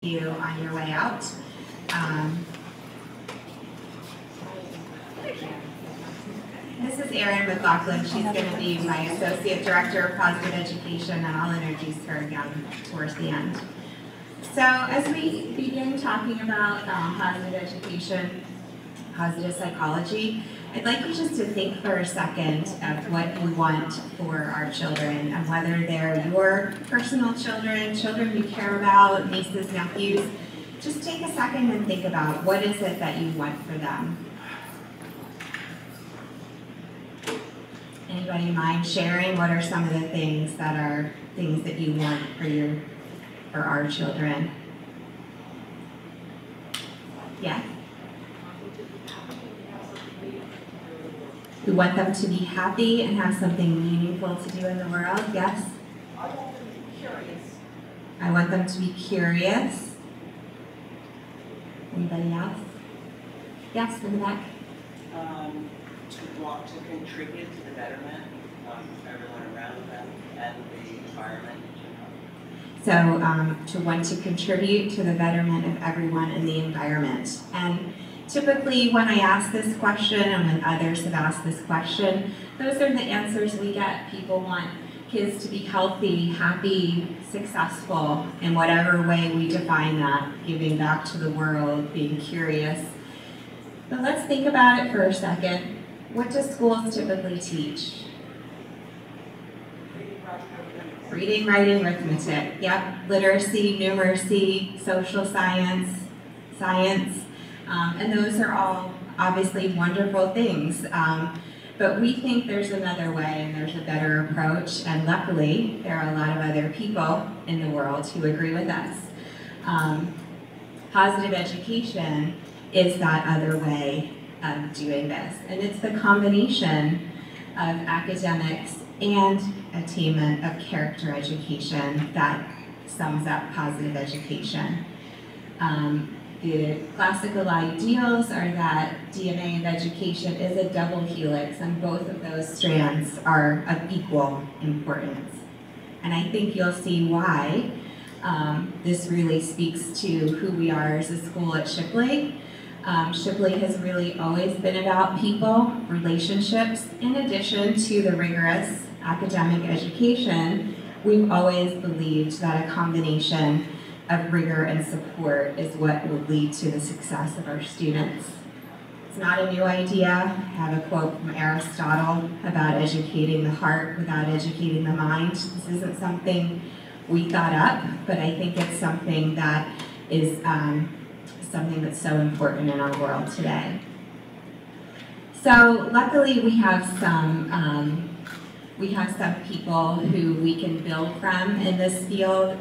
you on your way out. This is Erin McLaughlin. She's going to be my Associate Director of Positive Education, and I'll introduce her again towards the end. So as we begin talking about positive education, positive psychology, I'd like you just to think for a second of what you want for our children, and whether they're your personal children, children you care about, nieces, nephews. Just take a second and think about what is it that you want for them. Anybody mind sharing what are some of the things that you want for our children? Yes? We want them to be happy and have something meaningful to do in the world. Yes? I want them to be curious. I want them to be curious. Anybody else? Yes, in the back. To want to contribute to the betterment of everyone around them and the environment in general. So to want to contribute to the betterment of everyone in the environment. And typically when I ask this question, and when others have asked this question, those are the answers we get. People want kids to be healthy, happy, successful, in whatever way we define that, giving back to the world, being curious. But let's think about it for a second. What do schools typically teach? Reading, writing, arithmetic. Yep. Literacy, numeracy, social science, and those are all obviously wonderful things. But we think there's another way and there's a better approach, and luckily there are a lot of other people in the world who agree with us. Positive education is that other way of doing this, and it's the combination of academics and attainment of character education that sums up positive education. The classical ideals are that DNA of education is a double helix, and both of those strands are of equal importance. And I think you'll see why this really speaks to who we are as a school at Shipley. Shipley has really always been about people, relationships. In addition to the rigorous academic education, we've always believed that a combination of rigor and support is what will lead to the success of our students. It's not a new idea. I have a quote from Aristotle about educating the heart without educating the mind. This isn't something we thought up, but I think it's something that is something that's so important in our world today. So luckily we have some people who we can build from in this field.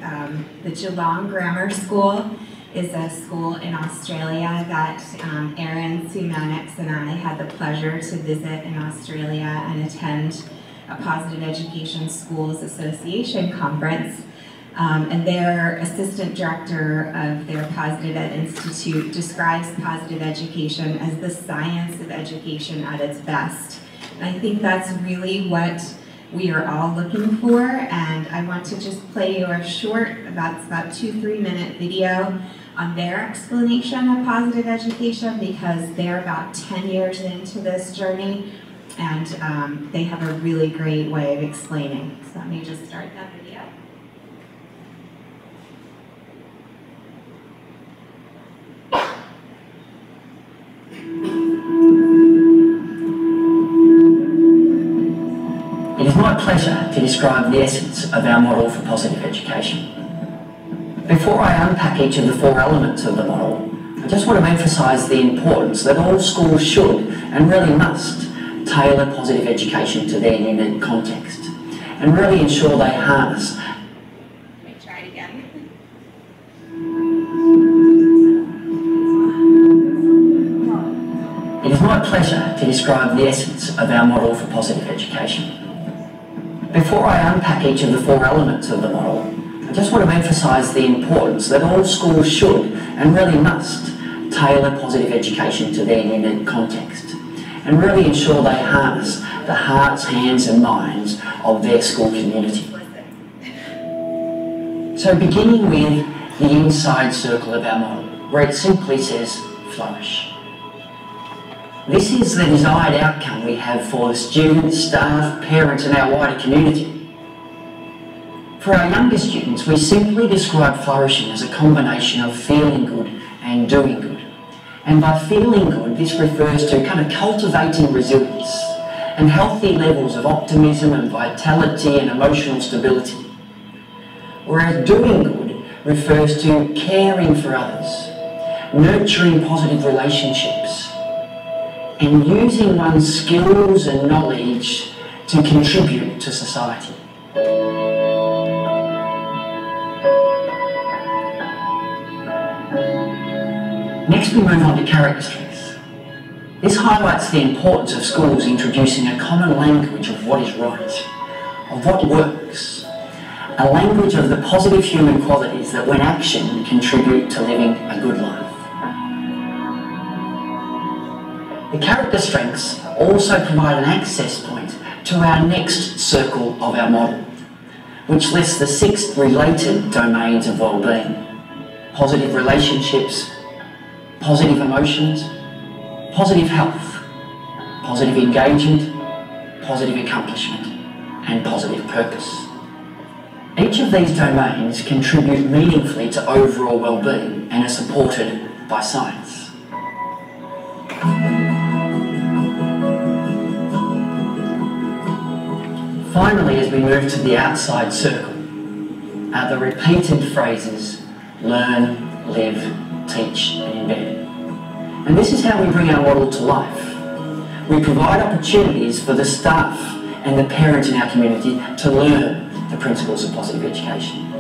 The Geelong Grammar School is a school in Australia that Erin, Sue Mannix, and I had the pleasure to visit in Australia and attend a Positive Education Schools Association conference. And their assistant director of their Positive Ed Institute describes positive education as the science of education at its best. And I think that's really what we are all looking for, and I want to just play you a short, about 2-3 minute video on their explanation of positive education, because they're about 10 years into this journey, and they have a really great way of explaining. So let me just start that video. It is my pleasure to describe the essence of our model for positive education. Before I unpack each of the 4 elements of the model, I just want to emphasise the importance that all schools should, and really must, tailor positive education to their unique context, and really ensure they harness. Let me try it again. It is my pleasure to describe the essence of our model for positive education. Before I unpack each of the 4 elements of the model, I just want to emphasise the importance that all schools should, and really must, tailor positive education to their unique context, and really ensure they harness the hearts, hands and minds of their school community. So beginning with the inside circle of our model, where it simply says flourish. This is the desired outcome we have for the students, staff, parents and our wider community. For our younger students, we simply describe flourishing as a combination of feeling good and doing good. And by feeling good, this refers to kind of cultivating resilience and healthy levels of optimism and vitality and emotional stability. Whereas doing good refers to caring for others, nurturing positive relationships, and using one's skills and knowledge to contribute to society. Next we move on to character strengths. This highlights the importance of schools introducing a common language of what is right, of what works, a language of the positive human qualities that when actioned contribute to living a good life. The character strengths also provide an access point to our next circle of our model, which lists the 6 related domains of well-being: positive relationships, positive emotions, positive health, positive engagement, positive accomplishment, and positive purpose. Each of these domains contribute meaningfully to overall well-being and are supported by science. Finally, as we move to the outside circle, are the repeated phrases learn, live, teach and embed. And this is how we bring our model to life. We provide opportunities for the staff and the parents in our community to learn the principles of positive education.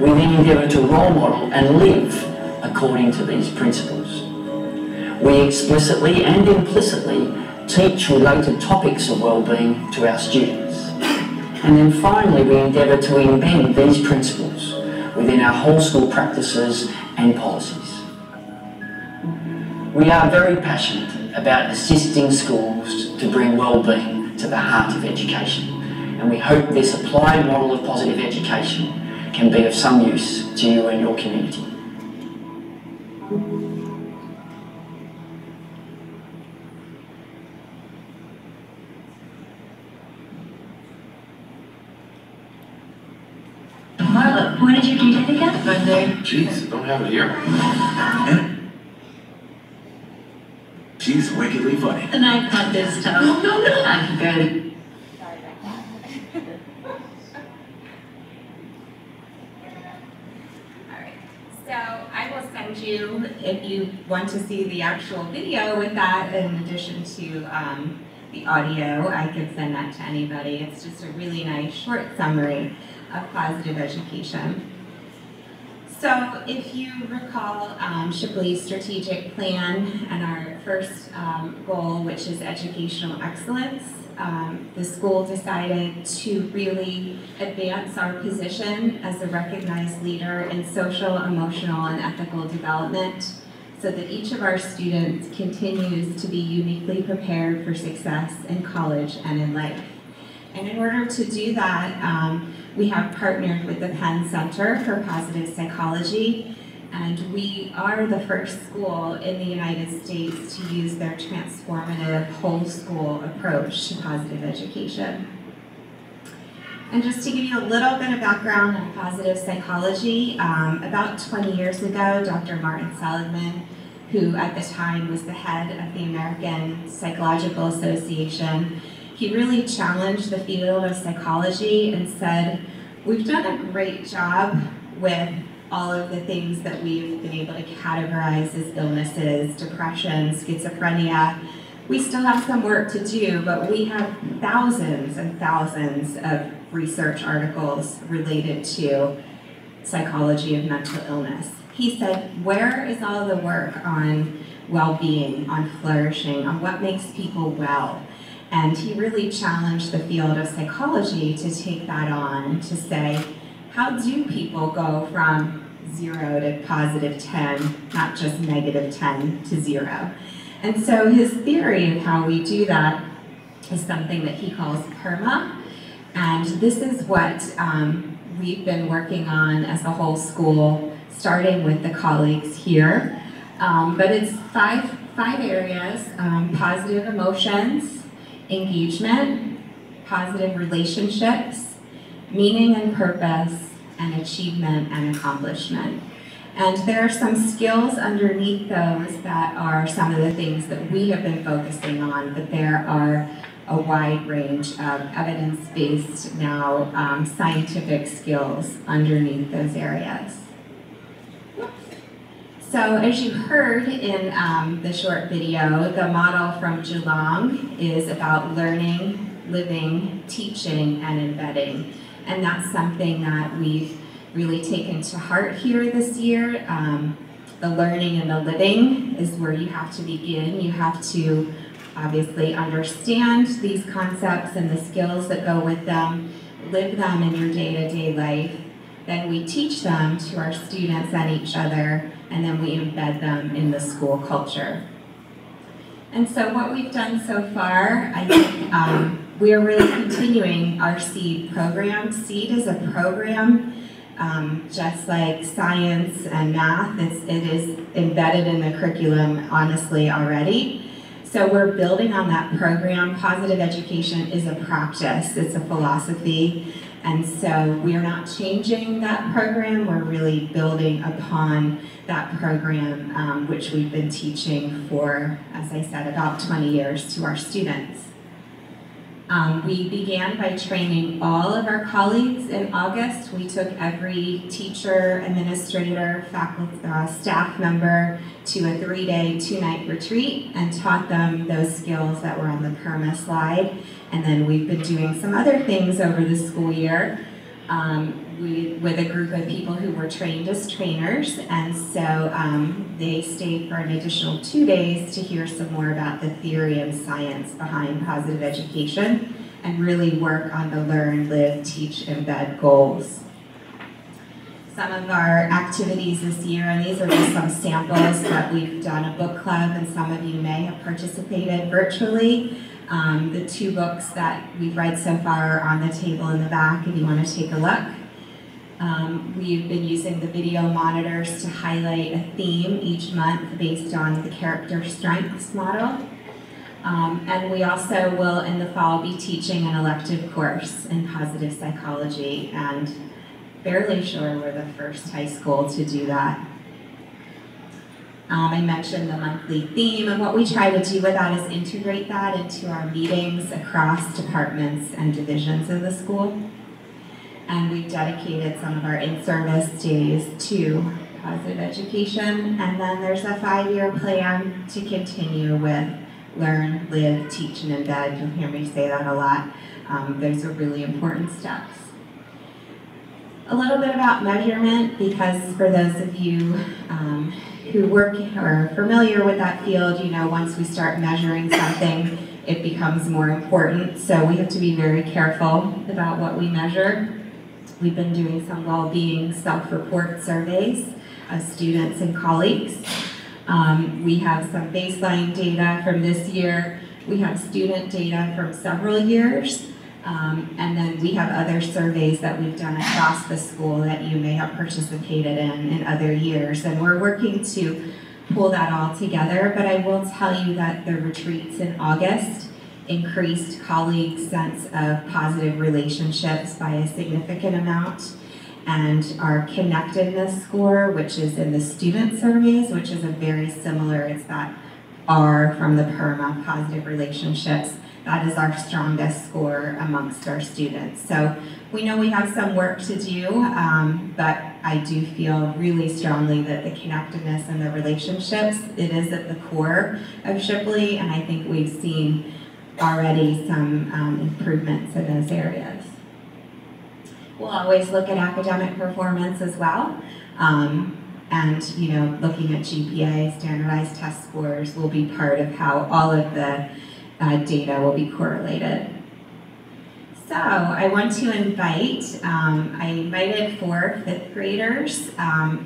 We then endeavour to role model and live according to these principles. We explicitly and implicitly teach related topics of well-being to our students. And then finally, we endeavour to embed these principles within our whole school practices and policies. We are very passionate about assisting schools to bring well-being to the heart of education, and we hope this applied model of positive education can be of some use to you and your community. Marla, when did your due date again? Monday. Jeez, I don't have it here. She's wickedly funny. And I caught this toe. No. I'm good. Sorry about that. Alright, so I will send you, if you want to see the actual video with that, in addition to the audio, I could send that to anybody. It's just a really nice short summary of positive education. So if you recall Shipley's strategic plan and our first goal, which is educational excellence, the school decided to really advance our position as a recognized leader in social, emotional, and ethical development so that each of our students continues to be uniquely prepared for success in college and in life. And in order to do that, we have partnered with the Penn Center for Positive Psychology, and we are the first school in the United States to use their transformative whole school approach to positive education. And just to give you a little bit of background on positive psychology, about 20 years ago, Dr. Martin Seligman, who at the time was the head of the American Psychological Association, he really challenged the field of psychology and said, we've done a great job with all of the things that we've been able to categorize as illnesses, depression, schizophrenia. We still have some work to do, but we have thousands and thousands of research articles related to psychology of mental illness. He said, where is all the work on well-being, on flourishing, on what makes people well? And he really challenged the field of psychology to take that on and to say, how do people go from 0 to positive 10, not just negative 10 to 0? And so his theory of how we do that is something that he calls PERMA. And this is what we've been working on as a whole school starting with the colleagues here. But it's five areas: positive emotions, engagement, positive relationships, meaning and purpose, and achievement and accomplishment. And there are some skills underneath those that are some of the things that we have been focusing on, but there are a wide range of evidence-based, now scientific skills underneath those areas. So as you heard in the short video, the model from Geelong is about learning, living, teaching, and embedding. And that's something that we've really taken to heart here this year. The learning and the living is where you have to begin. You have to obviously understand these concepts and the skills that go with them, live them in your day-to-day life. Then we teach them to our students and each other, and then we embed them in the school culture. And so what we've done so far, I think we are really continuing our SEED program. SEED is a program, just like science and math, it is embedded in the curriculum, honestly, already. So we're building on that program. Positive education is a practice, it's a philosophy. And so we are not changing that program, we're really building upon that program, which we've been teaching for, as I said, about 20 years to our students. We began by training all of our colleagues in August. We took every teacher, administrator, faculty, staff member to a 3-day, 2-night retreat and taught them those skills that were on the PERMA slide. And then we've been doing some other things over the school year with a group of people who were trained as trainers. And so they stayed for an additional 2 days to hear some more about the theory and science behind positive education and really work on the learn, live, teach, embed goals. Some of our activities this year, and these are just some samples, but we've done a book club and some of you may have participated virtually. The 2 books that we've read so far are on the table in the back if you want to take a look. We've been using the video monitors to highlight a theme each month based on the character strengths model. And we also will, in the fall, be teaching an elective course in positive psychology, and fairly sure we're the first high school to do that. I mentioned the monthly theme, and what we try to do with that is integrate that into our meetings across departments and divisions of the school. And we've dedicated some of our in-service days to positive education, and then there's a 5-year plan to continue with learn, live, teach, and embed. You'll hear me say that a lot. Those are really important steps. A little bit about measurement, because for those of you who work or are familiar with that field, you know once we start measuring something, it becomes more important. So we have to be very careful about what we measure. We've been doing some well-being self-report surveys of students and colleagues. We have some baseline data from this year. We have student data from several years. And then we have other surveys that we've done across the school that you may have participated in other years. And we're working to pull that all together. But I will tell you that the retreats in August increased colleagues' sense of positive relationships by a significant amount. And our connectedness score, which is in the student surveys, which is a very similar, it's that R from the PERMA, positive relationships. That is our strongest score amongst our students. So we know we have some work to do, but I do feel really strongly that the connectedness and the relationships, it is at the core of Shipley, and I think we've seen already some improvements in those areas. We'll always look at academic performance as well. And you know, looking at GPA, standardized test scores, will be part of how all of the data will be correlated. So I want to invite, I invited 4th, 5th graders.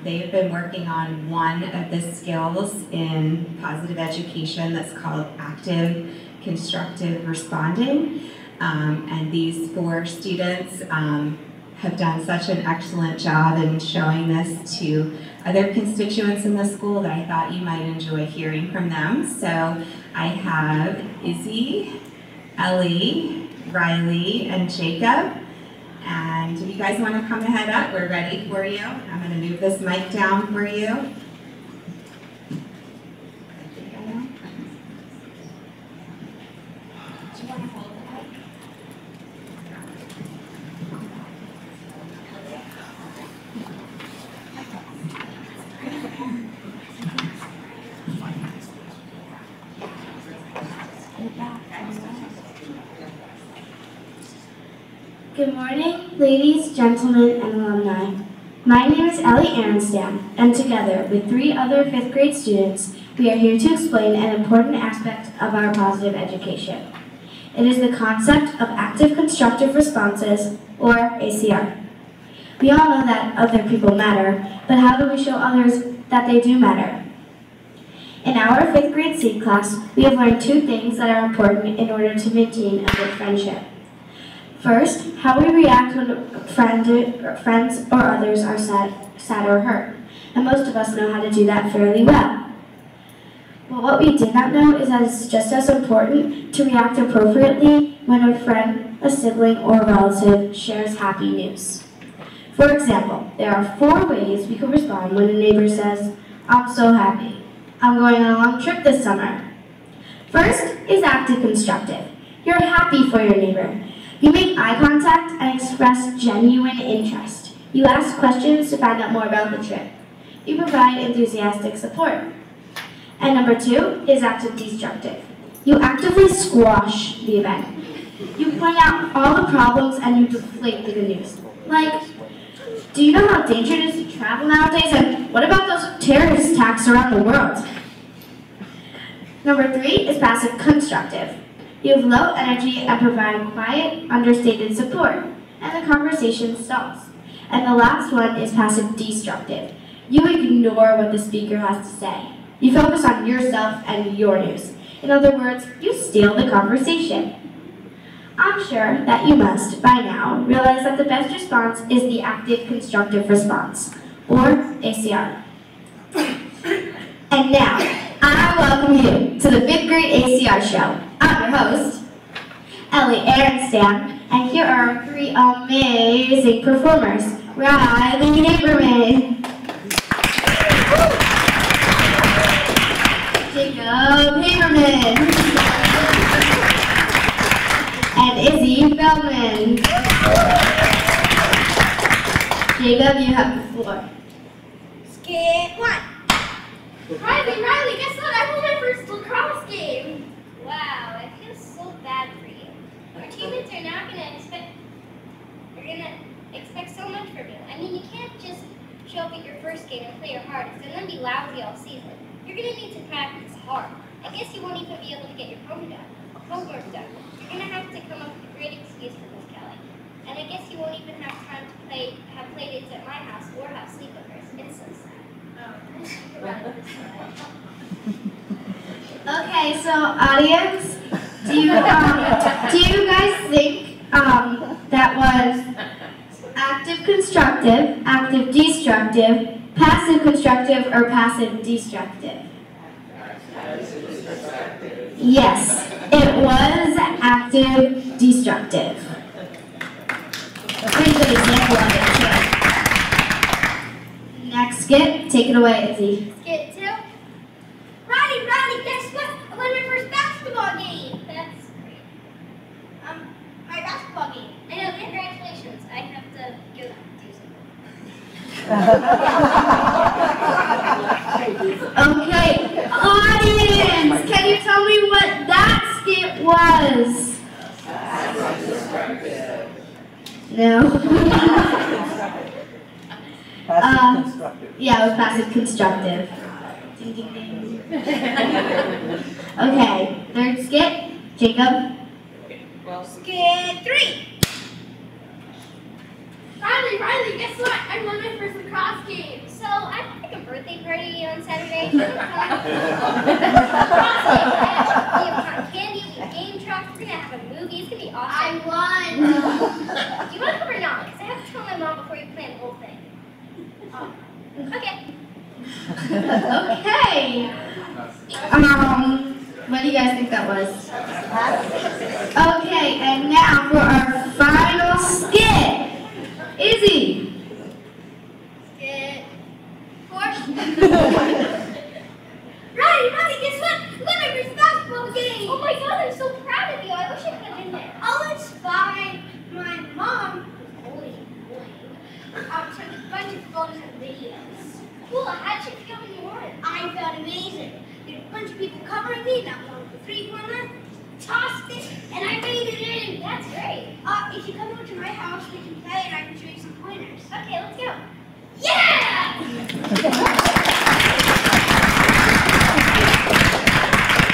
They've been working on one of the skills in positive education that's called active constructive responding. And these 4 students have done such an excellent job in showing this to other constituents in the school that I thought you might enjoy hearing from them. So I have Izzy, Ellie, Riley, and Jacob. And if you guys want to come ahead up, we're ready for you. I'm going to move this mic down for you. Good morning, ladies, gentlemen, and alumni. My name is Ellie Aronstam, and together with 3 other 5th grade students, we are here to explain an important aspect of our positive education. It is the concept of active constructive responses, or ACR. We all know that other people matter, but how do we show others that they do matter? In our 5th grade seed class, we have learned 2 things that are important in order to maintain a good friendship. First, how we react when friends or others are sad or hurt, and most of us know how to do that fairly well. But what we did not know is that it's just as important to react appropriately when a friend, a sibling, or a relative shares happy news. For example, there are 4 ways we could respond when a neighbor says, "I'm so happy. I'm going on a long trip this summer." First is active constructive. You're happy for your neighbor. You make eye contact and express genuine interest. You ask questions to find out more about the trip. You provide enthusiastic support. And number 2 is active destructive. You actively squash the event. You point out all the problems and you deflate the good news. Like, do you know how dangerous it is to travel nowadays? And what about those terrorist attacks around the world? Number 3 is passive constructive. You have low energy and provide quiet, understated support, and the conversation stalls. And the last one is passive destructive. You ignore what the speaker has to say. You focus on yourself and your news. In other words, you steal the conversation. I'm sure that you must, by now, realize that the best response is the active constructive response, or ACR. And now, I welcome you to the 5th grade ACR show. I'm your host, Ellie Aronstam, and here are our 3 amazing performers, Riley Haberman, Jacob Haberman, and Izzy Feldman. Jacob, you have the floor. Skip 1. Riley, guess what? I won my first lacrosse game. Wow, I feel so bad for you. Your teammates are now gonna expect so much from you. I mean, you can't just show up at your first game and play your hardest and then be lousy all season. You're gonna need to practice hard. I guess you won't even be able to get your homework done. You're gonna have to come up with a great excuse for Miss Kelly. And I guess you won't even have time to have play dates at my house or have sleepovers. It's so sad. Okay, so audience, do you guys think that was active constructive, active destructive, passive constructive, or passive destructive? Yes, it was active destructive. Pretty good example of it too. Next skit, take it away, Izzy. Skit 2. Riley, guess what? I won my first basketball game. That's great. My basketball game. I know, congratulations. I have to go do something. Okay, audience, can you tell me what that skit was? No. Passive constructive. Yeah, it was passive constructive. Ding, ding, ding. Okay, third skit, Jacob. Skit 3. Riley, guess what? I won my first lacrosse game. So I had like a birthday party on Saturday. We have candy, we have game trucks, we're gonna have a movie. It's gonna be awesome. I won. Do you want to come or not? Because I have to tell my Okay. Okay. What do you guys think that was? Okay, and now for our final skit. Izzy. Skit. Ronnie, guess what? We got our first basketball game. Oh my God, I'm so proud of you. I wish I could have been there. Oh, it's fine. My mom took a bunch of photos and videos. Cool, how'd you feel when you won it? I felt amazing. There were a bunch of people covering me, and I won the three-pointer, tossed it, and I made it in. That's great. If you come over to my house, we can play, and I can show you some pointers. Okay, let's go. Yeah!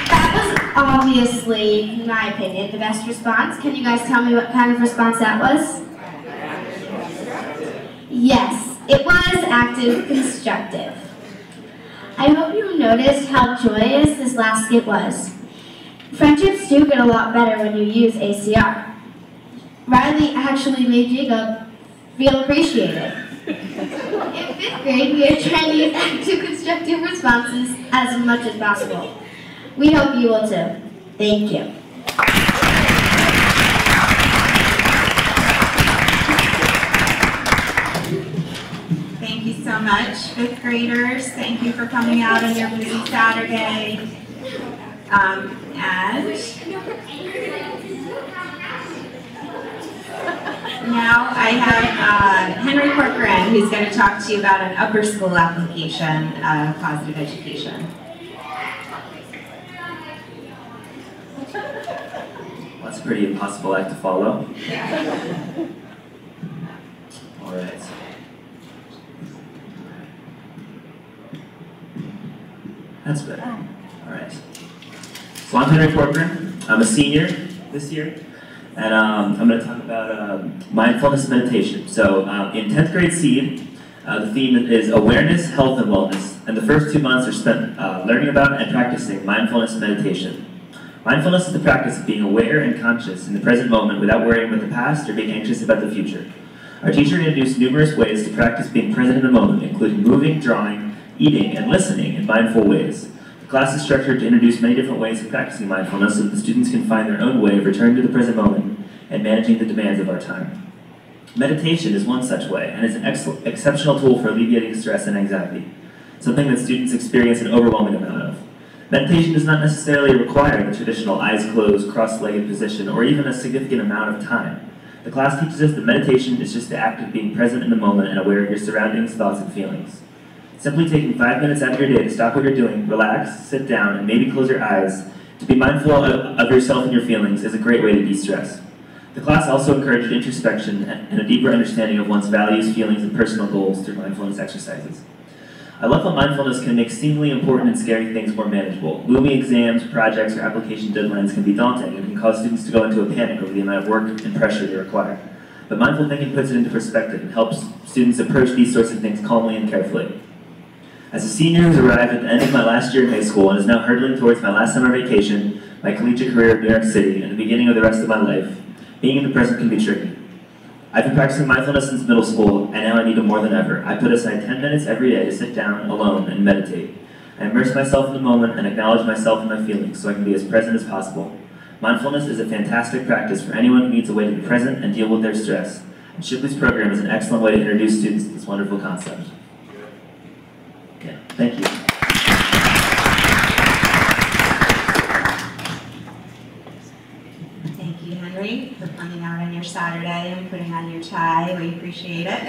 That was obviously, in my opinion, the best response. Can you guys tell me what kind of response that was? Yes, it was active constructive. I hope you noticed how joyous this last skit was. Friendships do get a lot better when you use ACR. Riley actually made Jacob feel appreciated. In 5th grade, we are trying to use active constructive responses as much as possible. We hope you will too. Thank you. Thank you so much, 5th graders. Thank you for coming out on your busy Saturday. And now I have Henry Corcoran, who's going to talk to you about an upper school application of positive education. Well, that's a pretty impossible act to follow. All right. That's better. All right. So I'm Henry Corcoran. I'm a senior this year, and I'm going to talk about mindfulness meditation. So in 10th grade SEED, the theme is awareness, health, and wellness. And the first 2 months are spent learning about and practicing mindfulness meditation. Mindfulness is the practice of being aware and conscious in the present moment without worrying about the past or being anxious about the future. Our teacher introduced numerous ways to practice being present in the moment, including moving, drawing, eating, and listening in mindful ways. The class is structured to introduce many different ways of practicing mindfulness so that the students can find their own way of returning to the present moment and managing the demands of our time. Meditation is one such way, and is an exceptional tool for alleviating stress and anxiety, something that students experience an overwhelming amount of. Meditation does not necessarily require the traditional eyes closed, cross-legged position, or even a significant amount of time. The class teaches us that meditation is just the act of being present in the moment and aware of your surroundings, thoughts, and feelings. Simply taking 5 minutes out of your day to stop what you're doing, relax, sit down, and maybe close your eyes to be mindful of yourself and your feelings is a great way to de-stress. The class also encouraged introspection and a deeper understanding of one's values, feelings, and personal goals through mindfulness exercises. I love how mindfulness can make seemingly important and scary things more manageable. Gloomy exams, projects, or application deadlines can be daunting and can cause students to go into a panic over the amount of work and pressure they require. But mindful thinking puts it into perspective and helps students approach these sorts of things calmly and carefully. As a senior who's arrived at the end of my last year in high school and is now hurtling towards my last summer vacation, my collegiate career in New York City, and the beginning of the rest of my life, being in the present can be tricky. I've been practicing mindfulness since middle school, and now I need it more than ever. I put aside 10 minutes every day to sit down alone and meditate. I immerse myself in the moment and acknowledge myself and my feelings so I can be as present as possible. Mindfulness is a fantastic practice for anyone who needs a way to be present and deal with their stress. And Shipley's program is an excellent way to introduce students to this wonderful concept. Yeah, thank you. Thank you, Henry, for coming out on your Saturday and putting on your tie. We appreciate it.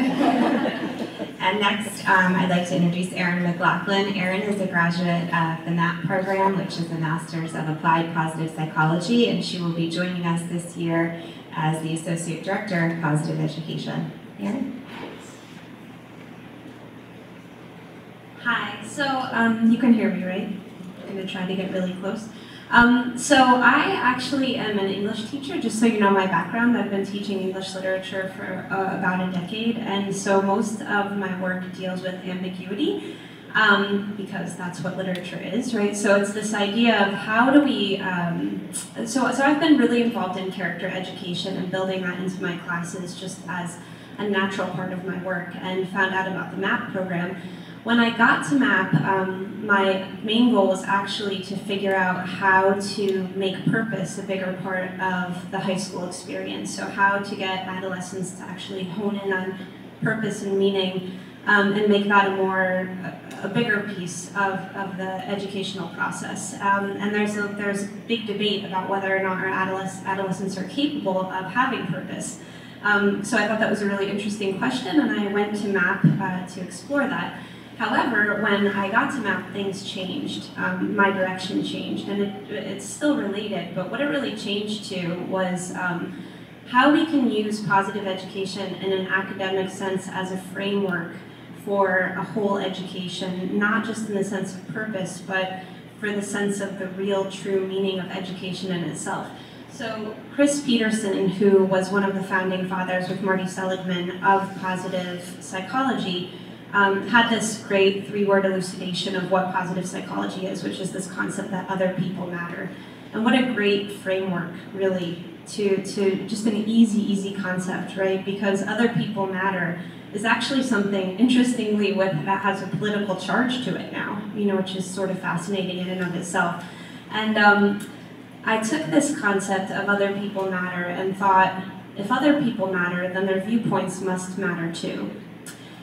And next, I'd like to introduce Erin McLaughlin. Erin is a graduate of the MAP program, which is the Masters of Applied Positive Psychology, and she will be joining us this year as the Associate Director of Positive Education. Erin? Hi, so you can hear me, right? I'm going to try to get really close. So I actually am an English teacher, just so you know my background. I've been teaching English literature for about a decade, and so most of my work deals with ambiguity, because that's what literature is, right? So it's this idea of how do we, so I've been really involved in character education and building that into my classes just as a natural part of my work, and found out about the MAP program. When I got to MAP, my main goal was actually to figure out how to make purpose a bigger part of the high school experience. So how to get adolescents to actually hone in on purpose and meaning, and make that a bigger piece of the educational process. And there's a big debate about whether or not our adolescents are capable of having purpose. So I thought that was a really interesting question, and I went to MAP to explore that. However, when I got to MAP, things changed. My direction changed, and it's still related, but what it really changed to was how we can use positive education in an academic sense as a framework for a whole education, not just in the sense of purpose, but for the sense of the real, true meaning of education in itself. So Chris Peterson, who was one of the founding fathers with Marty Seligman of positive psychology, had this great three-word elucidation of what positive psychology is, which is this concept that other people matter. And what a great framework, really, to just an easy concept, right? Because other people matter is actually something, interestingly, that has a political charge to it now, which is sort of fascinating in and of itself. And I took this concept of other people matter and thought, if other people matter, then their viewpoints must matter too.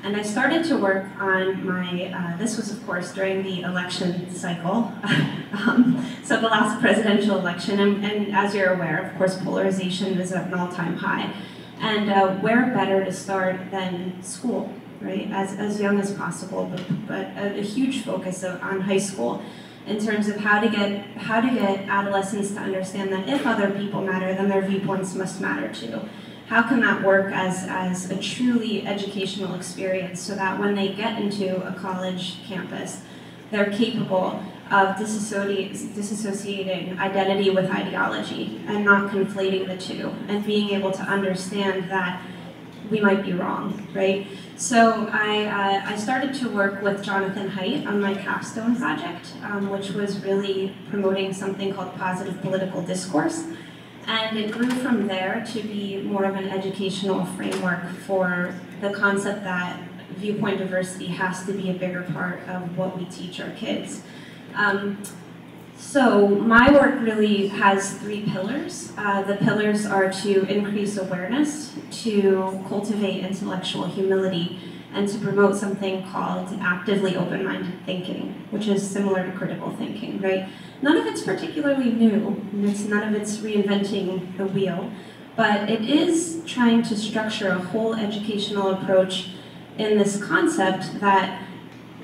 And I started to work on my, this was of course during the election cycle, so the last presidential election, and as you're aware, of course, polarization is at an all-time high. And where better to start than school, right? As young as possible, but a huge focus on high school in terms of how to get adolescents to understand that if other people matter, then their viewpoints must matter too. How can that work as a truly educational experience so that when they get into a college campus, they're capable of disassociating identity with ideology and not conflating the two, and being able to understand that we might be wrong, right? So I started to work with Jonathan Haidt on my capstone project, which was really promoting something called positive political discourse. And it grew from there to be more of an educational framework for the concept that viewpoint diversity has to be a bigger part of what we teach our kids. So my work really has three pillars. The pillars are to increase awareness, to cultivate intellectual humility, and to promote something called actively open-minded thinking, which is similar to critical thinking, right? None of it's particularly new, none of it's reinventing the wheel, but it is trying to structure a whole educational approach in this concept that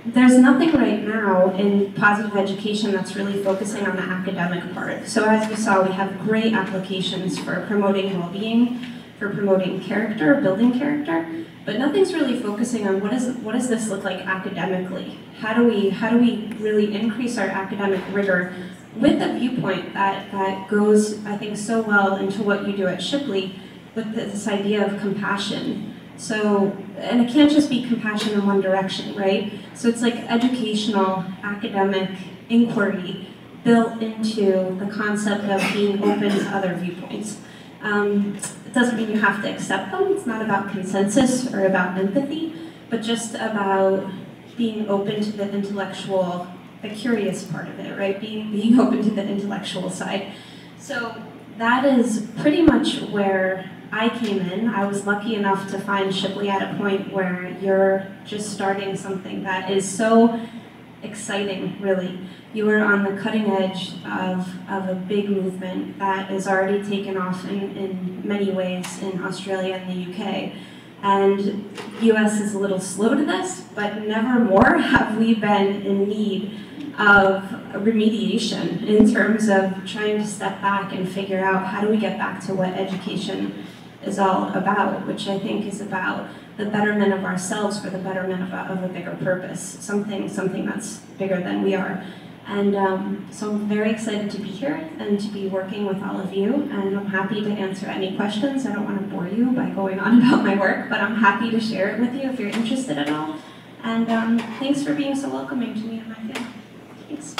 there's nothing right now in positive education that's really focusing on the academic part. So as we saw, we have great applications for promoting well-being, for promoting character, building character, but nothing's really focusing on what does this look like academically? How do we really increase our academic rigor with a viewpoint that goes, I think, so well into what you do at Shipley with this idea of compassion. So, and it can't just be compassion in one direction, right? So it's like educational, academic inquiry built into the concept of being open to other viewpoints. It doesn't mean you have to accept them. It's not about consensus or about empathy, but just about being open to the intellectual, the curious part of it, right? Being open to the intellectual side. So that is pretty much where I came in. I was lucky enough to find Shipley at a point where you're just starting something that is so exciting, really. You are on the cutting edge of a big movement that is already taken off in many ways in Australia and the UK. And the US is a little slow to this, but never more have we been in need of remediation in terms of trying to step back and figure out how do we get back to what education is all about, which I think is about the betterment of ourselves for the betterment of a bigger purpose, something that's bigger than we are. And so I'm very excited to be here and to be working with all of you, and I'm happy to answer any questions. I don't want to bore you by going on about my work, but I'm happy to share it with you if you're interested at all. And thanks for being so welcoming to me and my family. Thanks.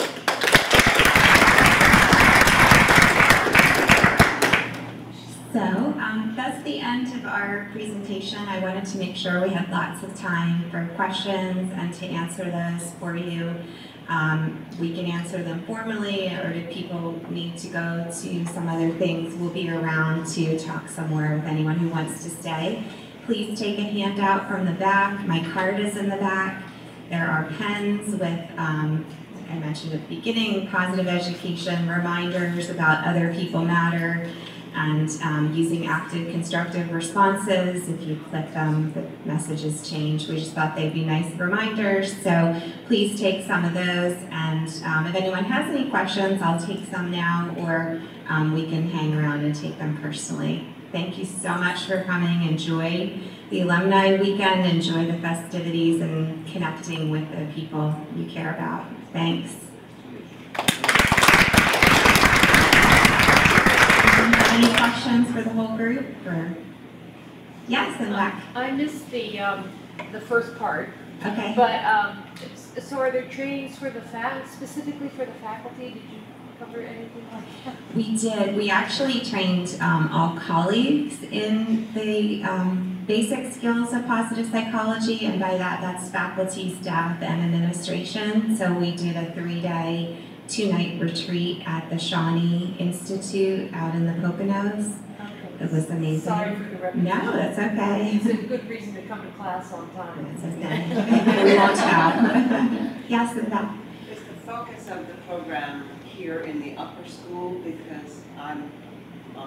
So that's the end of our presentation. presentation. I wanted to make sure we had lots of time for questions and to answer those for you. We can answer them formally, or if people need to go to some other things, we'll be around to talk somewhere with anyone who wants to stay. Please take a handout from the back. My card is in the back. There are pens with, like I mentioned at the beginning, positive education, reminders about other people matter, and using active constructive responses. If you click them, the messages change. We just thought they'd be nice reminders, so please take some of those, and if anyone has any questions, I'll take some now, or we can hang around and take them personally. Thank you so much for coming. Enjoy the alumni weekend, enjoy the festivities, and connecting with the people you care about. Thanks. Any questions for the whole group? Or yes, in the back. I missed the first part. Okay. But so are there trainings for the specifically for the faculty? Did you cover anything like that? We did. We actually trained all colleagues in the basic skills of positive psychology, and by that, that's faculty, staff, and administration. So we did a 3-day, 2-night retreat at the Shawnee Institute out in the Poconos. Okay. It was amazing. Sorry for the repetition. No, that's okay. It's a good reason to come to class on time. That's okay. We won't have. Yes, in the back. Is the focus of the program here in the upper school? Because I'm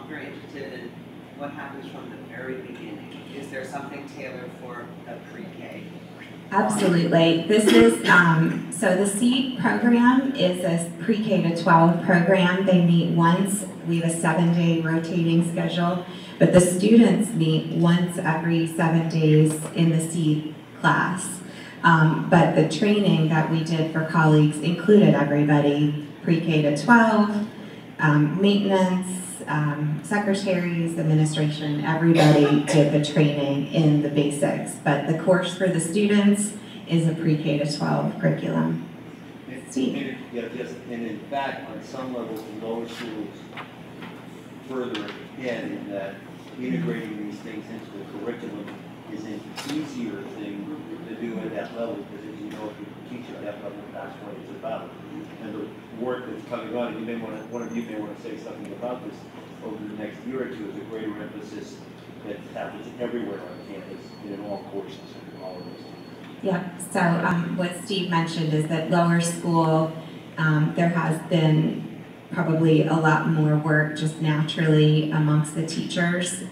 very interested in what happens from the very beginning. Is there something tailored for a pre-K? Absolutely. This is, so the SEED program is a pre-K to 12 program. They meet once. We have a 7-day rotating schedule, but the students meet once every 7 days in the SEED class. But the training that we did for colleagues included everybody, pre-K to 12, maintenance, secretaries, administration, everybody did the training in the basics. But the course for the students is a pre-K to 12 curriculum. Steve? Yeah, yes, and in fact, on some levels, the lower schools further ahead in that integrating these things into the curriculum is an easier thing to do at that level, because as you know, if you teach at that level, that's what it's about. And the work that's coming on, and you may want to, one of you may want to say something about this over the next year or two, is a greater emphasis that happens everywhere on campus and in all courses and all of those things. Yeah, so what Steve mentioned is that lower school, there has been probably a lot more work just naturally amongst the teachers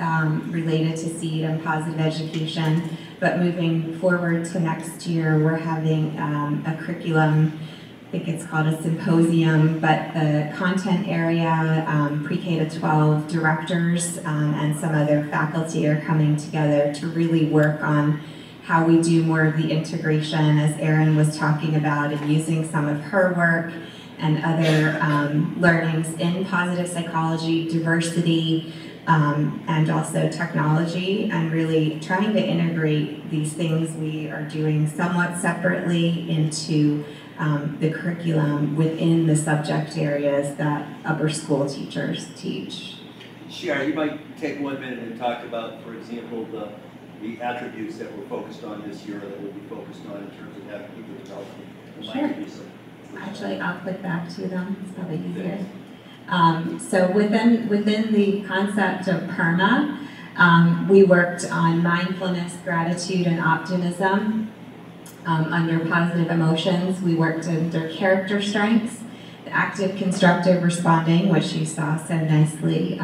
related to SEED and positive education. But moving forward to next year, we're having a curriculum, I think it's called a symposium, but the content area, pre-K to 12 directors and some other faculty are coming together to really work on how we do more of the integration, as Erin was talking about, and using some of her work and other learnings in positive psychology, diversity, and also technology, and really trying to integrate these things we are doing somewhat separately into the curriculum within the subject areas that upper school teachers teach. Sharron, you might take 1 minute and talk about, for example, the attributes that we're focused on this year, that we'll be focused on in terms of having people developing. Sure. Actually, I'll click back to them. It's probably easier. So within the concept of PERMA, we worked on mindfulness, gratitude, and optimism. Under positive emotions, we worked under character strengths, the active constructive responding, which you saw so nicely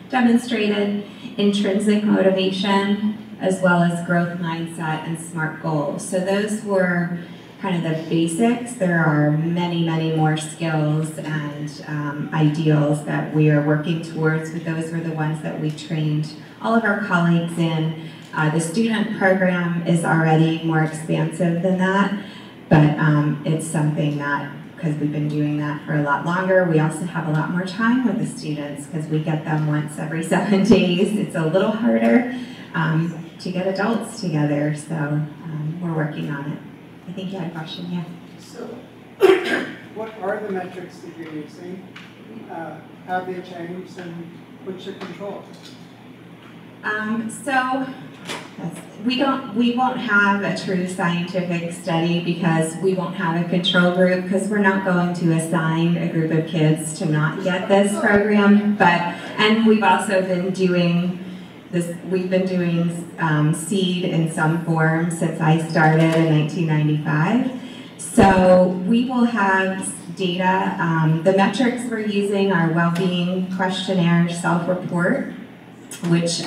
demonstrated, intrinsic motivation, as well as growth mindset and SMART goals. So those were kind of the basics. There are many, many more skills and ideals that we are working towards, but those were the ones that we trained all of our colleagues in. The student program is already more expansive than that, but it's something that, because we've been doing that for a lot longer, we also have a lot more time with the students because we get them once every 7 days. It's a little harder to get adults together, so we're working on it. I think you had a question, yeah. So, what are the metrics that you're using? Have they changed, and what's your control? So We won't have a true scientific study because we won't have a control group because we're not going to assign a group of kids to not get this program. And we've also been doing this, we've been doing SEED in some form since I started in 1995. So we will have data. The metrics we're using are well-being questionnaire self-report, which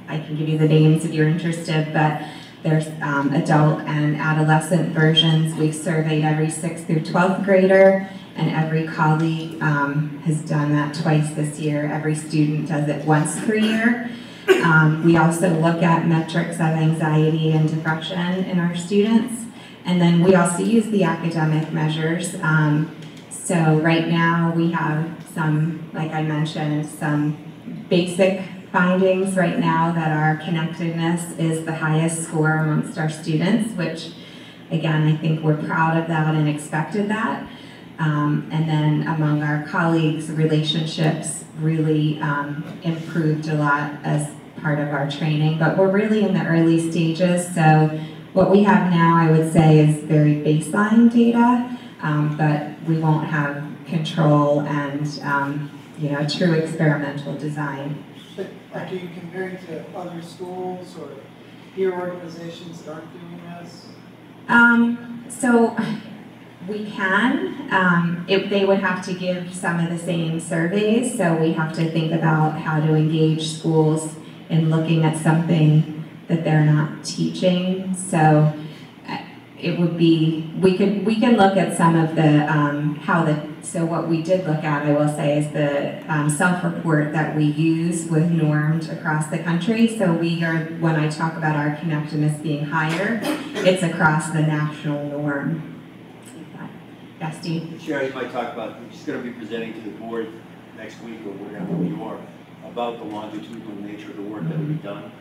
I can give you the names if you're interested, but there's adult and adolescent versions. We've surveyed every 6th through 12th grader, and every colleague has done that twice this year. Every student does it once per year. We also look at metrics of anxiety and depression in our students, and then we also use the academic measures. So right now we have some, like I mentioned, some basic findings right now that our connectedness is the highest score amongst our students, which again, I think we're proud of that and expected that. And then among our colleagues, relationships really improved a lot as part of our training, but we're really in the early stages. So what we have now, I would say, is very baseline data, but we won't have control and true experimental design. But are you comparing to other schools or peer organizations that aren't doing this? So we can. They would have to give some of the same surveys, so we have to think about how to engage schools in looking at something that they're not teaching. So it would be, we can look at some of the, so what we did look at, I will say, is the self-report that we use was normed across the country. So when I talk about our connectedness being higher, it's across the national norm. Yes, Steve? Sharron, you might talk about, we're just going to be presenting to the board next week, or wherever you are, about the longitudinal nature of the work that will be done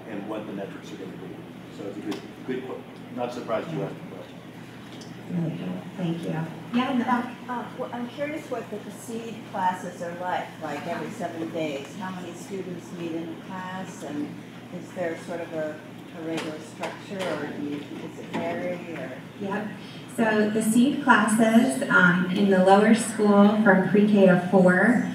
and what the metrics are going to be. So it's a good, not surprised you asked the question. Really cool. Thank you. Yeah, in the back. Well, I'm curious what the SEED classes are like every 7 days. How many students meet in a class, and is there sort of a regular structure, or does it vary? Or? Yep. So the SEED classes in the lower school from pre-K to 4,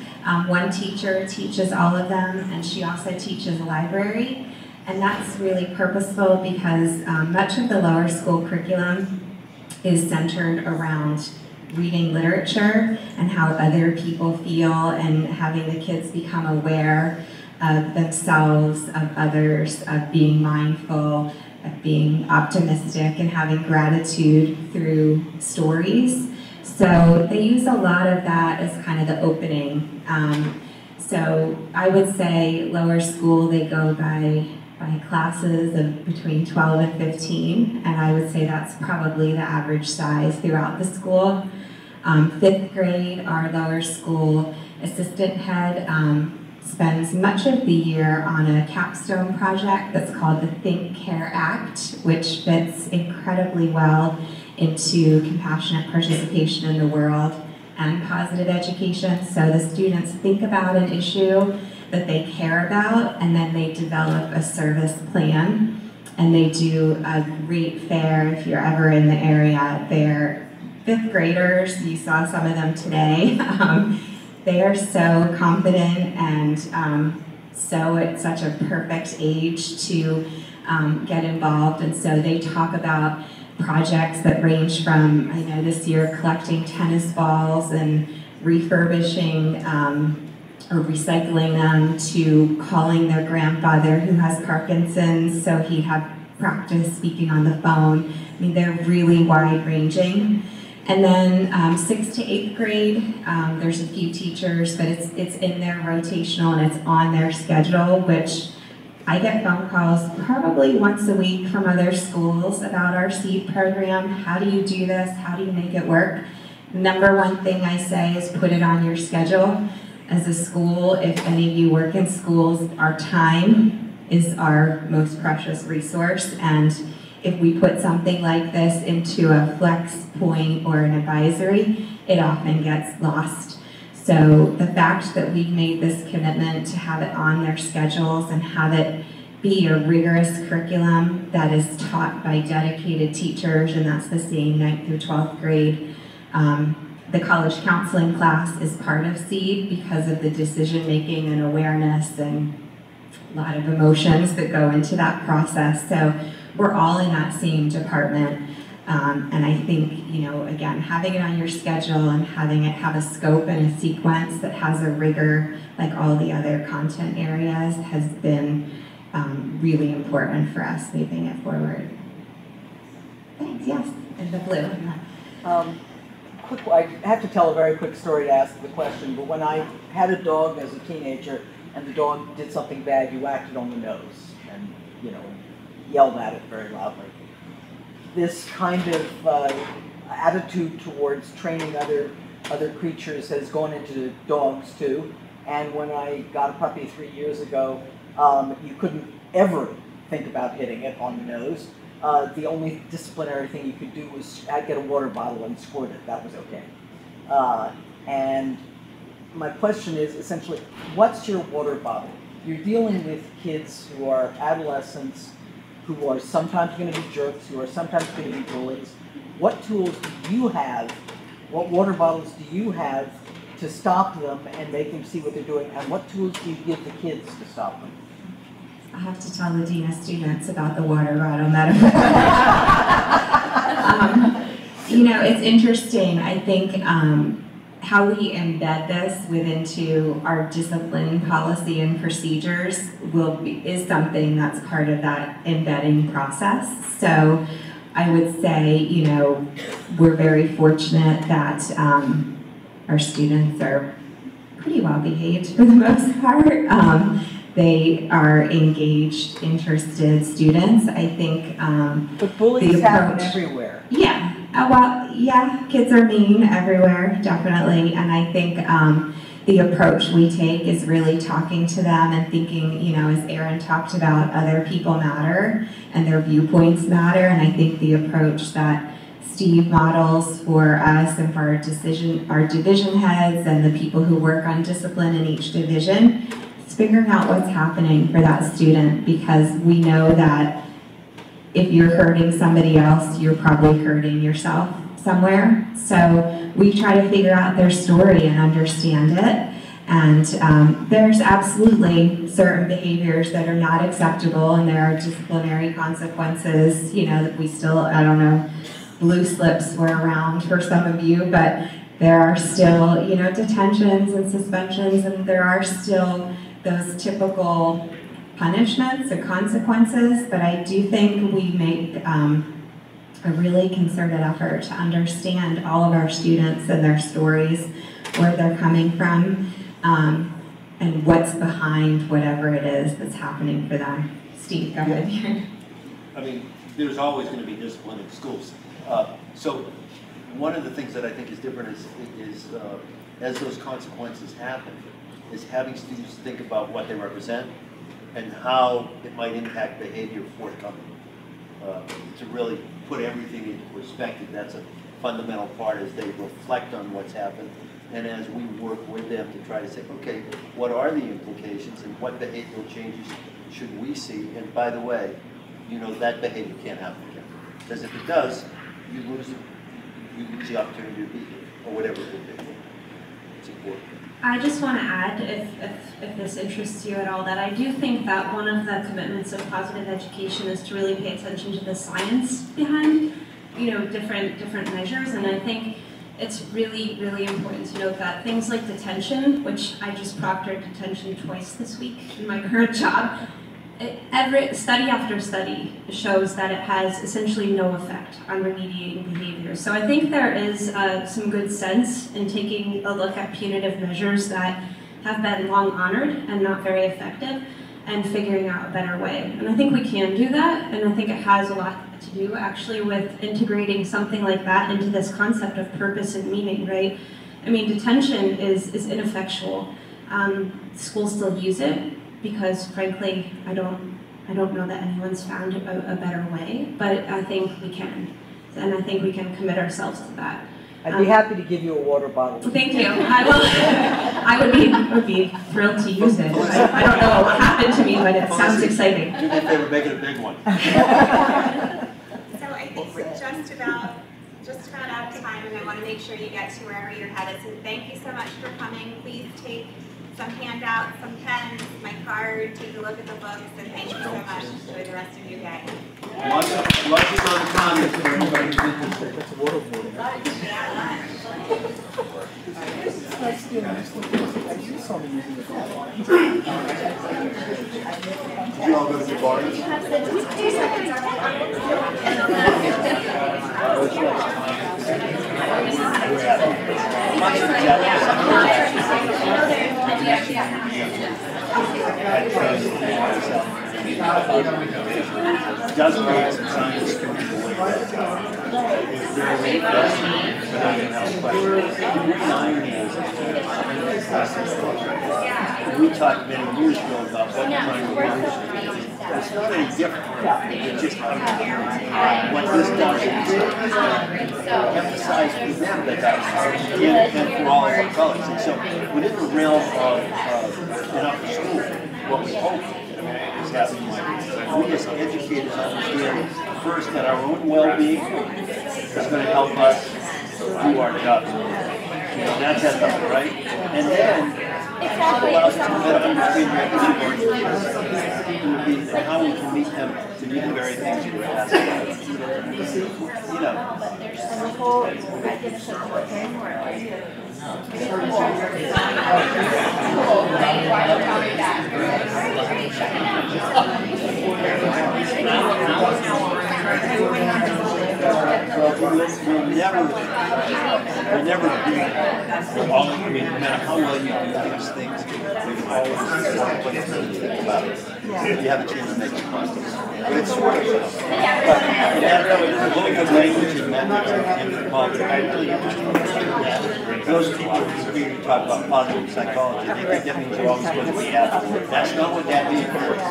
one teacher teaches all of them, and she also teaches library. And that's really purposeful because much of the lower school curriculum is centered around reading literature and how other people feel, and having the kids become aware of themselves, of others, of being mindful, of being optimistic, and having gratitude through stories. So they use a lot of that as kind of the opening. So I would say lower school, they go by classes of between 12 and 15, and I would say that's probably the average size throughout the school. 5th grade, our lower school assistant head spends much of the year on a capstone project that's called the Think, Care, Act, which fits incredibly well into compassionate participation in the world and positive education. So the students think about an issue that they care about, and then they develop a service plan, and they do a great fair if you're ever in the area. They're 5th graders, you saw some of them today. They are so confident, and so it's such a perfect age to get involved. And so they talk about projects that range from, I know this year, collecting tennis balls and refurbishing or recycling them, to calling their grandfather who has Parkinson's so he'd have practice speaking on the phone. I mean, they're really wide-ranging. And then 6th to 8th grade, there's a few teachers, but it's in their rotational and it's on their schedule, which I get phone calls probably once a week from other schools about our SEED program. How do you do this? How do you make it work? Number one thing I say is put it on your schedule. As a school, if any of you work in schools, our time is our most precious resource, and if we put something like this into a flex point or an advisory, it often gets lost. So the fact that we've made this commitment to have it on their schedules and have it be a rigorous curriculum that is taught by dedicated teachers, and that's the same 9th through 12th grade. The college counseling class is part of SEED because of the decision making and awareness and a lot of emotions that go into that process. So we're all in that same department. And I think, you know, again, having it on your schedule and having it have a scope and a sequence that has a rigor like all the other content areas has been really important for us moving it forward. Thanks, yes, in the blue. I have to tell a very quick story to ask the question, but when I had a dog as a teenager and the dog did something bad, you acted on the nose and, you know, yelled at it very loudly. This kind of attitude towards training other creatures has gone into dogs too. And when I got a puppy 3 years ago, you couldn't ever think about hitting it on the nose. The only disciplinary thing you could do was get a water bottle and squirt it. That was okay. And my question is essentially, what's your water bottle? You're dealing with kids who are adolescents, who are sometimes going to be jerks, who are sometimes going to be bullies. What tools do you have, what water bottles do you have to stop them and make them see what they're doing? And what tools do you give the kids to stop them? I have to tell the dean of students about the water bottle metaphor. You know, it's interesting. I think how we embed this into our discipline policy and procedures is something that's part of that embedding process. So I would say, you know, we're very fortunate that our students are pretty well behaved for the most part. They are engaged, interested students. I think but bullies happen everywhere. Yeah. Well, yeah, kids are mean everywhere, definitely. And I think the approach we take is really talking to them and thinking, you know, as Erin talked about, other people matter and their viewpoints matter. And I think the approach that Steve models for us and for our division heads and the people who work on discipline in each division is figuring out what's happening for that student, because we know that if you're hurting somebody else, you're probably hurting yourself somewhere. So we try to figure out their story and understand it. And there's absolutely certain behaviors that are not acceptable, and there are disciplinary consequences, you know, that we still, I don't know, blue slips were around for some of you, but there are still, you know, detentions and suspensions, and there are still those typical punishments or consequences. But I do think we make a really concerted effort to understand all of our students and their stories, where they're coming from, and what's behind whatever it is that's happening for them. Steve, go ahead. I mean, there's always going to be discipline in schools. So one of the things that I think is different is as those consequences happen, is having students think about what they represent and how it might impact behavior forthcoming. To really put everything into perspective, that's a fundamental part as they reflect on what's happened, and as we work with them to try to say, okay, what are the implications and what behavioral changes should we see? And by the way, you know, that behavior can't happen again. Because if it does, you lose the opportunity to be here, or whatever it will be. It's important. I just want to add, if this interests you at all, that I do think that one of the commitments of positive education is to really pay attention to the science behind, you know, different measures. And I think it's really, really important to note that things like detention, which I just proctored detention twice this week in my current job, every study after study shows that it has essentially no effect on remediating behavior. So I think there is some good sense in taking a look at punitive measures that have been long honored and not very effective, and figuring out a better way. And I think we can do that, and I think it has a lot to do actually with integrating something like that into this concept of purpose and meaning, right? I mean, detention is ineffectual. Schools still use it, because frankly, I don't know that anyone's found a better way, but I think we can. And I think we can commit ourselves to that. I'd be happy to give you a water bottle. Thank you. I will. I would be thrilled to use it. I don't know what happened to me, but it sounds exciting. Do me a favor, make it a big one. So I think we're just about out of time, and I want to make sure you get to wherever you're headed. So thank you so much for coming. Please take some handouts, some pens, my card, take a look at the books, and thank you so much. Enjoy the rest of your day. Lots of comments for everybody who's interested. It's a water bottle. Did you all go to the bar? Doesn't make some science can be the way that is very we talked many years ago about what trying to accomplish. It's not any different. It's just what this does is emphasize for them that that's and for all of our colleagues. And so within the realm of an upper school, what we hope is having we as educators understand first that our own well-being is going to help us do our job. That's at the right. And then it allows us to better understand their issues and how we can meet them to do the very things that we're asking. You know. We'll never be all, I mean, no matter how well you do these things, we can always one place to think about it. You have a chance to make it positive. But it's sort of, but a little good language and methods in the culture. I really understand those people who talk about positive psychology, they think that means you're always going to be afterward. That's not what that means,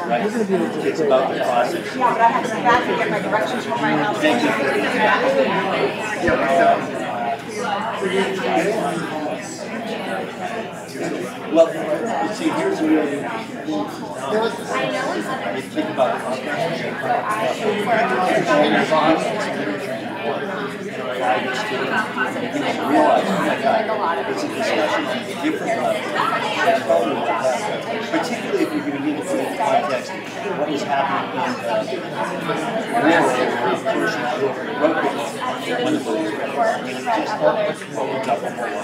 right? It's about the process. Yeah, but I have to go back and get my directions from my house. Thank you. Well, you see, here's a really you think about the realize it's a discussion on different levels. Particularly if you're going to need to put into context what is happening in the real world versus road when the police are I mean, it just opens up a whole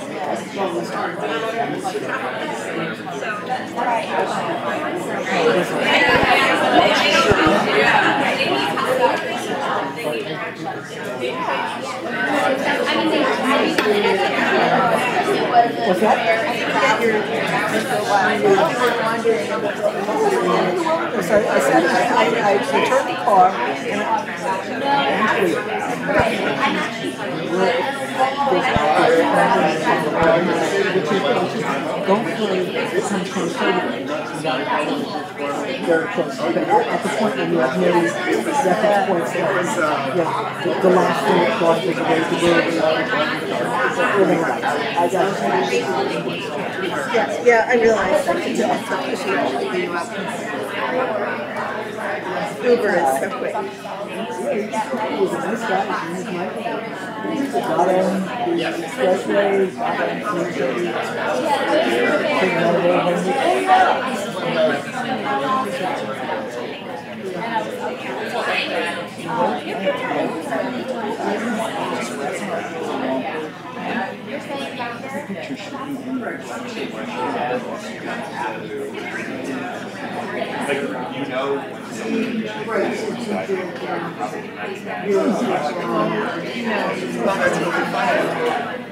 What's that? I turned the car and don't play some very close. At the point when you have nearly reference points, the last thing that crosses the way to go. Yeah, I realize that it's also pushing you up. Uber is so quick. Got on the expressway, got on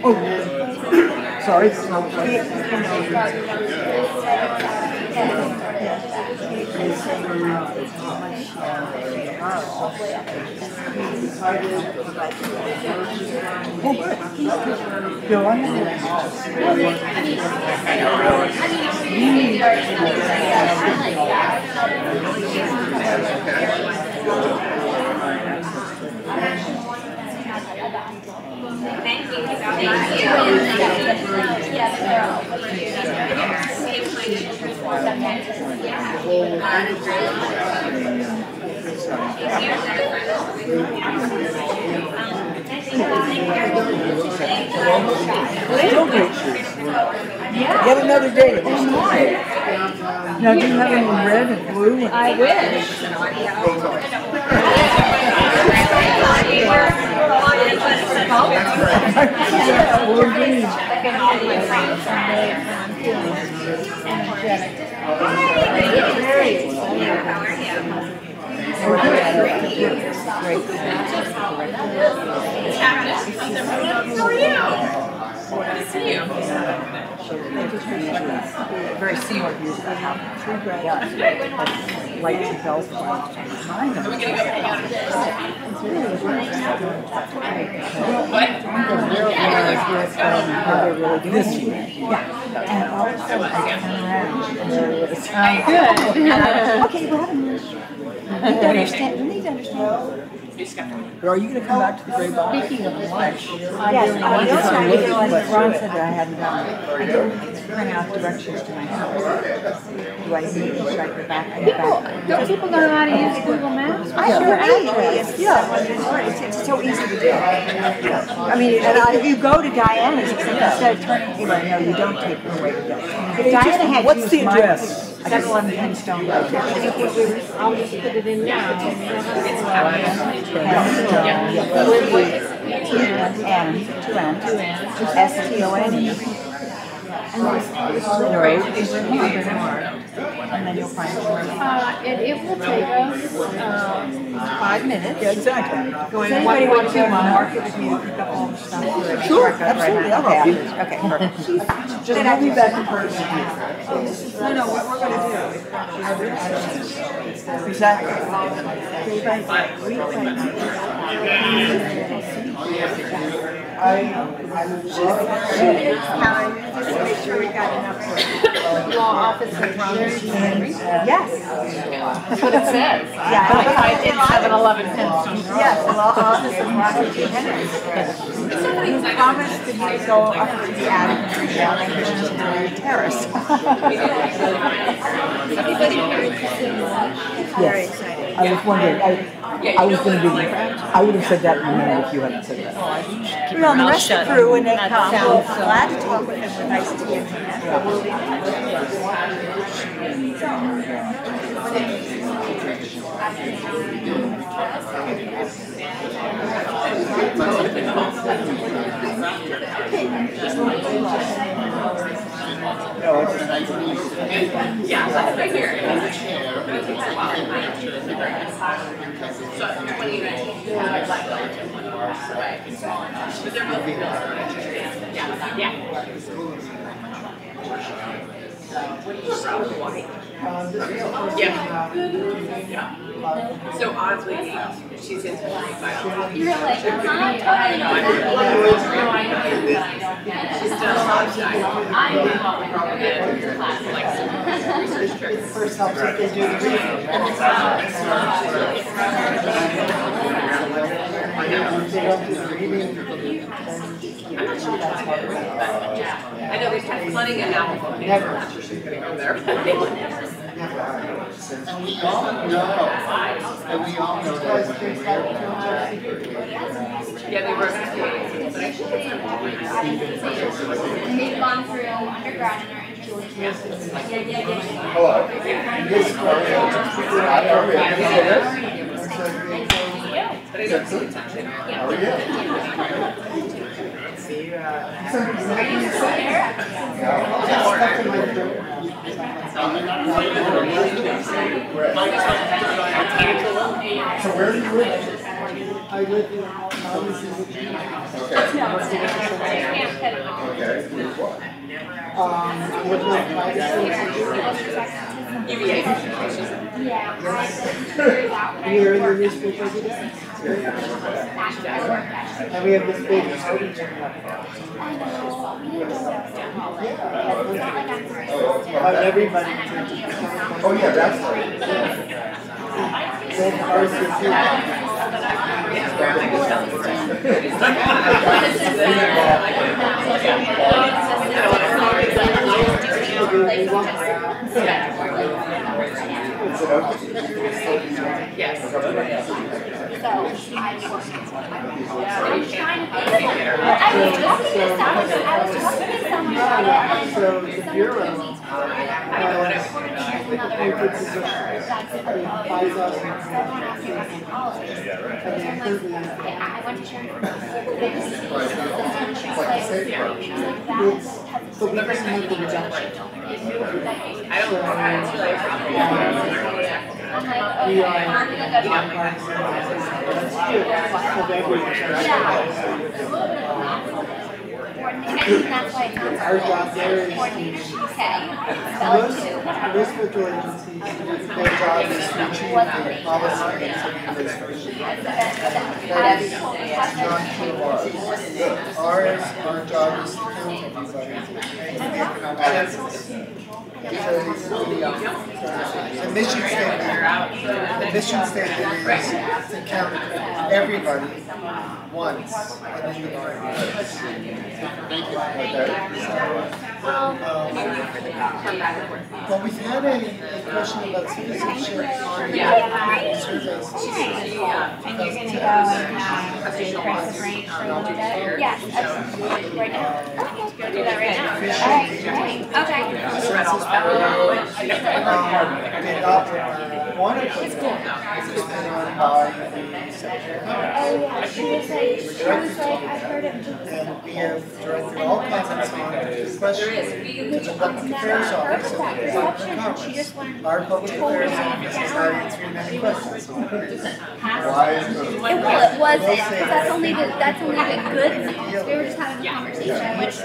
Oh, sorry. Thank you. Still great shoes. Yet another day. Now, do you have any red and blue? I wish. Very similar views about how true grad light and bells are this year. Yeah. And all of a sudden I turn around and there it is. Good. Okay, well, you need to understand. But are you going to come back to the gray box? Speaking of lunch, yes, I realized Ron said that I hadn't done it. I didn't print out directions to my house. Do I need to check the back and the back? Don't people know how to use Google Maps? I sure address. It's so easy to do. I mean, if you go to Diana's, instead of turning, no, you don't take her away to Diana. If Diana had what's used the address? 711 Penstone Road. I'll just put it in now. And then you'll find it. And it will take us 5 minutes. Yeah, exactly. Does anybody want to market with me to pick up all the stuff? Sure, absolutely, I'll help you. Okay, perfect. Just I'll be back in person. No, what we're going to do. Exactly. Just to make sure we got enough Law office and Yes. That's what it says. Yeah. I did 711 Penstone. Yes, the law office of Washington Henry. Somebody promised that he would go up to the attic and bring down the Christian terrace. Everybody here is Very excited. I was wondering, I was going to be, I would have said that in a minute if you hadn't said that. Well, the rest of the crew, when they come, we'll glad to talk with them with nice tea and Yeah, right here. Yeah. So oddly, she's into biology. You're like, She's done a lot of diet. I research trips. First helps if they do the reading. I'm not sure that's hard, but I know they've had flooding in Apple. I'm not sure she's going to go there. And we all know that it's Yeah, they were. We've gone through undergrad and our interest. Hello. This How are you? So where do you live? I live in Okay. Okay. What? with my privacy. We're in the newspaper every day. And we have this big party coming up. Everybody. Oh yeah, that's Then ours is here. So the Bureau has the open position, 5,000. And then currently, so we doesn't have the reduction. We are that's why it's not our job there is most federal agencies, their job is to achieve the policy and that is not true of ours. Our job is to count everybody and give consensus. Because the mission statement is to count everybody once and then the argument. Thank you. Well, we've had a question about citizenship on surveys. And you're going to go and press the break for a little bit? Yes, absolutely. Right now. Okay. Do that right now. All right. Okay. One of them is been on by the Secretary of Commerce. Oh, yeah. She was like, I heard it. And we have directed all comments on this question to the Public Affairs Office of the Department of Commerce. Our Public Affairs Office is not answering any questions. It wasn't, because that's only the good news. We were just having a conversation, which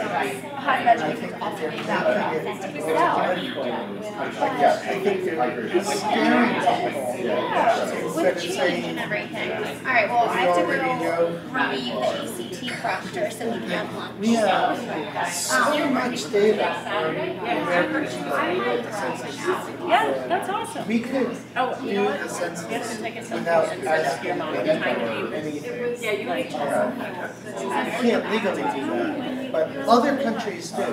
positive education is also about authentic self. I think they're scaring people. With change and everything. Alright, well, I have to go relieve the ECT proctor so we can have lunch. We have so much data on where people are with the census. Yeah, that's awesome. We could do the census without asking anything. We can't legally do that, but other countries do.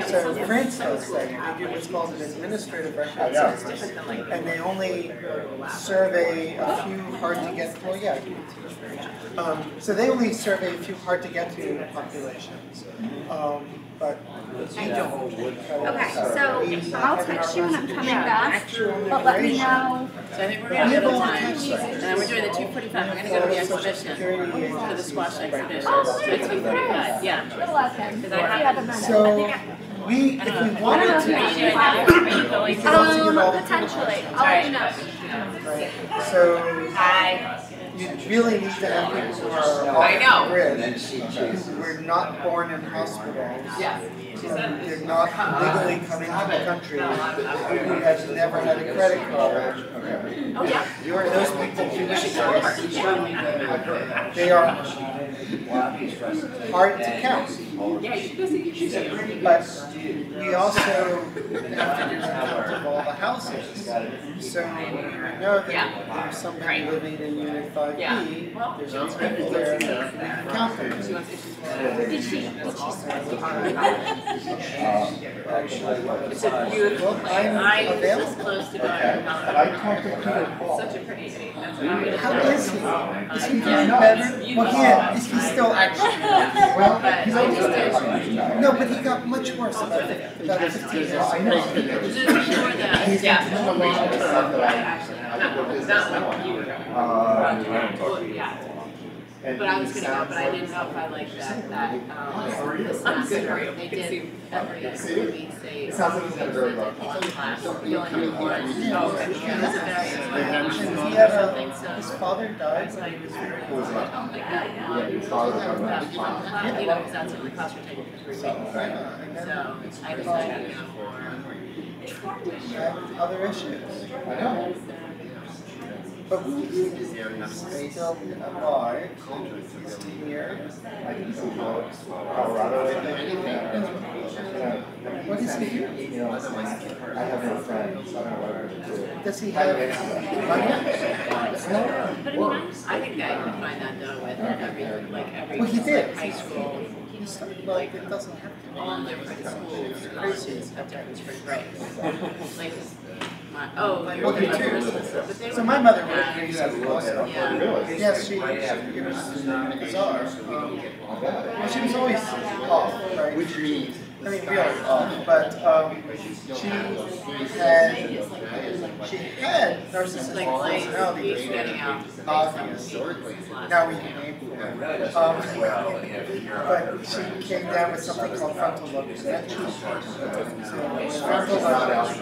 So France does that. They do what's called an administrative record census, and they only survey a few hard-to-get, so they only survey a few hard-to-get-to populations. But we don't. Okay, so I'll text you when I'm coming back, but let me know. So I think we're going to do the time, and then we're doing the 2:45. We're going to go to the exhibition, to the squash exhibition. So 2:45, yeah. So if we wanted to, potentially. I'll let you know. Right. So you really need to have people who are off the grid, who were not born in hospitals. They're not legally coming to the country, who have never had a credit card. Oh, yeah. Those people they are hard to count. But we also have to do a count of all the houses. So we know that there's somebody living in Unit 5B, there's lots of people there, we can count them. Did she It's a beautiful place. I'm available. Close to such a pretty city. How is he? Is he doing better? Well, is he still actually? Well, he's always no, but he got much worse about 15 years ago. But I was going to go, but I didn't know if I liked that semester they did every week they class. You only have one. Oh, okay. It was a very his father died when he was very young. You know, because that's what the class were taking for 3 weeks. So I decided for other issues. I know. But he's still alive. He's here. What is You know, I have no friends. I don't know what I'm going to do. Does he have money? But I mean, I think that you can find that though with every Well, he did. high school. Like, it doesn't have to be. All different schools, students have different spring breaks. Like, you're Well, talking you about too. Christmas, but they So would my have mother that. worked here at Boston. Yeah. Yes, it was bizarre. Well, she was always off, right? Which means, I mean, really off, but she had narcissistic personality, he's getting out. obvious. Now we can name it. But she came down with something called frontal lobe dementia. So frontal lobe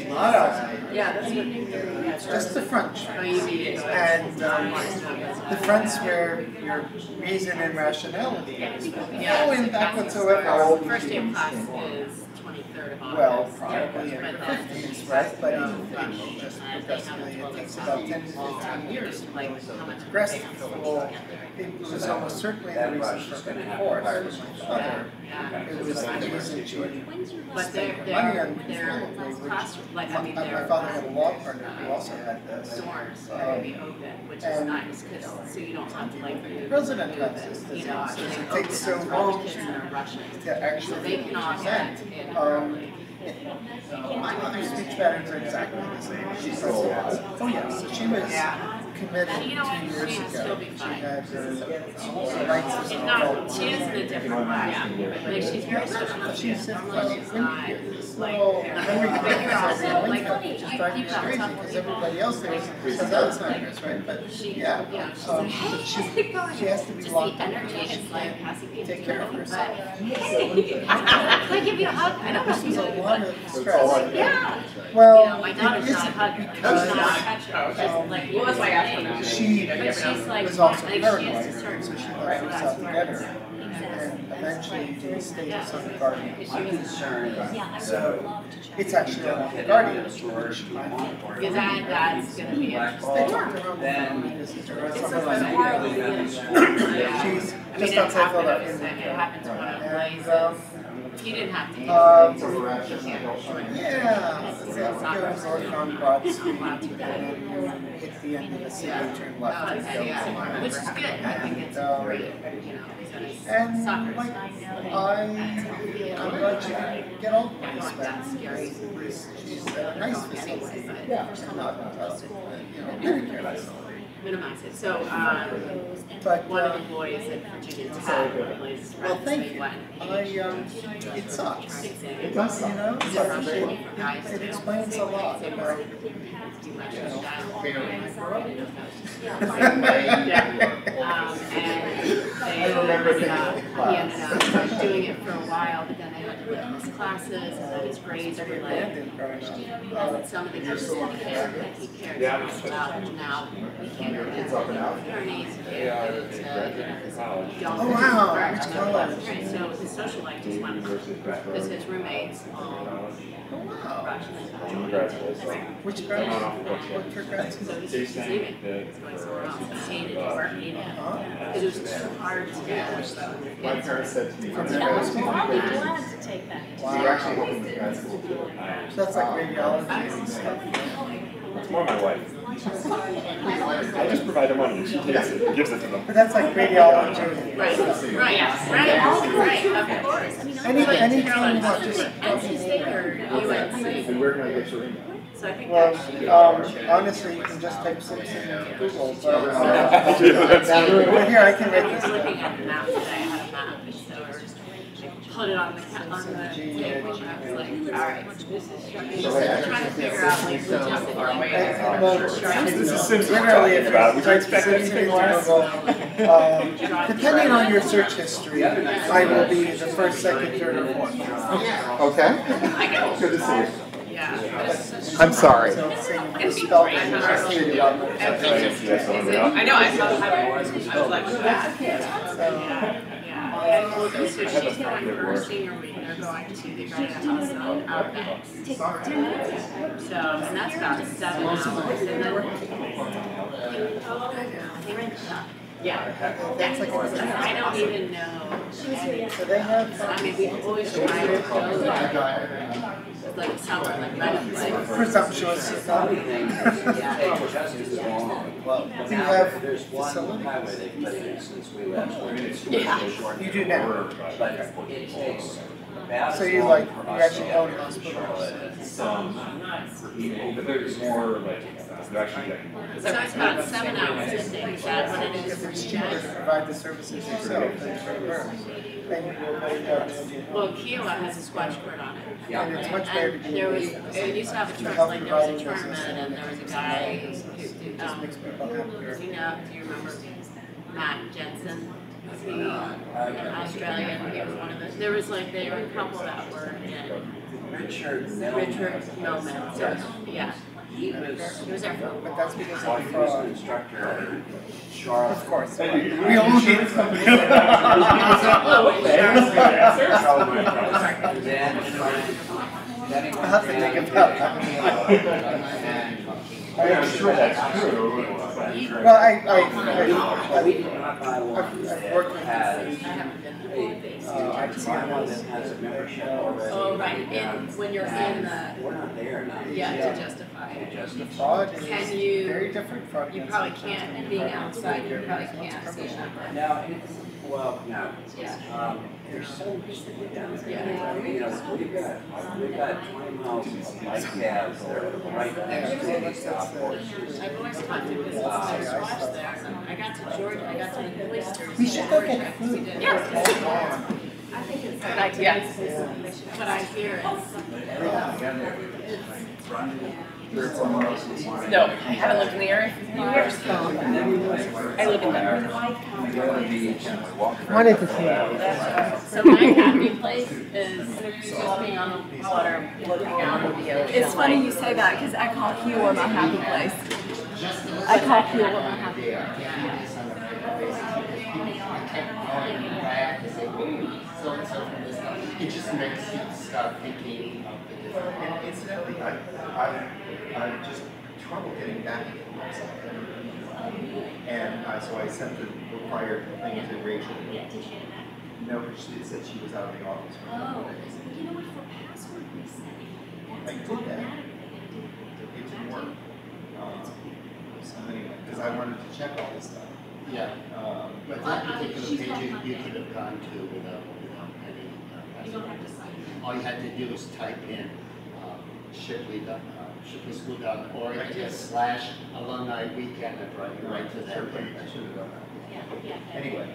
not Alzheimer's. Yeah, that's what. Just the front. And the front's where your reason and rationality is. No impact whatsoever. First day of class is 23rd of August. Well, probably in the 50s, right? But just progressively, it takes about 10 to 15 years to progress. Well, it was almost certainly the reason for the divorce. It was the reason she spent money on like, I mean, my father had a law partner who also had this. Doors are be open, which is nice because so you don't have to like president has this, you know, it takes so long to actually so they can all present. My mother's speech patterns are exactly the same. She's oh yeah, so she was committed 2 years ago. She had her rights as an adult. She is in a different way. Like she's very social. She's not like just driving me crazy because everybody else there has Alzheimer's, right? But yeah, she has to be locked in. Take care of herself. Can I give you a hug? I know There's a lot of stress. Yeah. Well, you know, my daughter's not a hugger. She's not a catcher. Like, what was my she was also paranoid, so she let herself get her. And eventually the state is on the guardian. So it's actually on the guardian, which because that's going to be interesting. She's just outside Philadelphia. It happened to one of the places. He didn't have to. Yeah, so it goes north on Broad Street and hit the end of the city, turn left. Which is good. I think it's great. You know, and like, I'm glad she didn't get all the way back. She's a nice facility. Yeah, not minimize it. So, one of the boys at Virginia Tech plays. Well, thank you. It sucks. It does suck. You know, it explains a lot about. I remember he ended up doing it for a while, but then they had to miss classes, and then his grades were like, some of the kids didn't care, but he cared about now. We can't go to attorneys, we can't go to, don't. Oh wow, which college? Right, so his social life just went, because his roommates all Which grad? What grad? So he's leaving, he's going somewhere else. He hated it, because it was too hard to get. My parents said to me, from grad school? I'll be glad to take that. So you're actually hoping with grad school too? So that's like radiology and stuff. It's more my wife. I just provide the money, she takes it, gives it to them. But that's like radiology. Right, of course. Anything what just And where can I get your email? So I think well, honestly, you can just type Simpson into Google. But here, I can write this looking down. at the map today, I had a map, so I put it on the table, and I was like, alright, this is trying to figure out like This is Simpson we're talking about. Would you expect anything less? Depending on your search history, I will be the first, second, third, or fourth. Okay. Good to see you. Yeah. I'm sorry. I know, I saw the highway, I was like, that. So she's going for her senior week, they're going to the Great House on Outback. So, and that's about 7 hours, and then they rent a shop. Yeah. That's like I don't even know. So they have. I mean, we always try to go like summer, like presumptuous. Yeah. Well, you have facilities. Yeah, you do now. So you actually own hospitals. But there's more like, they're actually So it's about 7 hours a day. Is that what it is? Because it's cheaper to provide the services yourself than for her. And you do a better job than you do. Well, Kiowa has a squash court on it. And it's much better to do. And there was, it used to have a tournament, like there was a tournament, and there was a guy who, do you remember Matt Jensen? Was he Australian? He was one of those. There was like, they were a couple that were in Richard Millman. So, yeah. He was there for a while. But that's because of the instructor, Sharron. Of course. We all need somebody. I'll have to think about that. I'm sure that's true. Well, I've worked with Oh, right, and when you're in the, to justify. Fraud Can is you, very different from. you probably can't, being outside, you probably can't see a number. No, well, no. There's so much to do down there. You know, we've got 20 miles of bike paths that are right next to these golf courses. I've always taught to visit squash there. I got to Georgia, I got to the Oysters. We should go get food. Yeah. I think it's a good idea. What I hear No, I haven't lived in the area for 3 years. I live in Denver. Wanted to see. So my happy place is just being on the water, looking out at the ocean. It's funny you say that because I call Kiowa my happy place. I call Kiowa my happy place. It just makes you start thinking of the different. And incidentally, I just trouble getting back into and so I sent the required thing to Rachel. No, but she said she was out of the office. Oh, you know what, for password resetting, I that's did that. automatic. It didn't work. So anyway, because I wanted to check all this stuff. Yeah. Well, But that she's particular not page you could have gone to without any. You don't have to sign in. All you had to do was type in shipley.org and just /alumni weekend and brought you right to that page. I should have done that. Anyway,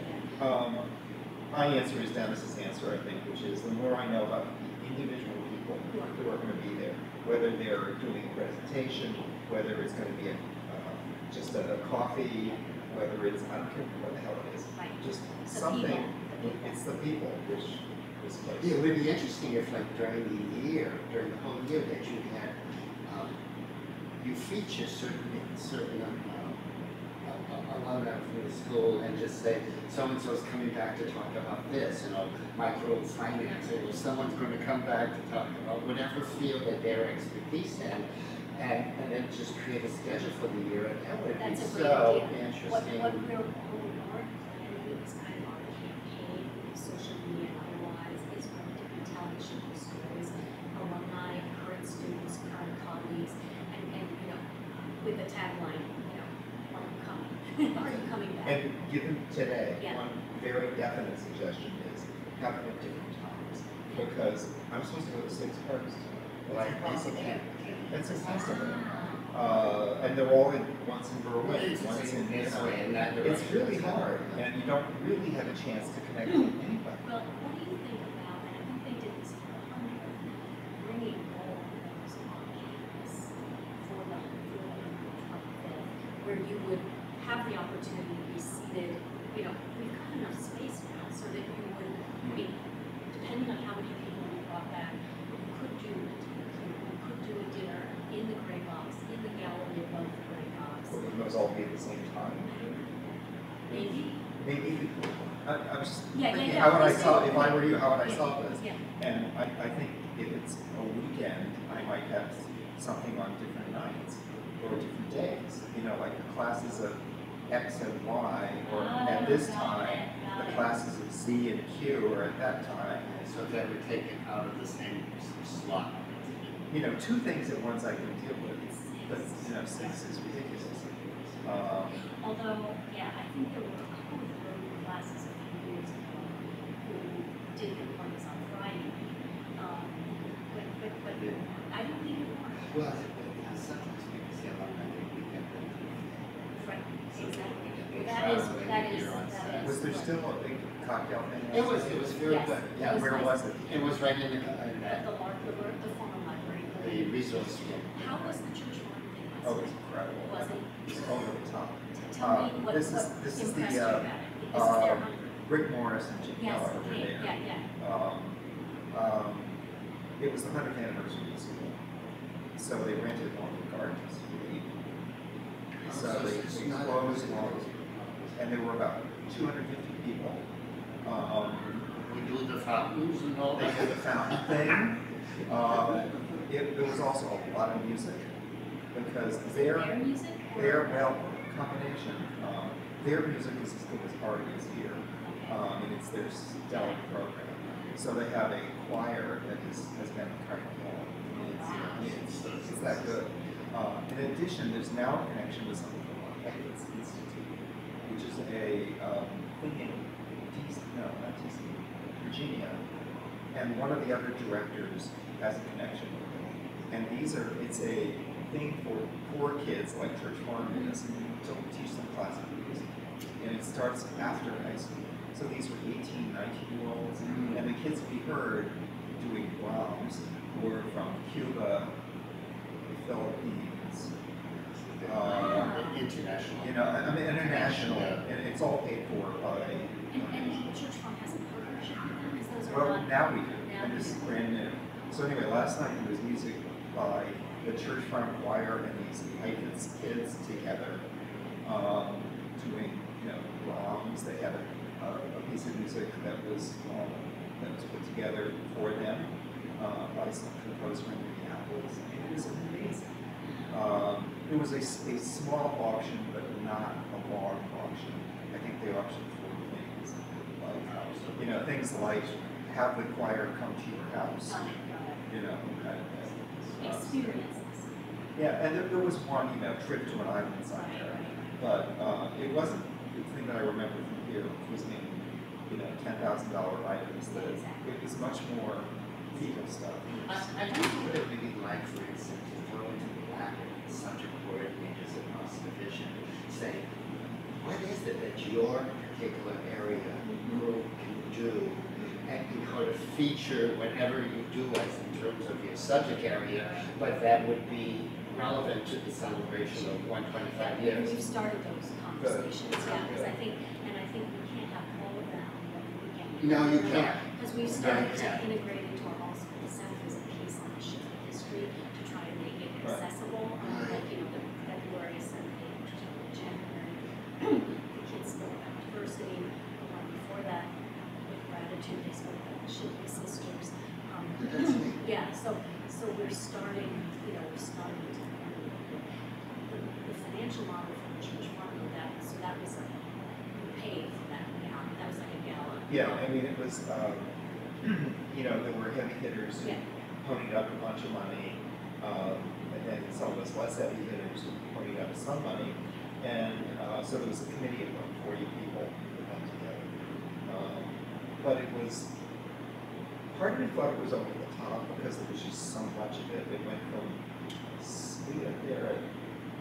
my answer is Dennis's answer, I think, which is the more I know about the individual people who are going to be there, whether they're doing a presentation, whether it's going to be just a coffee, whether it's, I don't care what the hell it is, just something, it's the people which is place. Yeah, it would be interesting if like during the year, during the whole year that you had, you feature certain alumni from the school and just say, so-and-so's coming back to talk about this, microfinance, or someone's going to come back to talk about whatever field that their expertise in, and then just create a schedule for the year, and that would be so interesting. What we're doing is kind of our campaign, social media and otherwise, is going to be telling different stories, alumni, current students, current colleagues, and with the tagline, are you coming? Are you coming back? And given today, Yeah. one very definite suggestion is have them at different times, because I'm supposed to go to 6 parks tonight. That's impossible. That's impossible. And they're all once in Berlin, once in it's really hard, and you don't really have a chance to connect with anybody. Well, what do you think about, and I think they did this for 100, bringing all of those on campus for the 25th, where you would have the opportunity to be seated, we've got enough space now so that you would, depending on how many people we brought back, we could do a dinner in the gray box, in the gallery above the gray box. Will those all be at the same time? Maybe. Maybe. I was just Yeah, thinking, yeah. how would I solve, if I were you, how would I solve this? Yeah. And I think if it's a weekend, I might have something on different nights or different days. Like the classes of X and Y, or at this time, the classes of Z and Q are at that time. So they were taken out of the same slot. You know, 2 things at once I can deal with, but, you know, 6 is ridiculous. Although, yeah, I think there were a couple of early classes a few years ago who did their parties on Friday. But I don't think it was. Well, sometimes people say alumni weekend. Right, exactly. That is. Was there still a big cocktail thing? It was very Yes. good. Yeah, where was it? It was right in The former library. the resource room. How was the church farm thing? Oh, it was incredible. Was it? It's over the top. Tell me what This is impressed the you about it. This is their Rick Morris and Jim Yes, Keller were okay, there. yeah. It was the 100th anniversary of the school, so they rented one of the gardens for the evening. So they closed all, and there were about 250 people. We do the fountains and all They that. did the fountain thing. There was also a lot of music because their well combination. Their music is as good as Hardy's here, and it's their stellar program. So they have a choir that has been incredible. It's that good. In addition, there's now a connection with something called Evidence Institute, which is a thing in Virginia, and one of the other directors has a connection with it. And it's a thing for poor kids like Church Farm is to teach them classical music. And it starts after high school. So these were 18, 19-year-olds, and the kids we heard doing Brahms were from Cuba, the Philippines, international. You know, I mean, international, and it's all paid for by. And the church farm has a partnership with them, because those are Well, not. now we do, and this is brand new. So anyway, last night there was music by the Church Farm Choir and these Icons kids together, doing, you know, Brahms. They had a piece of music that was put together for them by some composer in Minneapolis. It was amazing. It was a small auction, but not a long auction. I think they auctioned 4 things, like, you know, things like have the choir come to your house, you know. Experiences. Yeah, and there was one, you know, trip to an island somewhere, but it wasn't the thing that I remember from here, which was in, you know, $10,000 items. That it was much more people stuff. I wonder what it would be like, for instance, to throw into the lap of subject coordinators across the division, say, what is it that your particular area group can do, and you kind of feature whatever you do as in terms of your subject area, but that would be relevant to the celebration of 125 years. We've started those conversations, yeah, because I think we can't have all of that on one weekend. No, you can't. Because we've started to integrate into our all school centers a piece on the ship history to try to make it accessible, like, you know, the February Assembly, which is in January. The kids spoke about diversity, the one before that, with gratitude, they spoke about the Shipley sisters. Yeah, so we're starting, you know, the financial model for the church farm of that, so that was we paid for that, yeah, that was like a gala. Yeah, I mean, it was, you know, there were heavy hitters who ponied up a bunch of money, and then some of us less heavy hitters who ponied up some money, and so there was a committee of about 40 people who put that together. But it was, part of me thought it was over the top because there was just so much of it. It went from, we got there at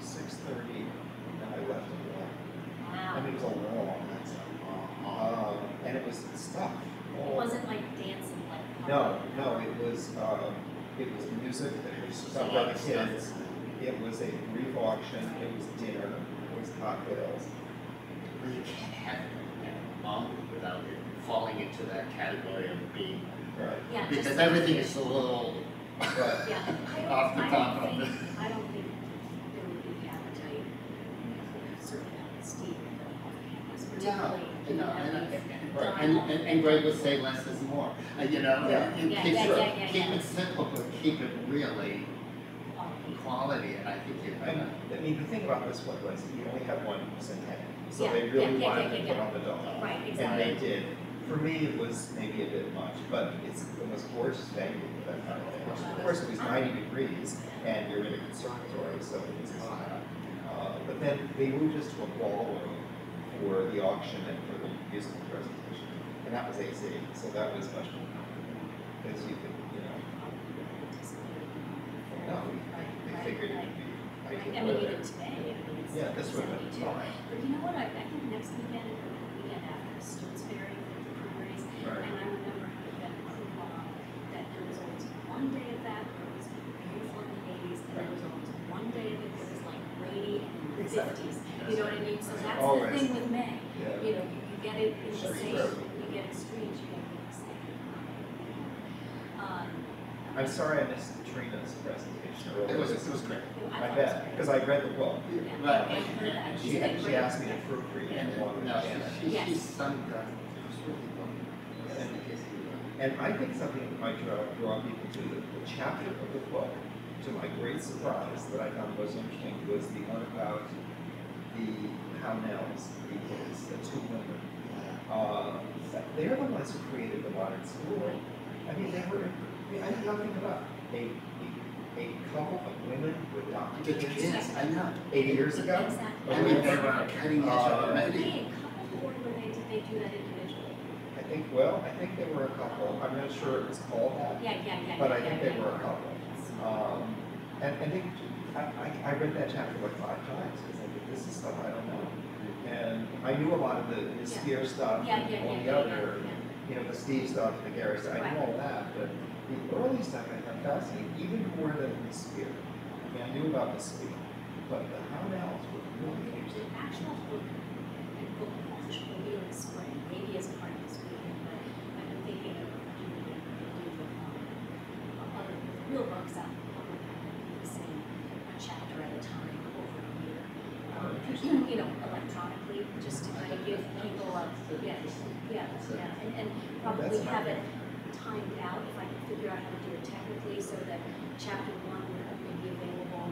6:30, and I left at 1. Wow. I mean, it was a long, and it was stuff. It wasn't like dancing like. No, it was music, it was stuff by the kids, it was a brief auction, it was dinner, it was cocktails. Well, you can't have it long without it falling into that category of being, Yeah, because everything is a little off the top of it. I don't think there would be the appetite, certainly not Steve, particularly. And Greg would say less is more. You know, keep it simple, but keep it really quality, and I think you're I gonna. mean, the thing about this one was you only had one centennial, so Yeah, they really yeah, wanted to yeah. put on the dog. Right, And exactly. they did. For me, it was maybe a bit much, but it's the most gorgeous venue for that kind of thing. Of course, it was 90 degrees, and you're in a conservatory, so it was hot. But then they moved us to a ballroom for the auction and for the musical presentation, and that was AC, so that was much more comfortable because you could, you know. No, they figured it would be. I mean, even today, I mean, it's. Yeah, this would have been fine. But you know what, I think next weekend, or the weekend after, Students Ferry for the primaries, Right. and I remember having been that there was always one day of that where it was beautiful in the 80s, and there was always one day of it that was like rainy and in the 50s. You know what I mean? So that's the Always. thing with May. Yeah. You know, you get it in the Sure, same, sure. you get extremes, you get it in the same. I'm sorry I missed Trina's presentation earlier. It was great. I bet, because I read the book. Right. She asked me to proofread and wanted to No, understand it. she's sung that. It was really well. And I think something that might draw people to the chapter of the book, to my great surprise, that I found most interesting was the one about the Hownells, the two women. They're the ones who created the modern school. I mean, they were, I know nothing about a couple of women who adopted kids. Yes, I know. 80 years ago? I mean, they were cutting edge already. Hey, a couple, or were they, did they do that individually? I think they were a couple. I'm not sure it was called that. Yeah. But I think they were a couple. And they, I read that chapter like 5 times because I think this is stuff I don't know. And I knew a lot of the Spear stuff and all the other, you know, the Steve stuff, the Gary stuff. I knew all that, but the early stuff I found fascinating, even more than the Spear. I mean, I knew about the Spear, but the Hownells were really interesting. The actual book and book launch will be in the spring, maybe as part of this weekend, but I've been thinking of doing other real books out, the same chapter at a time over a year. You know, electronically, just to kind of give people a, and probably have it timed out if I can figure out how to do it technically so that chapter 1 would only be available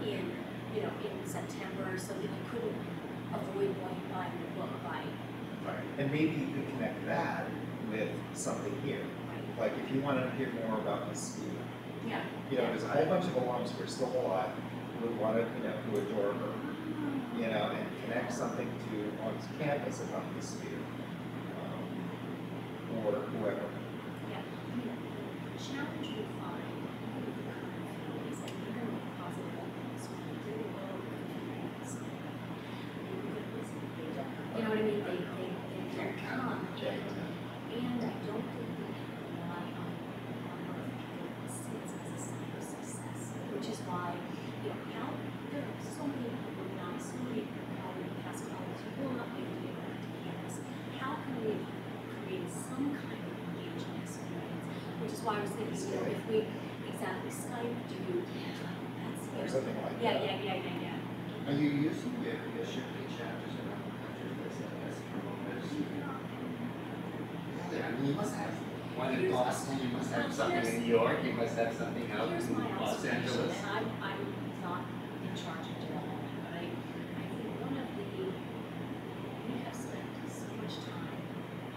in, you know, in September, so that you couldn't avoid buying the book by. Right. And maybe you could connect that with something here. Like if you want to hear more about Miss Spear. Yeah. You know, there's a whole bunch of alums who are still alive who would want to, you know, who adore her. You know, and connect something to on campus about Miss Spear. Or whoever. Yeah. The challenge we find with the current families, and even with positive evidence, when they really well you know what I mean? They come, and I don't think we can rely on number of people that sees as a sign of success, which is why, you know, how there are so many people who are not so many already past college who will not be able to get back to campus. How can we create some kind of engaging experience? Which is why I was thinking, you know, if we exactly Skype, that's Or something like that. Yeah. Are you using your shipping chapters around the country as promoters? Yeah, I mean, you must have one in Boston, you must have something in New York, you must have something out Here's in my Los observation, Angeles. and I'm not in charge of development, but I think one of the, we have spent so much time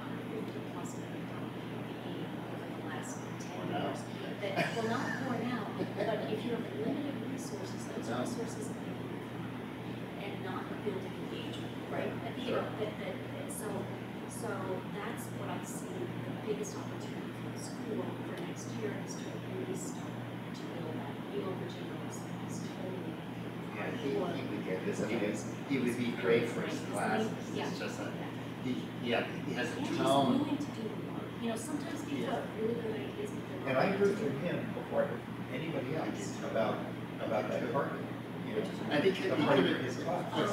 on 50 plus million PPE over the last 10 years, that will not pour out, but if you have limited resources, those resources are being and not building engagement, right? And, you know, so that's what I see the biggest opportunity for the school for next year is to really start to build that real Virginia is totally. Yeah, he would get this. He would be great for his classes. Yeah. It's just he has a And he's tone. willing to do the work. You know, sometimes people have really good ideas, but they're And I heard from him before I heard from anybody else about that party. You know, I think the party for his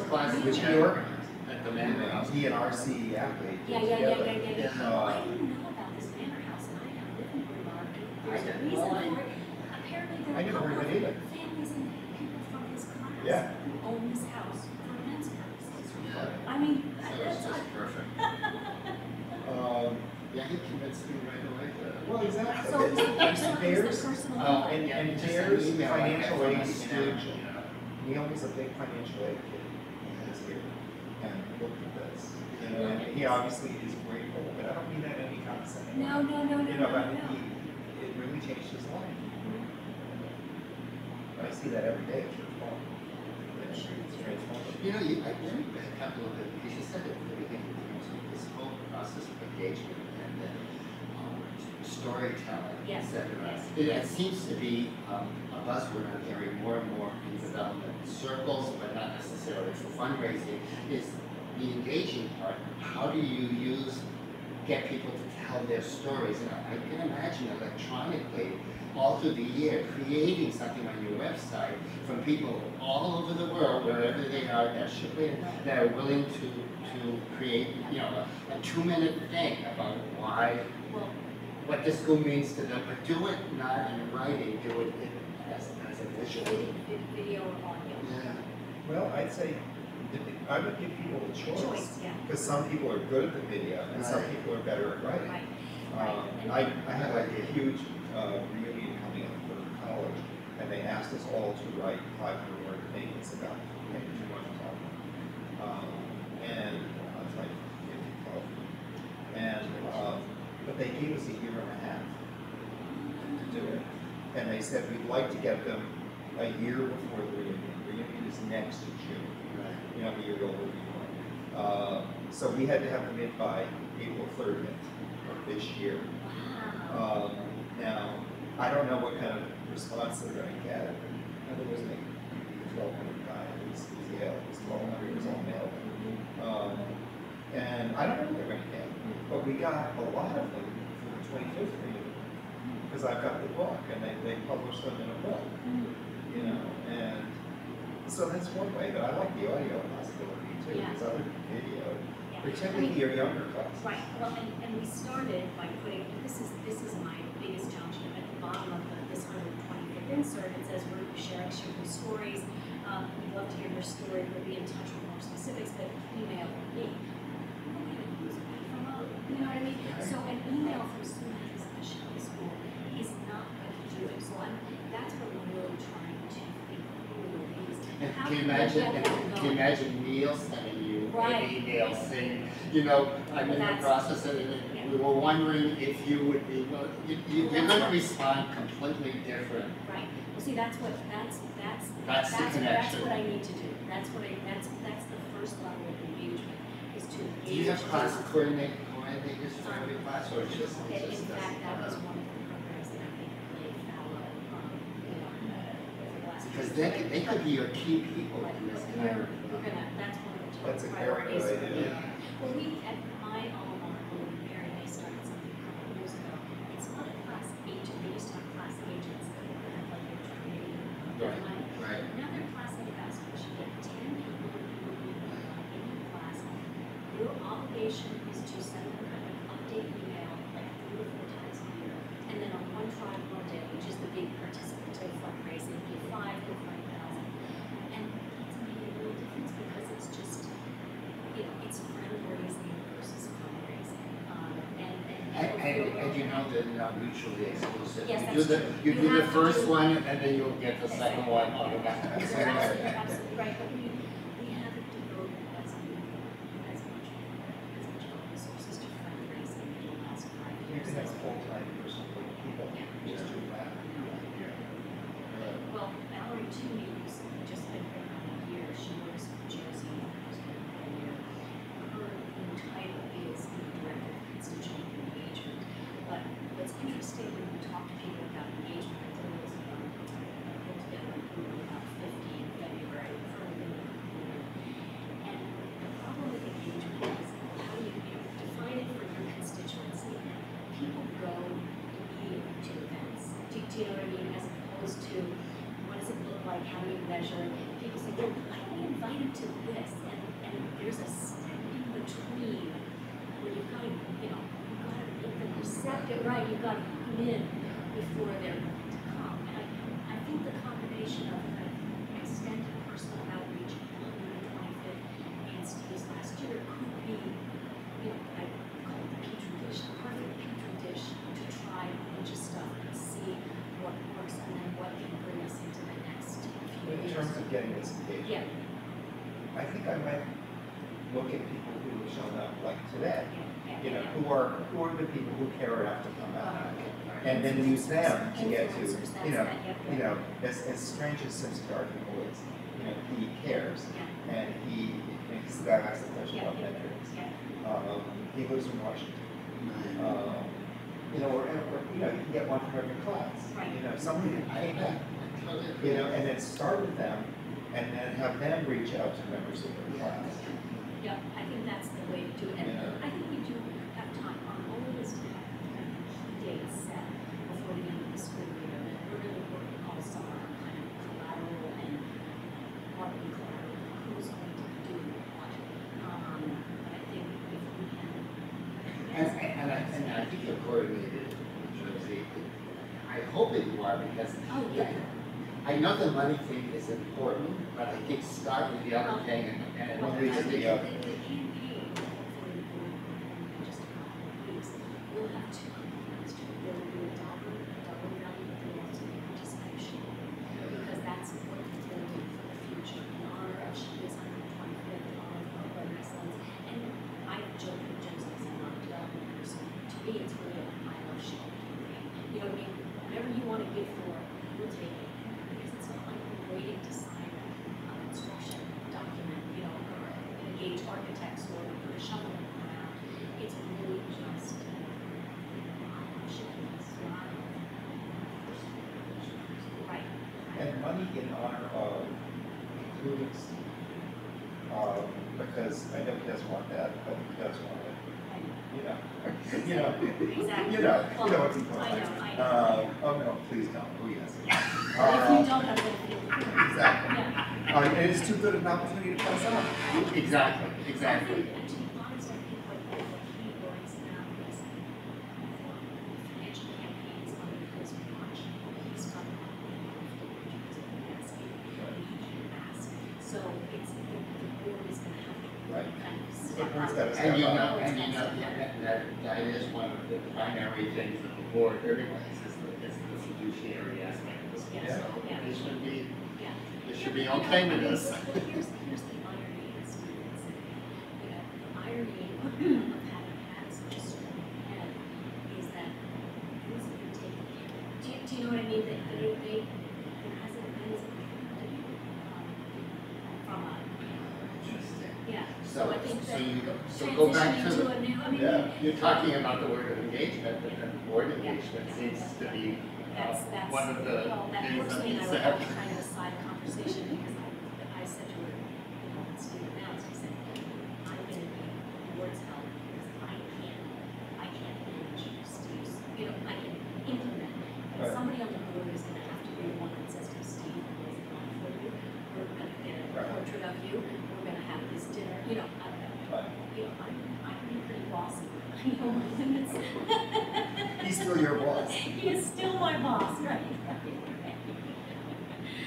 class, which he organized. At the Manor. He and RC athlete. Yeah. together. I didn't know about this manor house, and I have lived in Brevard. There's a reason for it. Apparently, there I never heard are of it either. families and people from his class Yeah. who own this house for men's purposes. Yeah. I mean, So that's it's just perfect. Yeah, he convinced me right away. Well, exactly. So the first one is the personal one. And there's financial aid stewardship. Neil was a big financial aid kid in his here, and looked at this. You know, and he obviously is grateful, but I don't mean that in any kind of sense. No. You know, but it really changed his life. I see that every day at church hall. It's transformative. You know, I really back up a little bit because you said at the beginning in terms of this whole process of engagement and then storytelling, Yes, etc. yes. It seems to be a buzzword I'm hearing more and more in development circles, but not necessarily for fundraising, is the engaging part. How do you get people to tell their stories? And I can imagine electronically, all through the year, creating something on your website from people all over the world, wherever they are, that are willing to create, you know, a 2-minute thing about what the school means to them, but do it not in writing, do it as a visual. Video or audio. Yeah. Well, I'd say I would give people a choice. Because some people are good at the video and some people are better at writing. I had like a huge reunion coming up for college, and they asked us all to write 500-word things about maybe too much talking. And I was like 50, 12. And but they gave us a year and a half to do it. And they said we'd like to get them a year before the reunion. The reunion is next June. You know, the year will be one. So we had to have them in by April 30th of this year. Now, I don't know what kind of response they're going to get. There was a 1,200 guy. He's Yale. He's 1,200 years old male. And I don't know what they're going to get. But we got a lot of them for the 25th reunion. Because I've got the book, and they published them in a book. You know, and so that's one way, but I like the audio possibility too, because other video, particularly your younger class. Right, well, and we started by putting, this is my biggest challenge, at the bottom of this 125th insert, it says we're sharing stories, we'd love to hear your story, we'll be in touch with more specifics, but email me. You know what I mean? So an email from someone who's a school is not going to do it, so that's what we're really trying to think through. Can you imagine Neil sending you an email saying, you know, I'm in the process of it, we were wondering if you would be, you're going to respond completely different. Right. Well, see, that's the connection. That's what I need to do. That's the first level of engagement, is to engage. Do you have class coordinators for every class, or just? In fact, that was one of the programs that I think played fallow, because they could be your key people in this kind of. That's one of the top That's a very priorities. good idea. Well, we, at my alma mater, Mary, they started something a couple of years ago. It's not a class agent, they used to have class agents that were kind of like their training. Right. Now they're class ambassadors. You get 10 people in your class. Your obligation is to send them an update email like 3 or 4 times a year. And then on one tribe one day, which is the big participatory fundraising, give 5 to 5,000. And it's made a real difference because it's just, you know, it's fundraising versus fundraising. And you know they're not mutually exclusive. Yes, you do the first one, and then you'll get the second one automatically. Absolutely right, but we haven't devoted as much resources to fundraising in the last 5 years. You can have a full-time person for people just do that. Well, Valerie Toomey, who's just been here around a year, she works for Jersey, who's been here a year. Her new title is the Director of Constituent Engagement. But what's interesting when we talk to people about engagement, I think it was put together a group of about 50 in February for a women community. And the problem with engagement is how do you define it for your constituency? People go immediately to events. Do you know what I mean? As opposed to what does it look like? How do you measure? People say, well, I can be invited to this, and there's a step in between where you've got to, you know, you've got to make them receptive, right? You've got to put them in before they're going to come. And I think the combination of extended personal outreach on the 125th and Steve's last year could be, you know, I call it the petri dish, the perfect petri dish to try a bunch of stuff getting this engagement. Yeah. I think I might look at people who have shown up like today. You know, who are the people who care enough to come out, and then use them to get to, you know, as strange as Simpson article is, you know, he cares, and he's the guy who asked the question about metrics. He lives in Washington. You know, or you know, you can get one from every class. You know, something like that. You know, and then start with them, and then have them reach out to members of their class. Yeah, I think that's the way to do it. And I think we do have time. Our goal is to have key dates set before the end of the school year. And we're really working all summer on kind of collateral and what we collateral, who's going to do what. But I think if we can. And I think you're coordinated in Jersey. I hope that you are because I know the money thing is important, but I think start with the other thing and Well, lead to the other. The campaign for the board in just a couple of weeks, we'll have two components to it. There will be a double value, but there will also be participation. Because that's what we're building for the future. In honor of Sheila's 125th, in honor of her excellence. And I joke with Joseph as a non-development person. To me, it's really a I love Sheila campaign. You know what I mean? Whatever you want to give for it, we'll take it. Because it's not like we're waiting to sign an instruction document, you know, or engage architects or put a shovel in the ground. It's really just, right. And money in honor of including Steve. Because I know he doesn't want that, but he does want it. You know, Exactly. you know what's the point. I know. Oh no, please don't. Oh yes. If you don't have it, Exactly. Yeah. And it's too good an opportunity to pass on. Exactly. And to be honest, I think what he worries about is financial campaigns on his watch. He's got a lot of asking, and he can't ask. So it's the board is going to have to kind of step up. And you know that is one of the primary things that the board realizes is the fiduciary aspect of this. Yes. So they should be Yeah. they should be okay with this. Here's the irony, is, you know, the irony of having had such a strong head is that things have been taken care of. Do you know what I mean? That there hasn't been from a, yeah. So I think that so go back to transitioning to a new, I mean, you're talking about the word of engagement, but then board engagement seems to be that's one of the well, that things works that me and needs I to were happen. having kind of a side conversation because I said to her, you know, when Steve announced, he said, I'm going to need the board's help because I can't manage Steve's, you know, I can implement. But somebody on the board is going to have to be the one that says to Steve, what is it on for you? We're going to get a portrait of you. We're going to have this dinner. You know, I can be pretty bossy. I know my limits. He's still your boss. He is still my boss, right?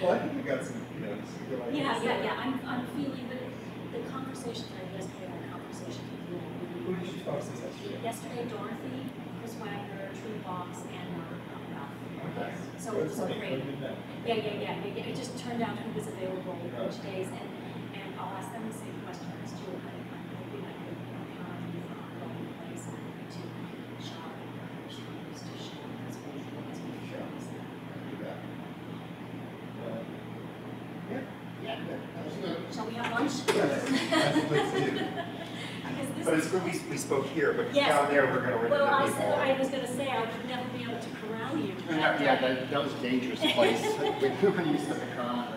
Well, I think you got some, some good ideas. Yeah. I'm feeling that the conversations I had yesterday are conversations with you. Who did you talk to yesterday? Yesterday, Dorothy, Chris Wagner, True Box, and Ralph. Okay. So it was great. Yeah. It just turned out who was available which days, and I'll ask them the same questions too. I'm hoping I could count on you for ongoing place and to Sharron and to Sharron as well as we Do that. Shall we have lunch? Yes, let's do. But it's good we spoke here, but down there we're going to run into Well, people. I was going to say I would never be able to corral you. That was a dangerous place. When you said the car.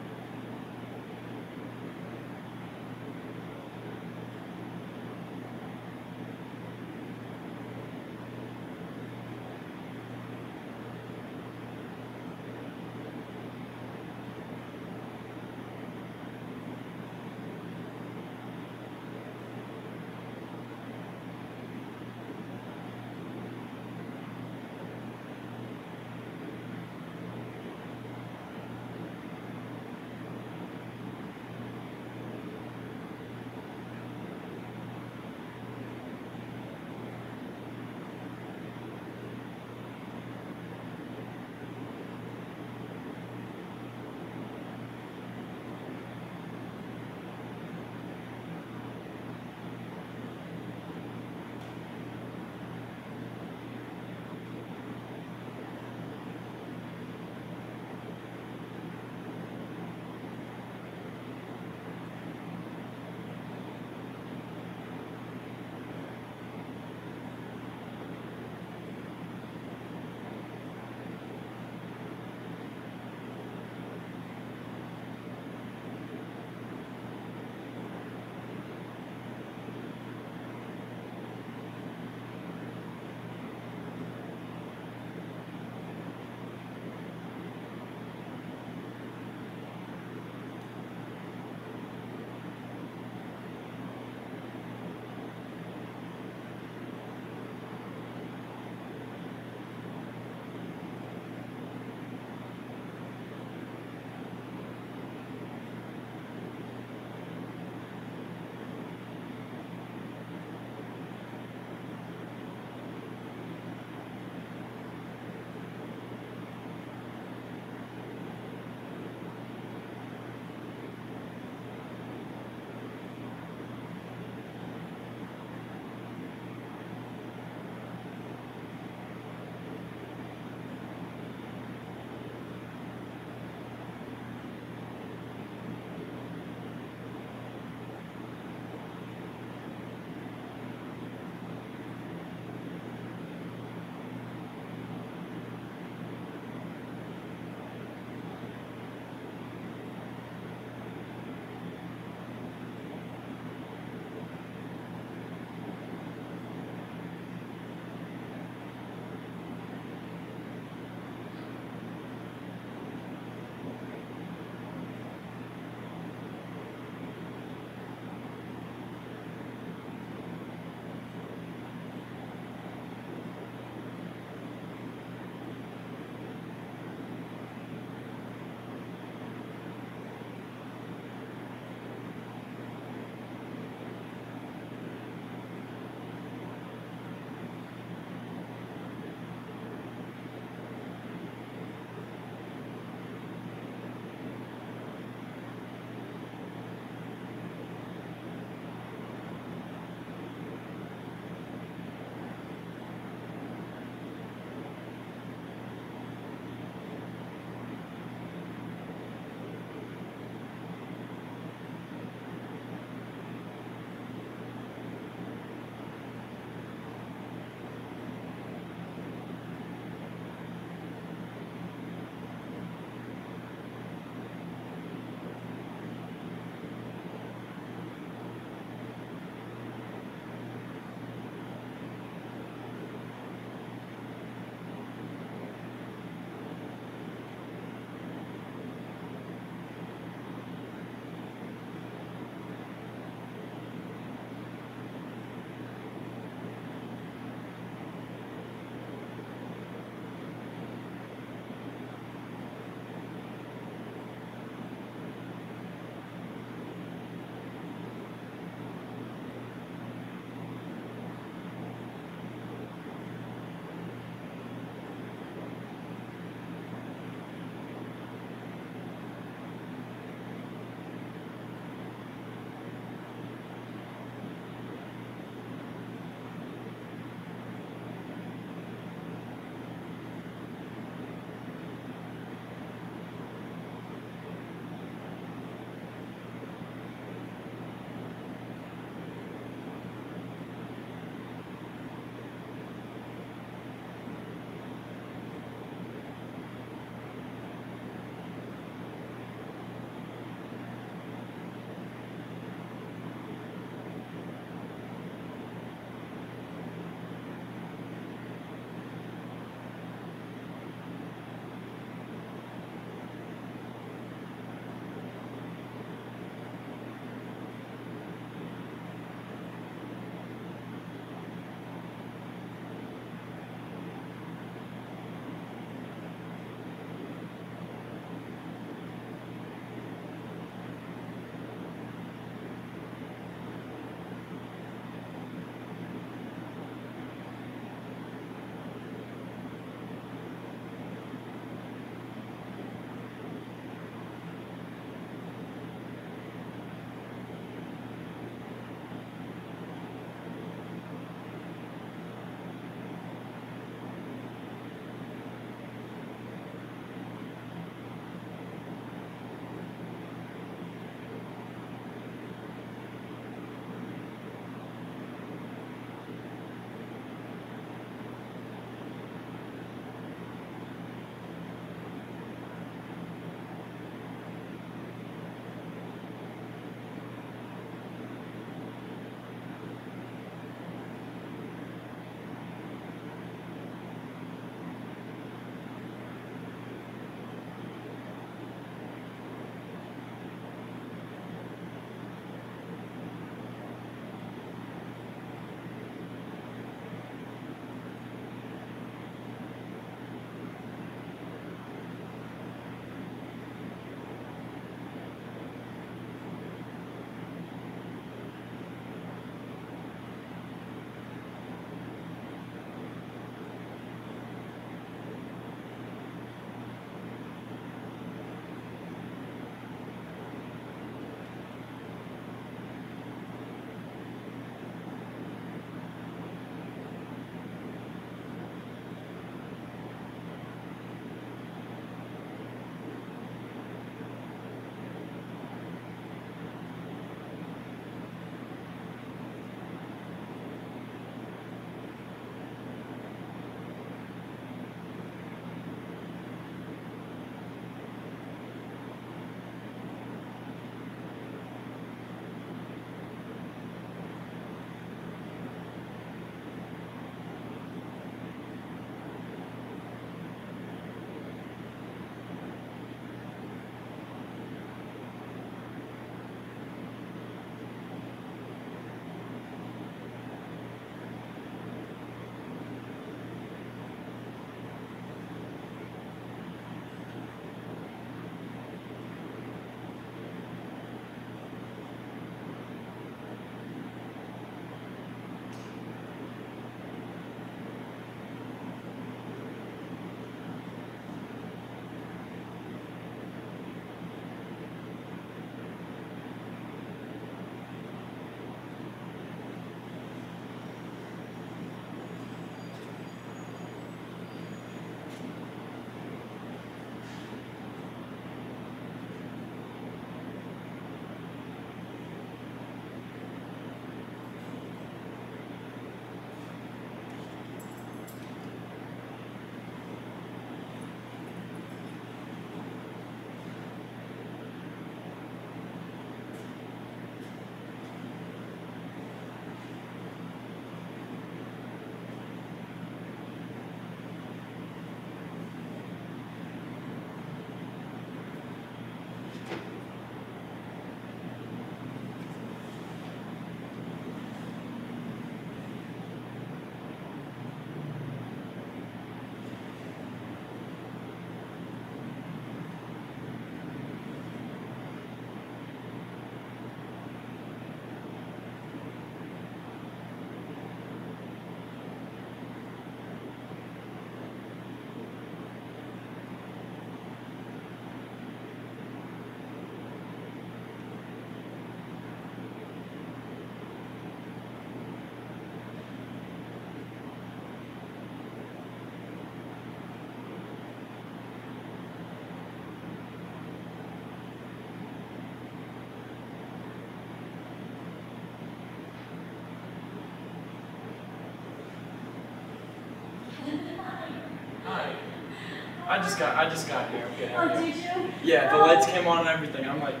I just got here. Okay. Oh, did you? Yeah, the lights came on and everything. I'm like,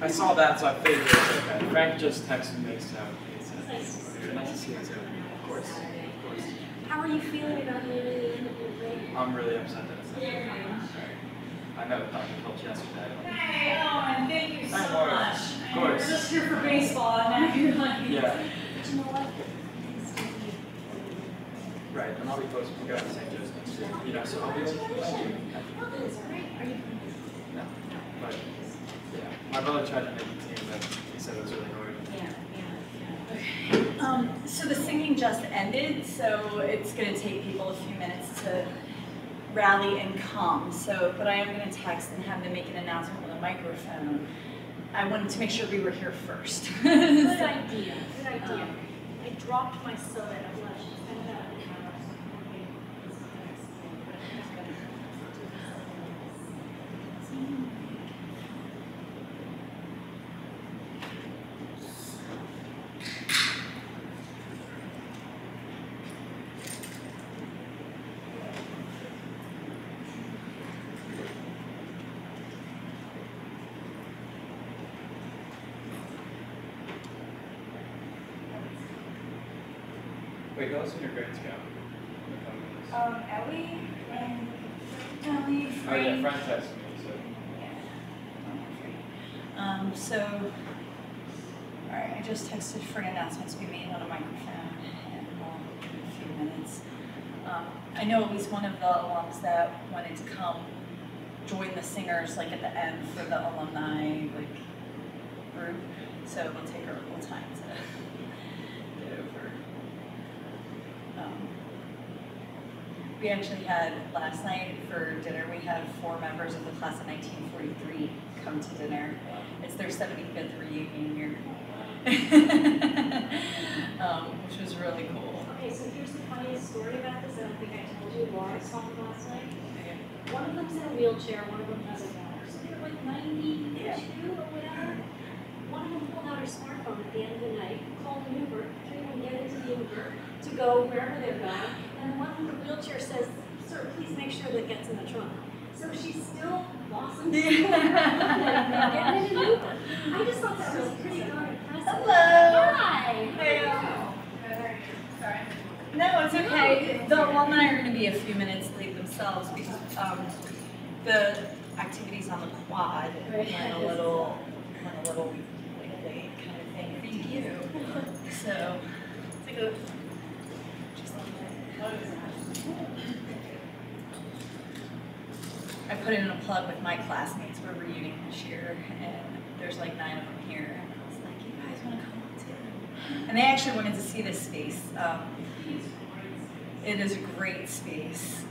I saw that, so I figured it was okay. Frank just texted me, so Nice to see you. nice to see you too. Of course. How are you feeling about nearing the end of your break? I'm really upset that it's not. I met with Dr. Phillips yesterday. Hey, Owen, thank you so much. Of course. You're just here for baseball, and now you're like. Yeah. But you know what? Right, and I'll be close. We'll go to St. Joe's next year. You know, so I'll be able to. Are you? No. But, yeah. My brother tried to make the team, but he said it was really hard. So the singing just ended, so it's going to take people a few minutes to rally and come. So, but I am going to text and have them make an announcement with a microphone. I wanted to make sure we were here first. Good idea. Good idea. I dropped my soda at lunch. Wait, who else in your grades go? Ellie and Ellie, Oh Frank. yeah, Frank texted me, so. So, all right, I just texted for an announcement to be made on a microphone in a few minutes. I know at least one of the alums that wanted to come join the singers like at the end for the alumni group. So it'll take her a little time to get over. We actually had last night for dinner, we had 4 members of the class of 1943 come to dinner. It's their 75th reunion here, which was really cool. Okay, so here's the funniest story about this. I don't think I told you. Laura saw them last night. One of them's in a wheelchair, one of them has a walker. So they're like 92 or whatever. One of them pulled out her smartphone at the end of the night, called an Uber, couldn't even get into the Uber to go wherever they're going. And the one in the wheelchair says, "Sir, please make sure that gets in the trunk." So she's still lost in the getting in an Uber. I just thought that was pretty darn impressive. Hello. Hi. Hey. Sorry. No, it's okay. The alumni are going to be a few minutes late themselves because the activities on the quad went a little like late kind of thing. Thank you. So, take a I put in a plug with my classmates. We're reuniting this year, and there's like 9 of them here. And I was like, "You guys want to come up too?" And they actually wanted to see this space. It is a great space.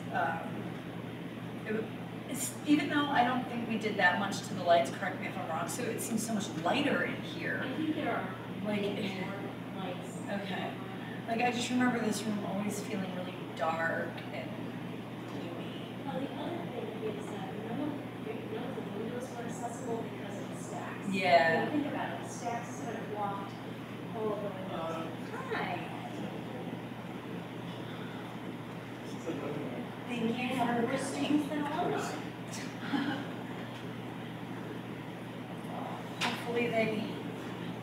Even though I don't think we did that much to the lights, correct me if I'm wrong, so it seems so much lighter in here. I think there are like more lights. Okay. Like I just remember this room always feeling really dark and gloomy. Well, the other thing is that none of the windows were accessible because of the stacks. Yeah. When you think about it, the stacks sort of blocked all of the windows. Hi. Thank you Have more strings than all of us. Hopefully they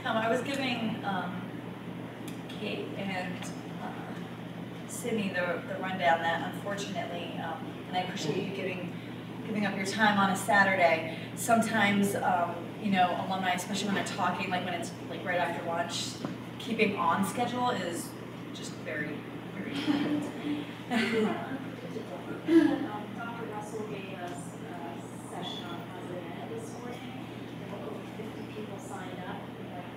come. I was giving Kate and Sydney the rundown that unfortunately, and I appreciate you giving up your time on a Saturday. Sometimes, you know, alumni, especially when they're talking, like when it's like right after lunch, keeping on schedule is just very, very difficult. Dr. Russell gave us a session on positive ed this morning. There were over 50 people signed up, like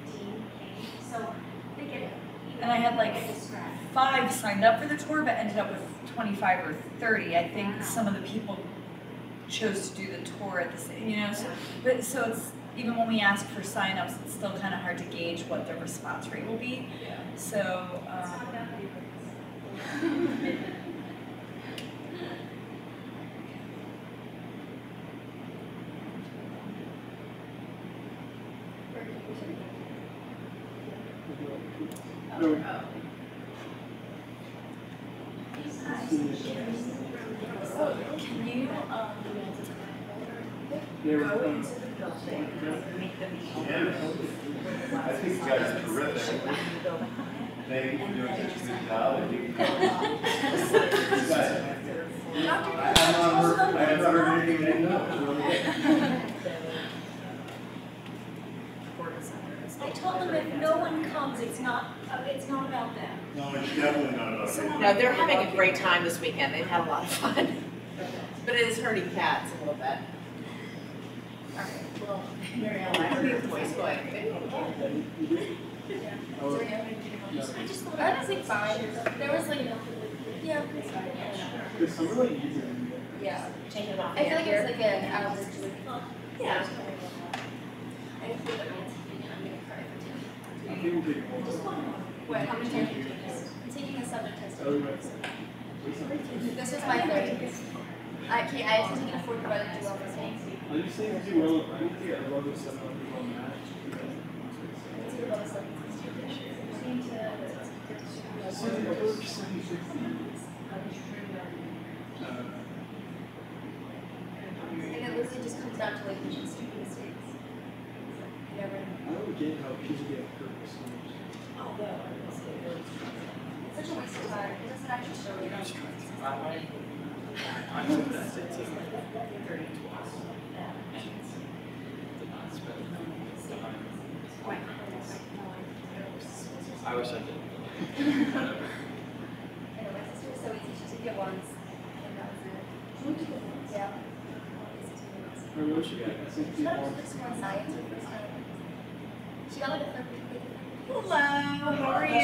15 came. So they get And I had like 5 signed up for the tour, but ended up with 25 or 30. I think some of the people chose to do the tour at the same, you know. So, but so it's even when we ask for sign-ups, it's still kind of hard to gauge what the response rate will be. So. Can you, go into the building and make them I think you guys are terrific. Thank you for doing such a good job. I have not heard anything they know. I told them if no one comes, it's not about them. No, it's definitely not about you. No, they're having a great time this weekend. They've had a lot of fun. But it is hurting cats a little bit. Alright, well, Mary Ellen, I heard your voice going. I just thought I was like fine. There was like yeah. There's some really easy. Yeah. Change it off. I feel like it was like an hour. Yeah. I feel like I'm gonna cry for 2. I think we'll take one. Just one more. Wait, how many times are you taking this? I'm taking a subject test. This is my third. I have to take a 4th credit to do all this things. Are you saying do well? I need to get above the 700 on match. Let's do above the 7. And it literally just comes down to like making stupid mistakes. You never know. I don't get how kids get hurt so much. Oh, yeah. It's such a waste of time. It doesn't actually show you. I hope that's it. I wish I did. I know, my sister was so easy. She took it once, and that was it. Yeah. I wish you got She got a first one science her first time. She got like a 3rd. Hello, how are you?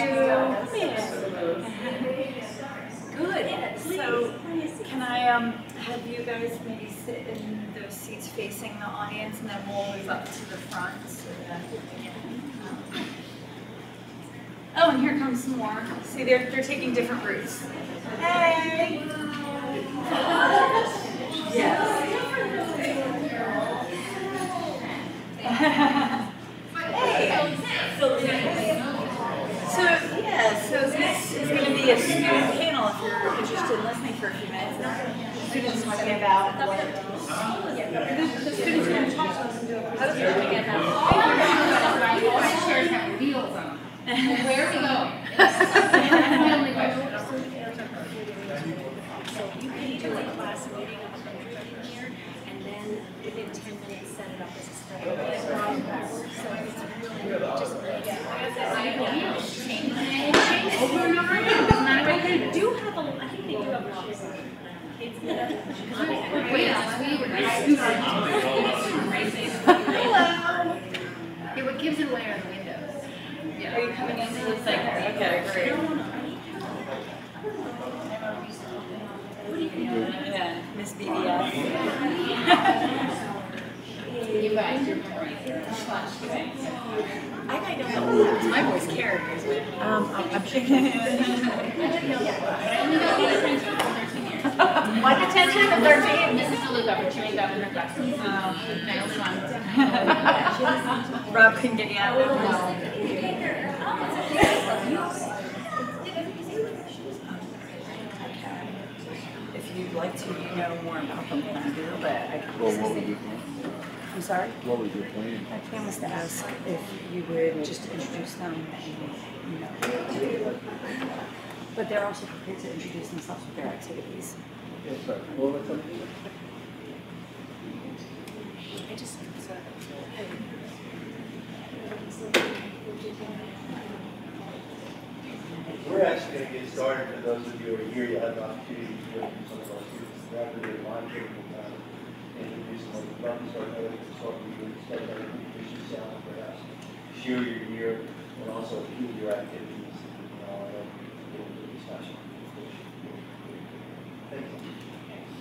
Good. So, can I have you guys maybe sit in those seats facing the audience, and then we'll move up to the front so that oh, and here comes some more. See, they're taking different routes. Hey! Yes. Hey! So this is going to be a student panel if you're interested in listening for a few minutes. Students talking about what the students are going to talk to us and do a presentation. Where are we going? So you can do a class meeting in here, and then within 10 minutes set it up as a study. So it's really just over and over again. Doesn't matter what they do have I think they do have a lot of kids that Hello. Yeah, what gives it away are the windows. Yeah. Are you coming in to the second? Okay, great. Yeah, Miss BBS. You guys are I don't know. It's my voice characters. I'm shaking. One attention to 13. Mrs. DeLuca for chewing gum in her glasses. Rob couldn't get you out of it. If you'd like to know more about them than I do, but I Well, what would you think? I'm sorry? What was your plan? My plan was to ask if you would just introduce them and, but they're also prepared to introduce themselves with their activities. Yes, sir. What was it? I just, We're actually going to get started. For those of you who are here, you'll have an opportunity to hear from some of our students after their line table time. Introduce them. We'd love to start with what we would start by introducing yourself, perhaps share your year, and also a few of your activities. Discussion. Thank you.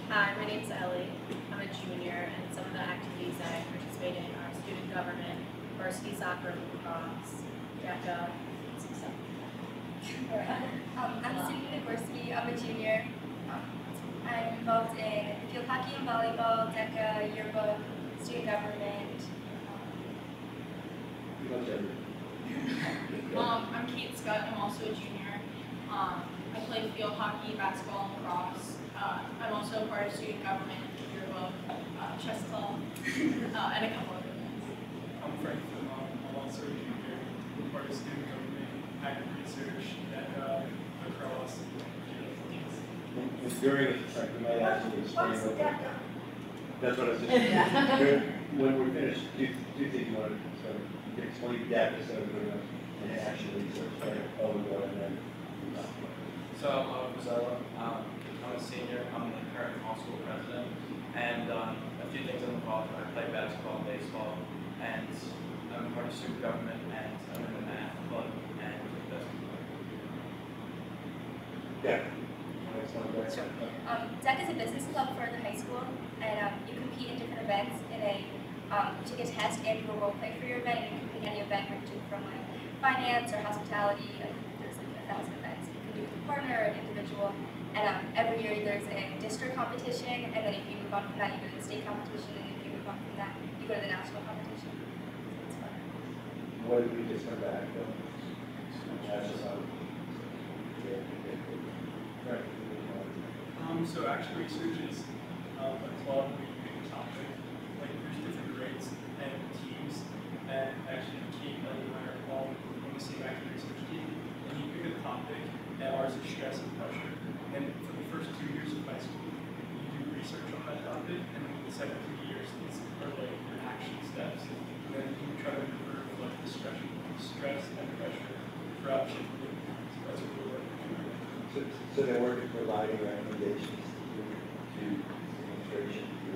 Hi, my name's Ellie. I'm a junior, and some of the activities that I participate in are student government, varsity soccer, lacrosse, DECA, and some stuff. I'm City University. I'm a junior. I'm involved in field hockey and volleyball, DECA, yearbook, student government. I'm Kate Scott. I'm also a junior. I play field hockey, basketball, and lacrosse. I'm also a part of student government, yearbook, chess club, and a couple other things. I'm Frank I'm also a junior. I'm part of student government, active research, and lacrosse. During, you might actually explain what that's what I was just when we're finished, do you think you want to sort of explain that to sort of an actual research, right? Oh, and then. So I'm Rosella. I'm a senior. I'm the current high school president, and a few things I'm involved in. I play basketball, baseball, and I'm part of student government, and I'm in the math club and basketball. Yeah. Sure. DEC is a business club for the high school, and you compete in different events in a, you take a test and do a role play for your event, and you can pick any event you can do from like finance or hospitality. There's like 1,000 events. You can do with a partner or an individual, and every year there's a district competition, and then if you move on from that, you go to the state competition, and if you move on from that, you go to the national competition. So it's fun. What did we just come back? That's just right. So action research is a club where you pick a topic, like there's different grades and teams, and actually Kate and I are all on the same action research team, and you pick a topic, and ours is stress and pressure, and for the first 2 years of high school, you do research on that topic, and then the second 2 years, these are like your action steps, and then you try to improve like the stress and pressure throughout shifting, so that's what we're working on. So they were providing recommendations to administration, to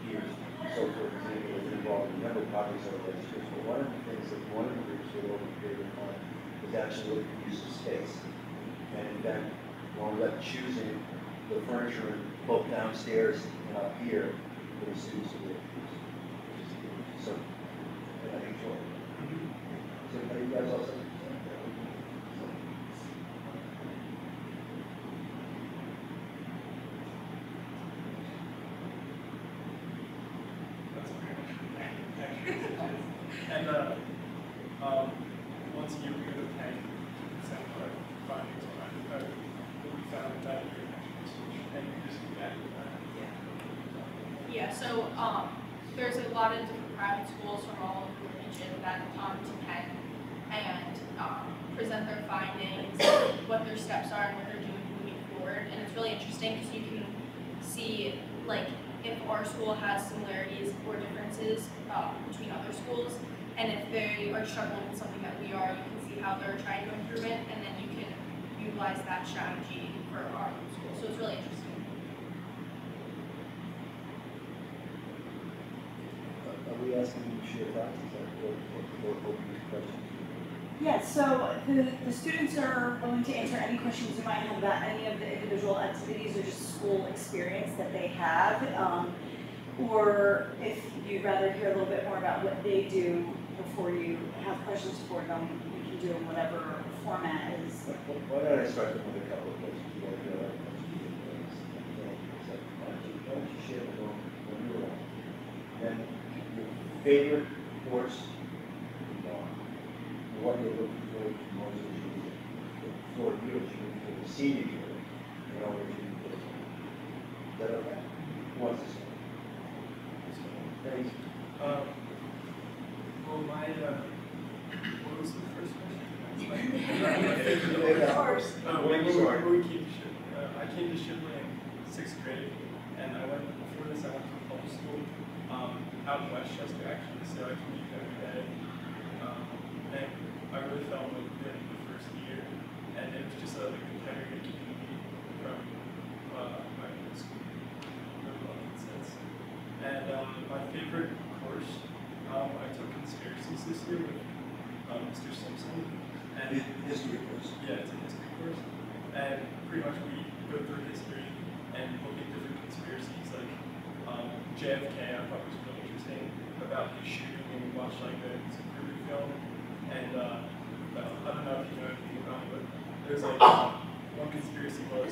peers. So for example, if you're involved in a number of projects over the years, but one of the things that one of the groups did over a period of time is actually look at the use of space. And in fact, one was choosing the furniture both downstairs and up here for the students to use. So I think so. So you guys also. And once a year we go to Penn to present our findings on what we found that year in action research, and you can just do that. Yeah, so there's a lot of different private schools from all over the region that come to Penn and present their findings, what their steps are, and what they're doing moving forward. And it's really interesting because you can see like if our school has similarities or differences between other schools, and if they are struggling with something that we are, you can see how they're trying to improve it, and then you can utilize that strategy for our own school. So it's really interesting. Are we asking you to share thoughts? Is that or open questions? Yes, so the students are willing to answer any questions you might have about any of the individual activities or just school experience that they have. Or if you'd rather hear a little bit more about what they do before you have questions for them, you can do in whatever format is. Why don't I start with a couple of questions? Why don't you share with them when you were on? Then your favorite course, what you're looking for most of for you for the senior year, you know, is that okay? What's this? Thanks. Well, my, what was the first question? I came to Shipley in 6th grade, and before this I went to public school out in Westchester actually, so I commute every day. And I really fell in love with it the first year, and it was just a competitive community from my middle school. And my favorite course, I took conspiracies this year with Mr. Simpson. And history course? Yeah, it's a history course. And pretty much we go through history and look at different conspiracies, like JFK, I thought was really interesting about his shooting, and we watched like the Zapruder film. And I don't know if you know anything about it, but there's like one conspiracy was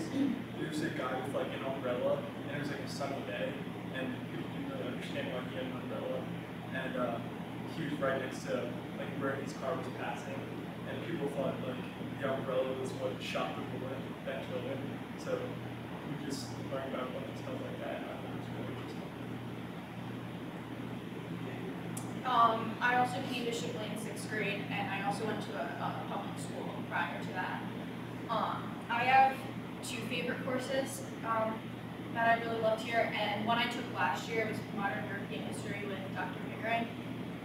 there's a guy with like an umbrella, and it was like a sunny day, and people didn't really understand why he had an umbrella. And he was right next to like where his car was passing, and people thought like the umbrella was what shot people in that building. So we just learned about a bunch of stuff like that. I thought it was really interesting. I also came to Shipley in 6th grade, and I also went to a public school prior to that. I have 2 favorite courses that I really loved here, and one I took last year was Modern European History with Dr. Pickering,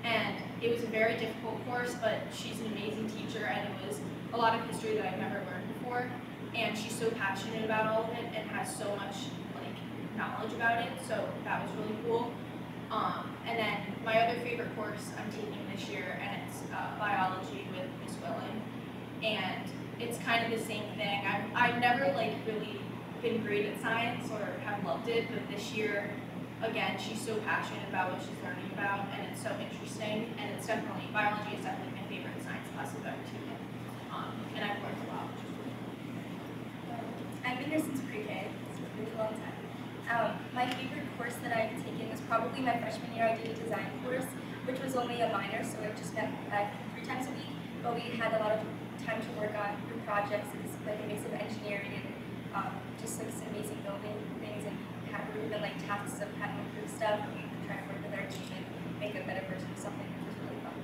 and it was a very difficult course, but she's an amazing teacher, and it was a lot of history that I've never learned before, and she's so passionate about all of it and has so much like knowledge about it, so that was really cool. And then my other favorite course I'm taking this year, and it's biology with Miss Willing, and it's kind of the same thing. I've never like really been great at science or have loved it, but this year, again, she's so passionate about what she's learning about, and it's so interesting, and it's definitely, biology is definitely my favorite science class I've ever taken, and I've learned a lot. I've been here since pre-K, so it's been a long time. My favorite course that I've taken was probably my freshman year. I did a design course, which was only a minor, so I just met 3 times a week, but we had a lot of time to work on group projects. It's like a mix of engineering and just like some amazing building things, and we were given like tasks of how to improve stuff, and we try to work with our team and make a better version of something, which was really fun.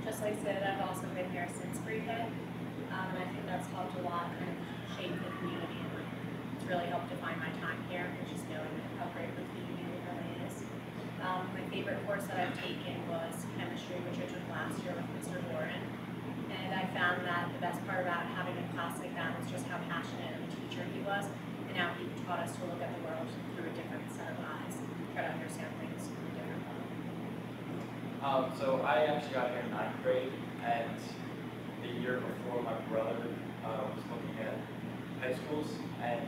Just like I said, I've also been here since pre-K, and I think that's helped a lot kind of shape the community, and it's really helped define my time here, which is knowing how great the community really is. My favorite course that I've taken was chemistry, which I took last year with Mr. Warren, and I found that the best part about having a class like that was just how passionate of a teacher he was, and how he taught us to look at the world through a different set of eyes, try to understand things in a different way. So I actually got here in 9th grade, and the year before my brother was looking at high schools, and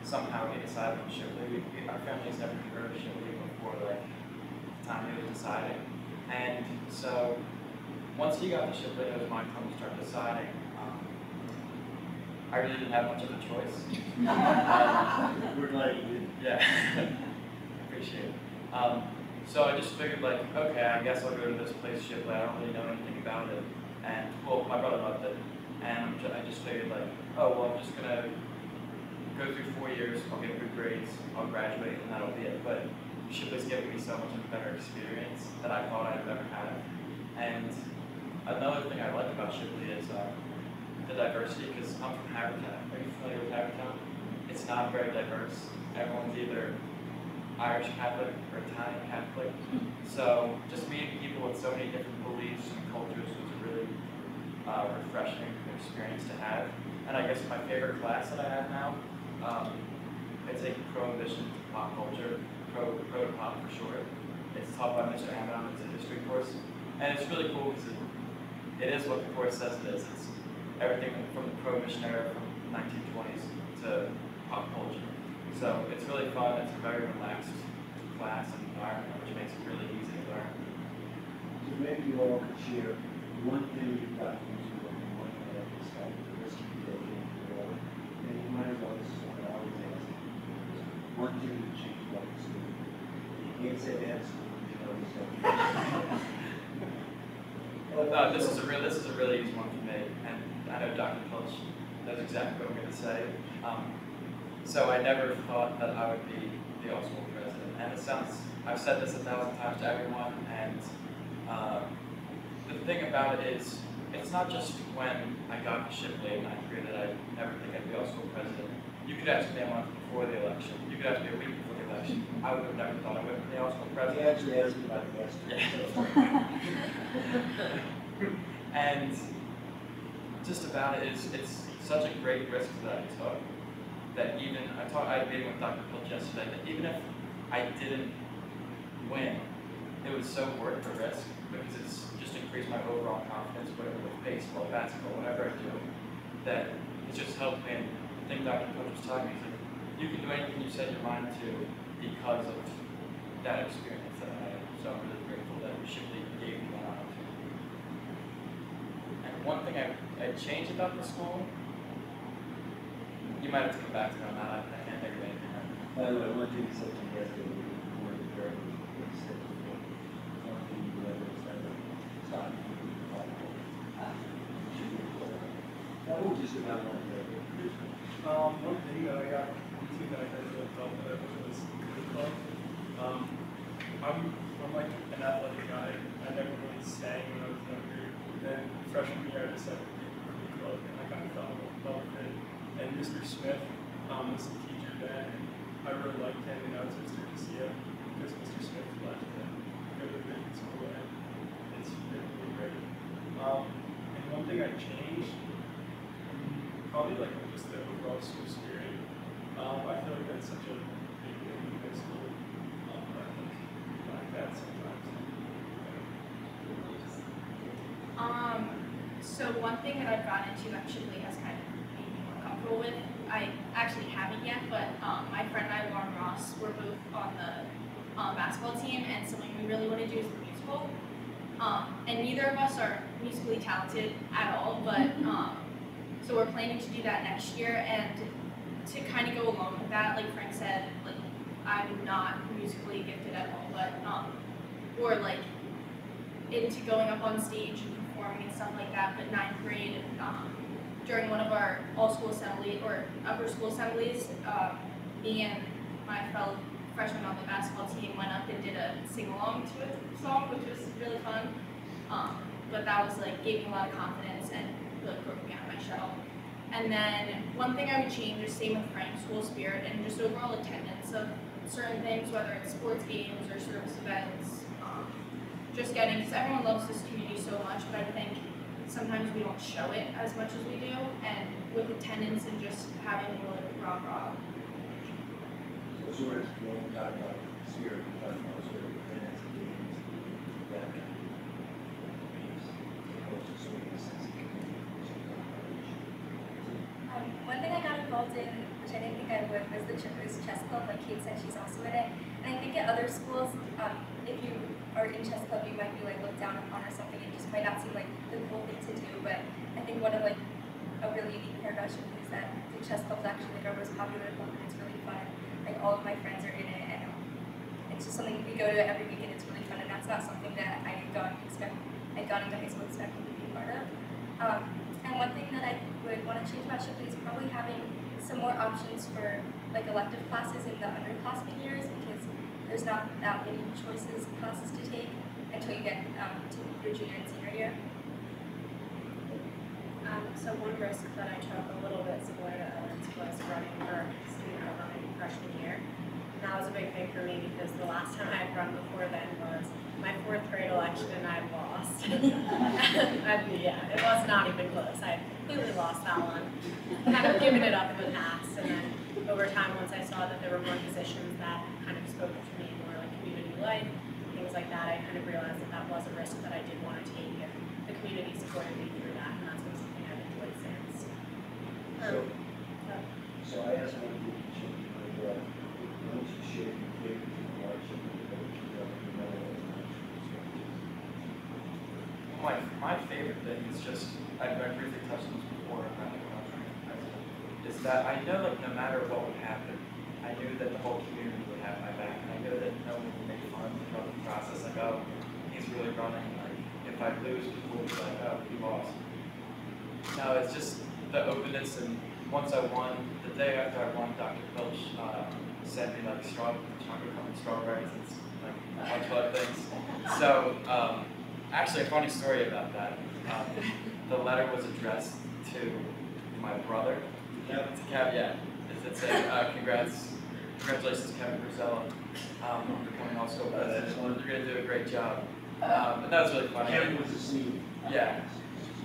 somehow he decided on Shipley. Our family's never heard of Shipley before like the time he was deciding. And so once he got to Shipley, it was my time to start deciding. I really didn't have much of a choice. We're glad you did. Yeah, appreciate it. So I just figured like, okay, I guess I'll go to this place, Shipley. I don't really know anything about it. And well, my brother loved it. And I just figured like, oh, well, I'm just gonna go through 4 years, I'll get good grades, I'll graduate, and that'll be it. But Shipley's given me so much of a better experience that I thought I'd ever had. And another thing I like about Shipley is the diversity, because I'm from Havertown. Are you familiar with Havertown? It's not very diverse. Everyone's either Irish Catholic or Italian Catholic. So just meeting people with so many different beliefs and cultures was a really refreshing experience to have. And I guess my favorite class that I have now, it's a prohibition to pop culture, pro to pop for short. It's taught by Mr. Amadon. It's a history course. And it's really cool because it is what the course says it is. It's everything from the Prohibition era from the 1920s to pop culture. So it's really fun. It's a very relaxed class and environment, which makes it really easy to learn. So maybe you all could share one thing you've got from school and one thing that is like the rest of the day and you might as well, this is what I always ask. One thing you change about the school. You can't say that at school, you know, this This is a really easy one for me, and I know Dr. Pilch knows exactly what I'm going to say. So I never thought that I would be the all school president, and it sounds, I've said this 1,000 times to everyone, and the thing about it is, it's not just when I got to Shipley in 9th grade that I never think I'd be all school president. You could ask me a month before the election. You could ask me a week before the election. I would have never thought I would be the all school president. He actually asked me about the rest. And just about it is, it's such a great risk that I took that even, I had a meeting with Dr. Pilch yesterday, that even if I didn't win, it was so worth the risk because it's just increased my overall confidence, whatever with baseball, basketball, whatever I do, that it just helped me. And the thing Dr. Pilch was talking, he's like, you can do anything you set your mind to because of that experience that I had. So I'm really grateful that Shipley gave me that opportunity. And one thing I'd change about the school, you might have to come back to me on that. I can't think of anything. By the way, one thing you said to me yesterday, we were very good. One thing you ever said, stop. One thing that I got into that I really felt that was the club. I'm like an athletic guy. I never really sang when I was younger. Then freshman year I decided to be in the club, and I kind of fell in love with it. And Mr. Smith was the teacher then, and I really liked him, and I was just good to see him because Mr. Smith left and go to a different school, and it's been really great. And one thing I changed, probably like just the overall school spirit. I feel like that's such a big thing in high school. I think like that sometimes. So one thing that I've gotten into that Shipley has kind of made me more comfortable with, I actually haven't yet, but my friend and I, Lauren Ross, we're both on the basketball team, and something we really want to do is the musical. And neither of us are musically talented at all, but so we're planning to do that next year, and to kind of go along with that, like Frank said, like I'm not musically gifted at all, but or like into going up on stage and performing and stuff like that. But 9th grade, during one of our all-school assembly or upper school assemblies, me and my fellow freshmen on the basketball team went up and did a sing-along to a song, which was really fun. But that was like gave me a lot of confidence and really broke me out of my shell. And then one thing I would change is same with Frank, school spirit and just overall attendance of certain things, whether it's sports games or service events. Just getting, because everyone loves this community so much, but I think sometimes we don't show it as much as we do. And with attendance and just having a little bit rah-rah. So we're talking about spirit, we're talking about sort of attendance and games, that kind of things, opposed to sort of a sense of community. One thing I got involved in, which I didn't think I would, was the chess club. Like Kate said, she's also in it. And I think at other schools, if you are in chess club, you might be like looked down upon or something. It just might not seem like the cool thing to do. But I think one of like a really unique part about Shipley is that the chess club is actually like our most popular club, and it's really fun. Like all of my friends are in it, and it's just something we go to every week, and it's really fun. And that's not something that I had gone into high school expecting to be part of. And one thing that I would want to change about Shipley is probably having some more options for like elective classes in the underclassmen years, because there's not that many choices classes to take until you get to your junior and senior year. So one risk that I took, a little bit similar to Ellen's, was running for student government freshman year. And that was a big thing for me because the last time I had run before then was my 4th grade election, and I lost. Yeah, it was not even close. I completely lost that one. Kind of given it up in the past, and then over time, once I saw that there were more positions that kind of spoke to me, more like community life, things like that, I kind of realized that that was a risk that I did want to take, and the community supported me through that, and that's been something I've enjoyed since. So I asked one of you to change my why don't you share your favorite hardship with the My favorite thing is just, I briefly touched on this before, when I was running for president, is that I know that no matter what would happen, I knew that the whole community would have my back, and I knew that no one would make fun throughout the process, like, oh, he's really running, like, if I lose, people will be like, oh, he lost. No, it's just the openness, and once I won, the day after I won, Dr. Pilch sent me, like, strawberries, and like, a bunch of other things. So, actually, a funny story about that. The letter was addressed to my brother. To Kevin, yeah. It said, congratulations, Kevin Brusella, on becoming all-school president. You're going to do a great job. And that was really funny. Kevin was a senior. Yeah.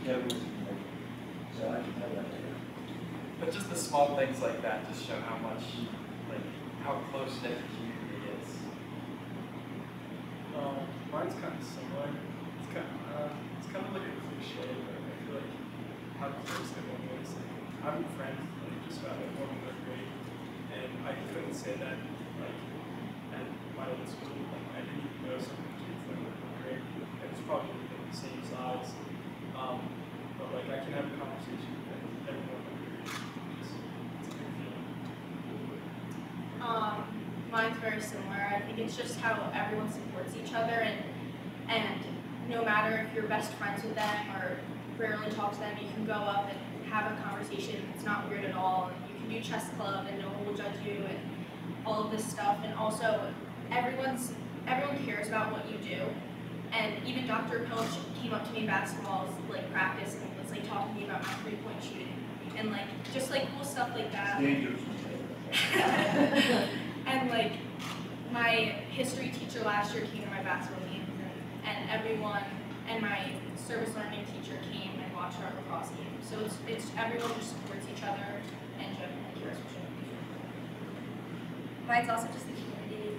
Kevin was a senior. So I can tell that. But just the small things like that just show how much, like, how close-knit the community is. Mine's kind of similar. It's kind of like a cliche, but I feel like how close everyone is. I'm friends like just about everyone in 3rd grade, and I couldn't say that like at my old school. Like I didn't even know some of the kids that were in 3rd grade. It was probably like the same size, but like I can have a conversation with everyone in 3rd grade. It's a good feeling. Mine's very similar. I think it's just how everyone supports each other, and no matter if you're best friends with them or rarely talk to them, you can go up and have a conversation. It's not weird at all. You can do chess club and no one will judge you and all of this stuff. And also, everyone cares about what you do. And even Dr. Pilch came up to me in basketball like practice and was like talking to me about my 3-point shooting and like just like cool stuff like that. Dangerous. And like my history teacher last year came to my basketball games and everyone and my service learning teacher came and watched our lacrosse game. So it's everyone just supports each other and generally cares for each other. Mine's also just the community,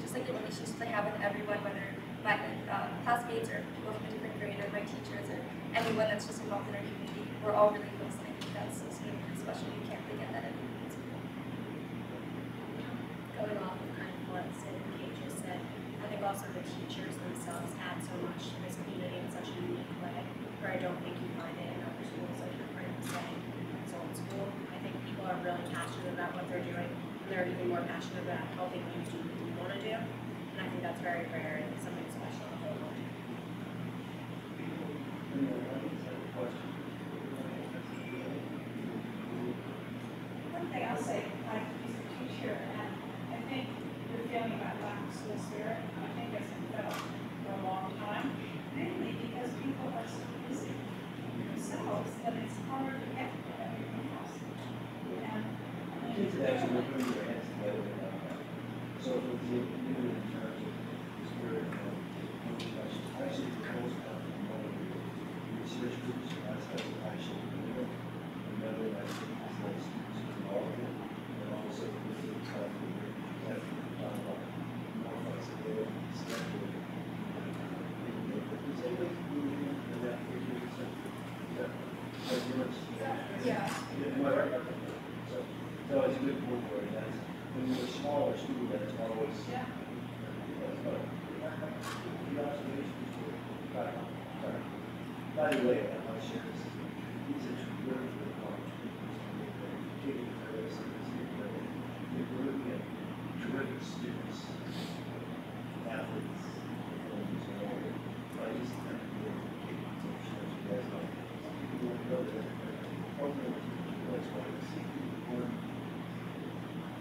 just like the relationships I have with everyone, whether my classmates or people from a different grade or my teachers or anyone that's just involved in our community. We're all really close, and I think that's so special. You can't really get that anywhere in school. Going off of kind of what Sid and Kate just said, I think also the teachers themselves add so much to this community in such a unique way, where I don't think you find it in other schools, like your friend was saying, it's old school. I think people are really passionate about what they're doing, and they're even more passionate about helping you do what you want to do. And I think that's very rare and something special to hold on to. One thing I'll say, like, as a teacher, and I think your feeling about lack of school spirit, I think it's been felt for a long time, mainly because people are so busy themselves that it's hard to get to everything else. And Kids actually putting their hands together. So it was in terms of spirit and actually the most part of research groups, that's actually another like students involved in, and also with the time that more flexibility, schedule. Yeah. So it's a good point for it. That's when you're a smaller school, that's always. Yeah. The observations were by the way, I'm not sure this is these are really good college people. We're looking at terrific students, athletes, I just think you guys know. People know that that's why we see people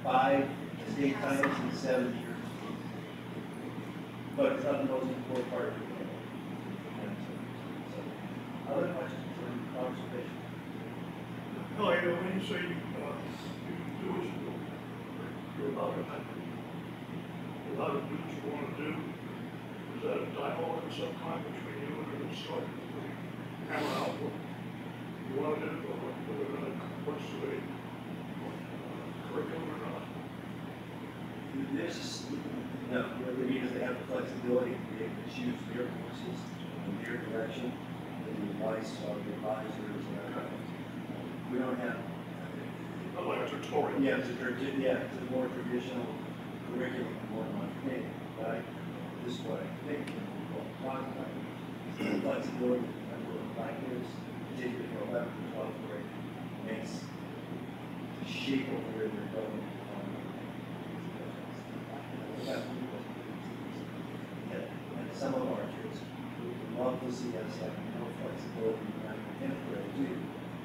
5 state titles in 7 years. But it's not the most important part of the game. So, other questions or observations? No, when you say you do what you're allowed to do what you want to do, is that a dialogue of some kind between you and the instructor to hammer out what you want to do, or whether or not what's the curriculum or not? This, no, because they have the flexibility to be able to choose their courses in their direction, and the advice of the advisors and our we don't have. Not like a tutorial. Yeah, it's a more traditional curriculum, more my thing, right? This is what I think we'll talk about. The flexibility of practice, particularly for 11th and 12th grade, makes the shape of where they're going. And some of our kids would love to see us have more flexibility in 9th and 10th grade too.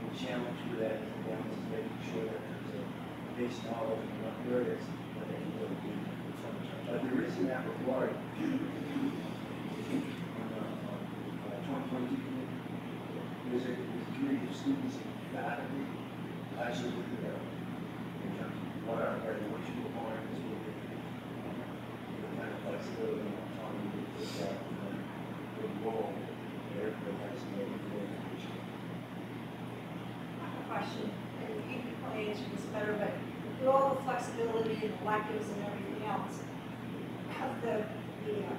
The challenge for that is the balance is making sure that there's a base knowledge in enough areas that they can really do. But there is an app required. 2022 there's a community of students and faculty actually look at that in terms of what our graduation requirements will be. The kind of flexibility and autonomy with that the role there for the next education. I have a question, and you can probably answer this better, but with all the flexibility and electives and everything else, have the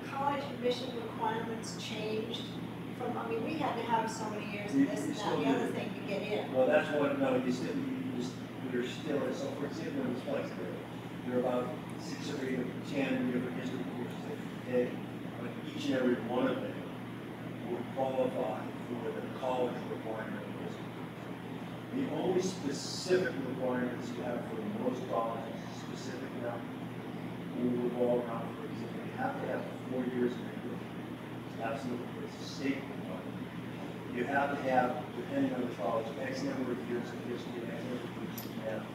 college admission requirements changed from, I mean, we had to have so many years of this and that, the other thing to get in. Well, that's what, no, you're still, so for example, it's flexibility. There are about 6 or 8 or 10 different history courses that you take, but each and every one of them would qualify for the college requirement of history. The only specific requirements you have for most colleges, specific now, will revolve around, for example, you have to have 4 years of English. It's absolutely, it's a state requirement. you have to have, depending on the college, X number of years of history, X number of years of math,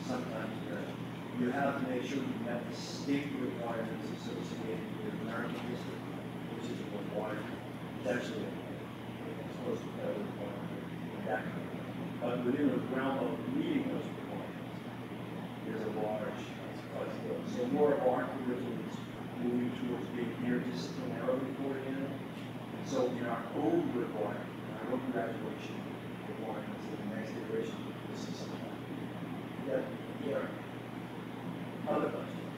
sometimes you have to make sure you met the state requirements associated with American history, which is a requirement. It's actually close to federal requirement in that country. But within the realm of meeting those requirements, there's a large flexibility. So more of our curriculum is moving towards being interdisciplinarily oriented. And so in our own requirement, in our own graduation requirements, in the next iteration of the system, other questions?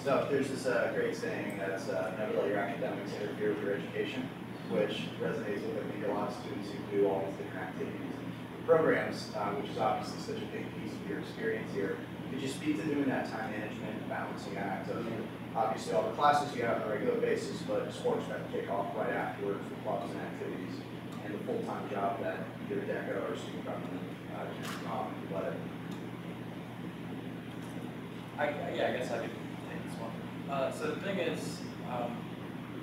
So there's this great saying that's never let your academics interfere with your education, which resonates with, I think, a lot of students who do all these different activities and programs, which is obviously such a big piece of your experience here. Could you speak to doing that time management and balancing act of obviously all the classes you have on a regular basis, but sports that kick off right afterwards for clubs and activities, and the full-time job that either DECA or student government can let it? Yeah, I guess I could take this one. So the thing is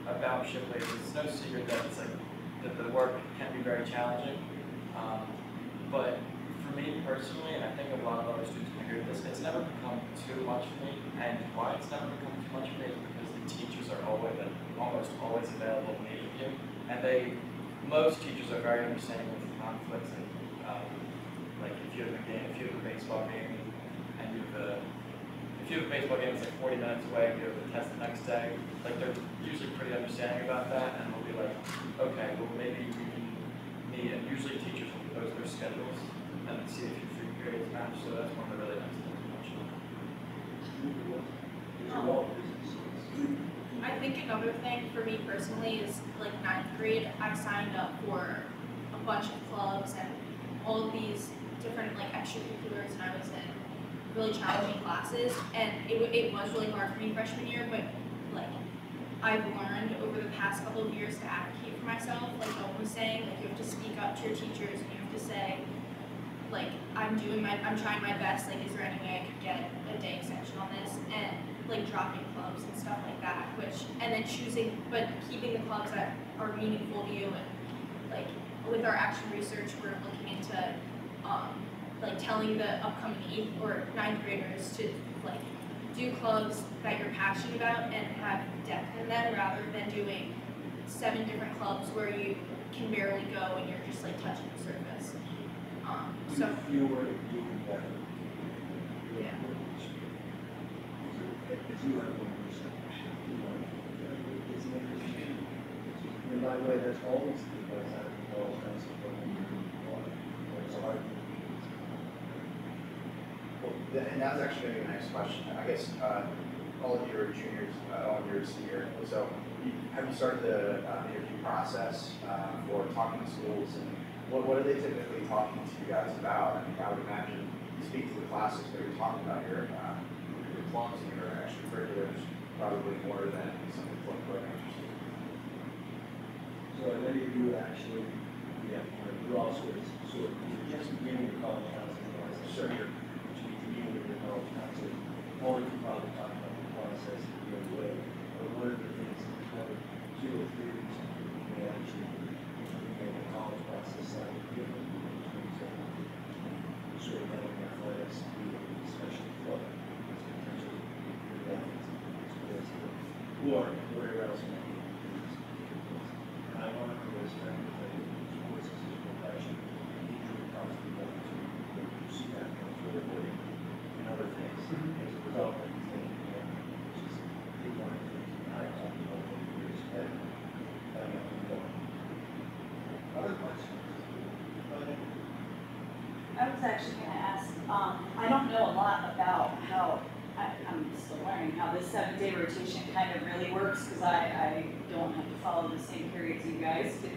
about Shipley, it's no secret that it's like that the work can be very challenging. But for me personally, and I think a lot of other students can agree with this, it's never become too much for me. And why it's never become too much for me is because the teachers are almost always available to meet with you, and most teachers are very understanding with conflicts. And like if you have a baseball game, and if you have a baseball game that's like 40 minutes away, you have a test the next day, like they're usually pretty understanding about that, and they'll be like, okay, well maybe we can meet, and usually teachers will propose their schedules and see if your free periods match, so that's one of the really nice things about it. I think another thing for me personally is like 9th grade, I signed up for a bunch of clubs and all of these different like extracurriculars, and I was in really challenging classes, and it was really hard for me freshman year, but like I've learned over the past couple of years to advocate for myself, like Owen was saying, like you have to speak up to your teachers, and you have to say, like, I'm trying my best, like is there any way I could get a day extension on this, and like dropping clubs and stuff like that, and then keeping the clubs that are meaningful to you, and like with our action research, we're looking into like telling the upcoming 8th or 9th graders to like do clubs that you're passionate about and have depth in them, rather than doing 7 different clubs where you can barely go and you're just like touching the surface. So you were doing better. Yeah. If you have 1%, it's an interesting. And by the way, that's always the best out of the college council program. It's hard. Well, and that's actually going to be the next question. I guess all of you are juniors, all of you are senior. So have you started the interview process for talking to schools, and what are they typically talking to you guys about? I mean, I would imagine you speak to the classes that you're talking about your clubs and your extracurriculars probably more than some of the club programs. So many of you actually, you're also sort of just beginning your college counseling process. Sure. Which means beginning with your college counseling, or you can probably talk about the process in your way. But one of the things that we covered 2 or 3 weeks ago, we actually began the college process slightly different in terms of sort of having athletics be a special club, potentially your athletes, or whatever else may be. And I want to always try to play sports as a profession, injury probably more to see that come through and other things as a result of these things, which is a big one of the things I talked about over the years, coming up and going. Other questions? I was actually going to ask, I don't know a lot about how, I'm still learning how this 7-day rotation kind of really works, because I don't have to follow the same periods you guys do.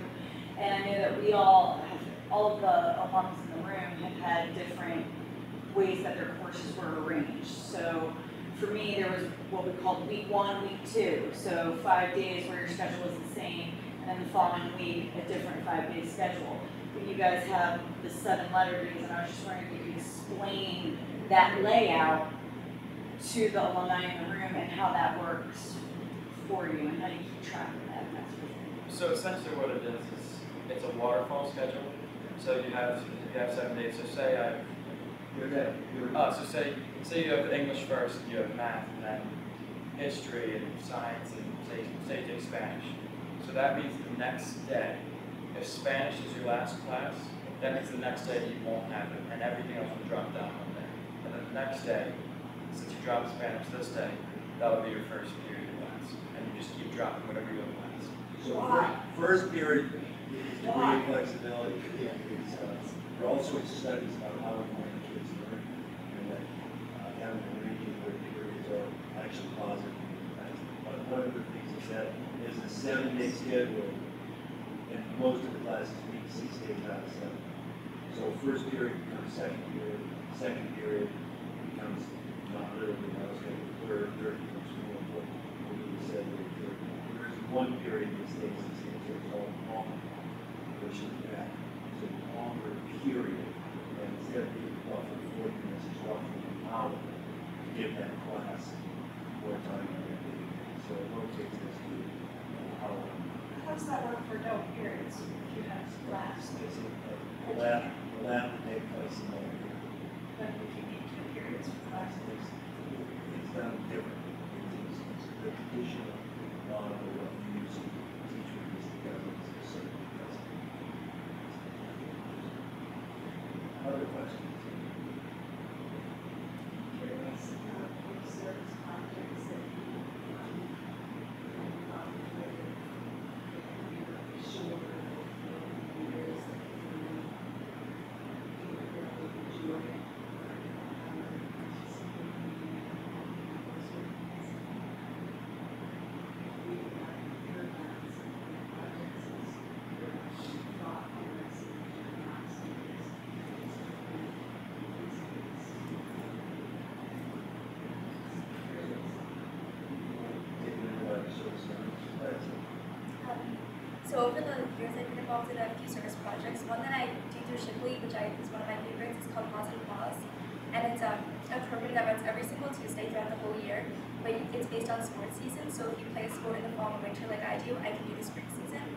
And I know that we all of the alums in the room have had different ways that their courses were arranged. So for me, there was what we called week 1, week 2. So 5 days where your schedule was the same, and then the following week, a different 5-day schedule. But you guys have the 7 letter days, and I was just wondering if you could explain that layout to the alumni in the room and how that works for you, and how do you keep track of that, and that sort of thing? So essentially what it is it's a waterfall schedule. So you have 7 days. So say say you have English first, you have math, and then history and science, and say you take Spanish. So that means the next day, if Spanish is your last class, that means the next day you won't have it, and everything else will drop down on there. And then the next day, since you dropped Spanish this day, that'll be your first period class, and you just keep dropping whatever you have class. So first period is degree of flexibility. There are all sorts of studies about how important kids learn, and that having a ranking where periods are actually positive. But one of the things is that there's a 7-day schedule, and most of the classes meet 6 days out of 7. So first period becomes second period becomes not literally not scheduled, third becomes more important. We said there's one period that stays the same, so it's all longer, which is that. It's a longer period, and instead of being roughly 40 minutes, it's roughly an hour to give that class more time on that day. So it rotates this to an hour. How does that work for no periods if you have labs? The lab will take place in that period. But if you need 2 periods for classes? It's not different. It's the traditional model of using teachers together as a certain precedent. Other questions? Curious about which service projects that you shorter years that you really enjoy. So over the years I've been involved in a few service projects. One that I do through Shipley, which is one of my favorites, is called Positive Pause. And it's a program that runs every single Tuesday throughout the whole year, but it's based on sports season. So if you play a sport in the fall and winter like I do, I can do the spring season,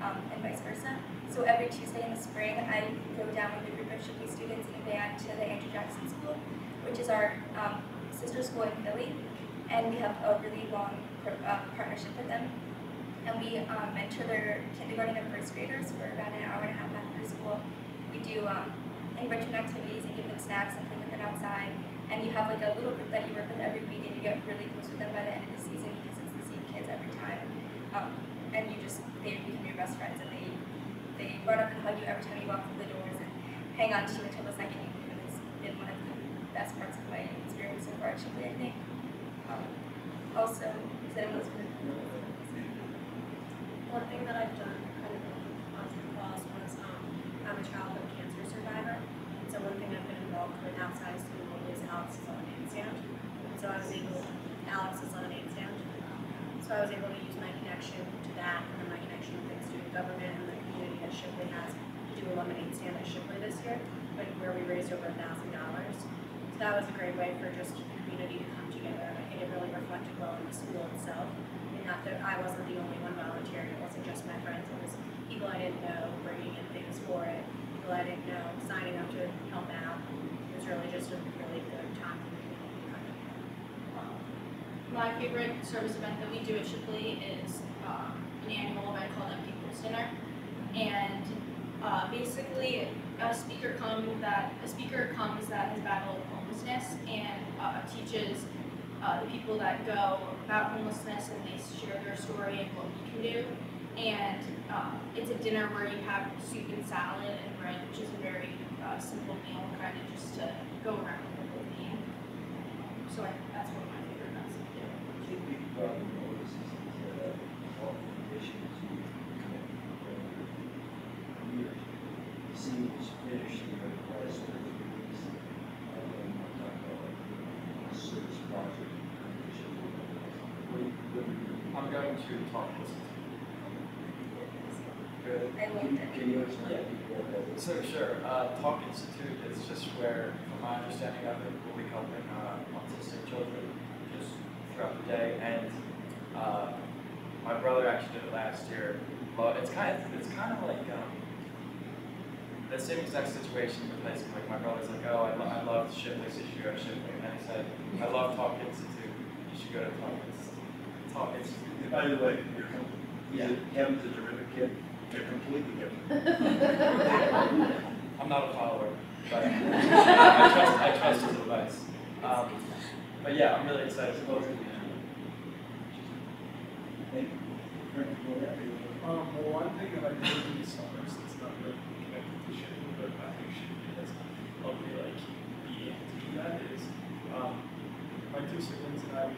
and vice versa. So every Tuesday in the spring, I go down with a group of Shipley students in a van to the Andrew Jackson School, which is our sister school in Philly, and we have a really long partnership with them. And we mentor their kindergarten and first graders for about an hour and a half after school. We do enrichment activities and give them snacks and play with them outside. And you have like a little group that you work with every week, and you get really close with them by the end of the season because it's the same kids every time. And they become your best friends, and they run up and hug you every time you walk through the doors and hang on to you until the second you leave. And it's been one of the best parts of my experience so far at Shipley, I think. Also, is that it was good? One thing that I've done kind of Positive Pause was I'm a childhood cancer survivor. And so one thing I've been involved with outside of school is Alex's lemonade stand. And so I was able to use my connection to that and then my connection with the student government and the community that Shipley has to do a lemonade stand at Shipley this year, where we raised over $1,000. So that was a great way for just the community to come together. And I think it really reflected well in the school itself. Not that I wasn't the only one volunteering, it wasn't just my friends, it was people I didn't know bringing in things for it, people I didn't know signing up to help out. It was really just a really good time. My favorite service event that we do at Shipley is an annual event called Empty Post Dinner. And basically a speaker comes that has battled homelessness and teaches the people that go about homelessness, and they share their story and what we can do. And it's a dinner where you have soup and salad and bread, which is a very simple meal, kind of just to go around the whole theme. So that's one of my favorite events to do. Big problem notice is that all conditions you commit years. Seniors finish their class with degrees, and then we're talking about like a service project. I'm going to talk this. Good. I loved it. Can you explain? So sure. Talk Institute is just where, from my understanding of it, we'll be helping autistic children just throughout the day. And My brother actually did it last year. Well, it's kind of like the same exact situation with high school. Like my brother's like, oh, I love Shipley's, you should go to Shipley. And then he said, I love Talk Institute, you should go to Talk Institute. By the way, Kevin's a terrific kid. They're completely different. I'm not a follower, but I trust his advice. But yeah, I'm really excited to both of you. Well, one thing that I did in the summer, since not really connected to Shipley, but I think Shipley has helped me like be able to do that is my two siblings and I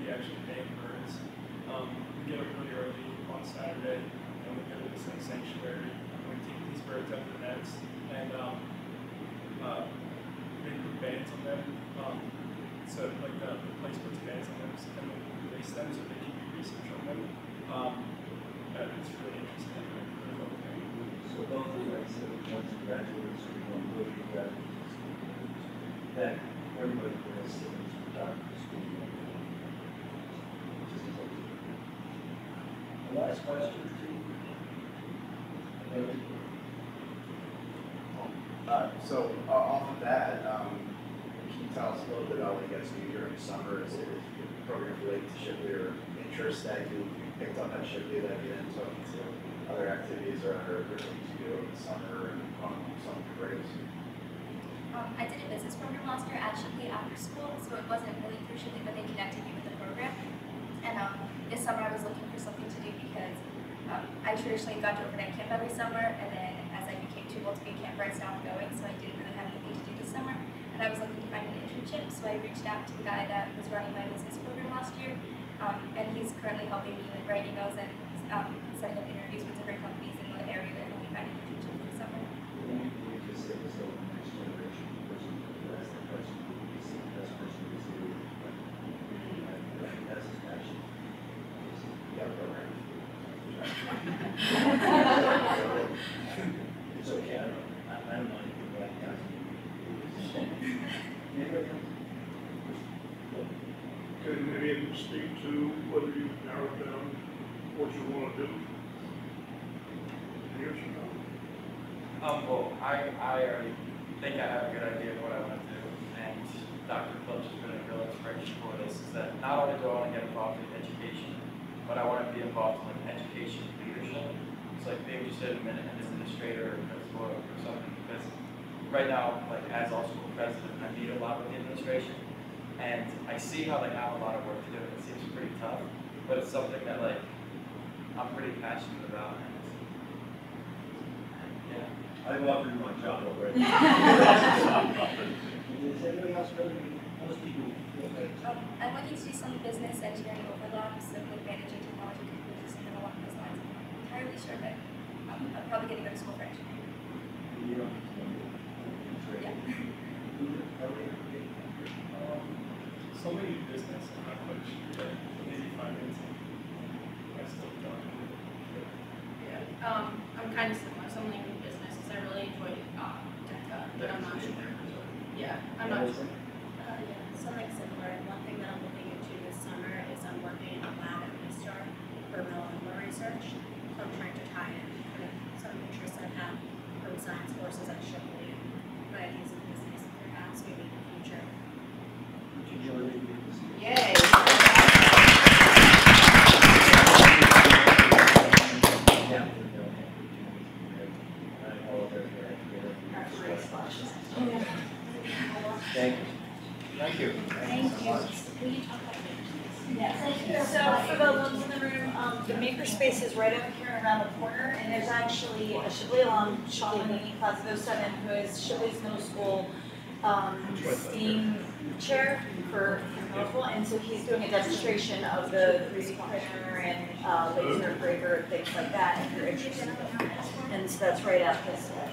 we actually paint birds. We get up really early on Saturday and we go to this sanctuary and we take these birds out of the nets and they put bands on them. So like the place puts bands on them and then we release them so they can do research on them. And it's really interesting. So both of you guys said once you graduate, so you're going to go to graduate school, that everybody has siblings from doctoral school. The last question to you. So off of that, can you tell us a little bit about what you guys do during the summer? Is it programs related to Shipley or interests that you picked up at Shipley that you then took to other activities or other things you do over the summer and on some breaks? I did a business program last year at Shipley after school, so it wasn't really through Shipley, but they connected me with the program. And this summer I was looking for something to do because I traditionally got to overnight camp every summer, and then as I became too old to be a camper, I stopped going, so I didn't really have anything to do this summer. And I was looking to find an internship, so I reached out to the guy that was running my business program last year, and he's currently helping me with writing those and setting up interviews with different companies in the area that help me find an internship for the summer. It's okay, I don't know anything about that. Can any of you speak to whether you've narrowed down what you want to do? Years from now? Well, I already think I have a good idea of what I want to do, and Dr. Phillips has been a real inspiration for this, is that not only do I want to get involved in education, but I want to be involved in like education leadership. It's like maybe just an administrator or principal or something, because right now, like as all school president, I meet a lot with the administration, and I see how they have a lot of work to do. It seems pretty tough, but it's something that like I'm pretty passionate about. And yeah, I've offered you my job already. Is anybody else really? Most people. I'm looking to do some business engineering overlaps, so like managing technology companies, something along those lines. I'm not entirely sure, but I'm probably going to go to school for engineering. You don't Yeah. So many business, I'm not quite sure yet. Maybe financing. I still don't. Yeah. I'm kind of similar. So I'm leaning business because I really enjoy DECA, but I'm not sure. Yeah, I'm not sure. Yeah, so like similar. One thing that I'm looking into this summer is I'm working in a lab at Easter for melanoma research. So I'm trying to tie in some interests I have from science courses at Shipley and my ideas of business perhaps maybe in the future. Yay. Thank you. Thank you. Thank you. Will you talk about Yeah. So for the ones in the room, the makerspace is right over here around the corner, and there's actually a Shipley alum, Sharron, class of 07, who is Shipley's middle school STEAM chair for Waterfall, and so he's doing a demonstration of the 3D printer and laser engraver and things like that, if you're interested. And so that's right out this way.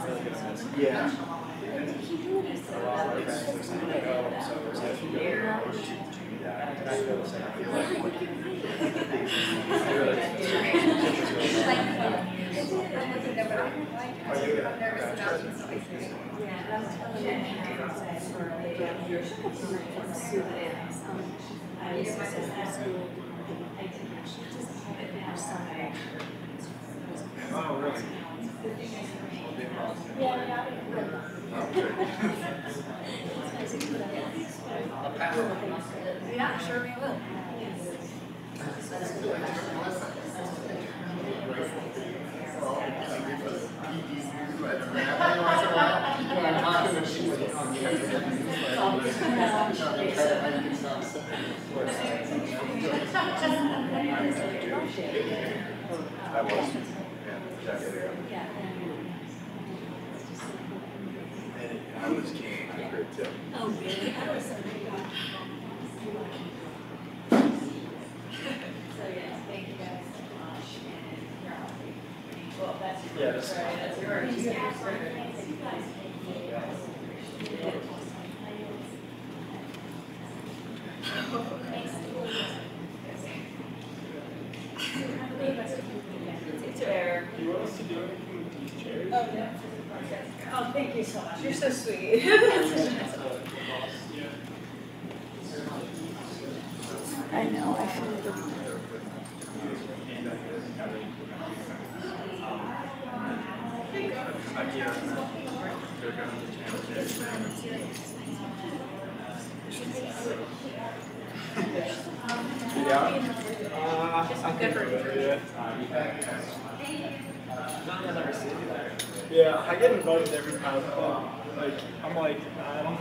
really good sense. Yeah. Oh, really? Yeah, sure we will. I was. Yeah. And I was king after it too. Oh, really? I was so yes, thank you guys so much, and you're all well, that's yours. Yeah, that's right, that's yours. It's fair. Do you want us to do anything with these chairs? Oh, no. Oh, thank you so much. You're so sweet. I know, I feel the Yeah, I get invited every time. Like, I'm like, I don't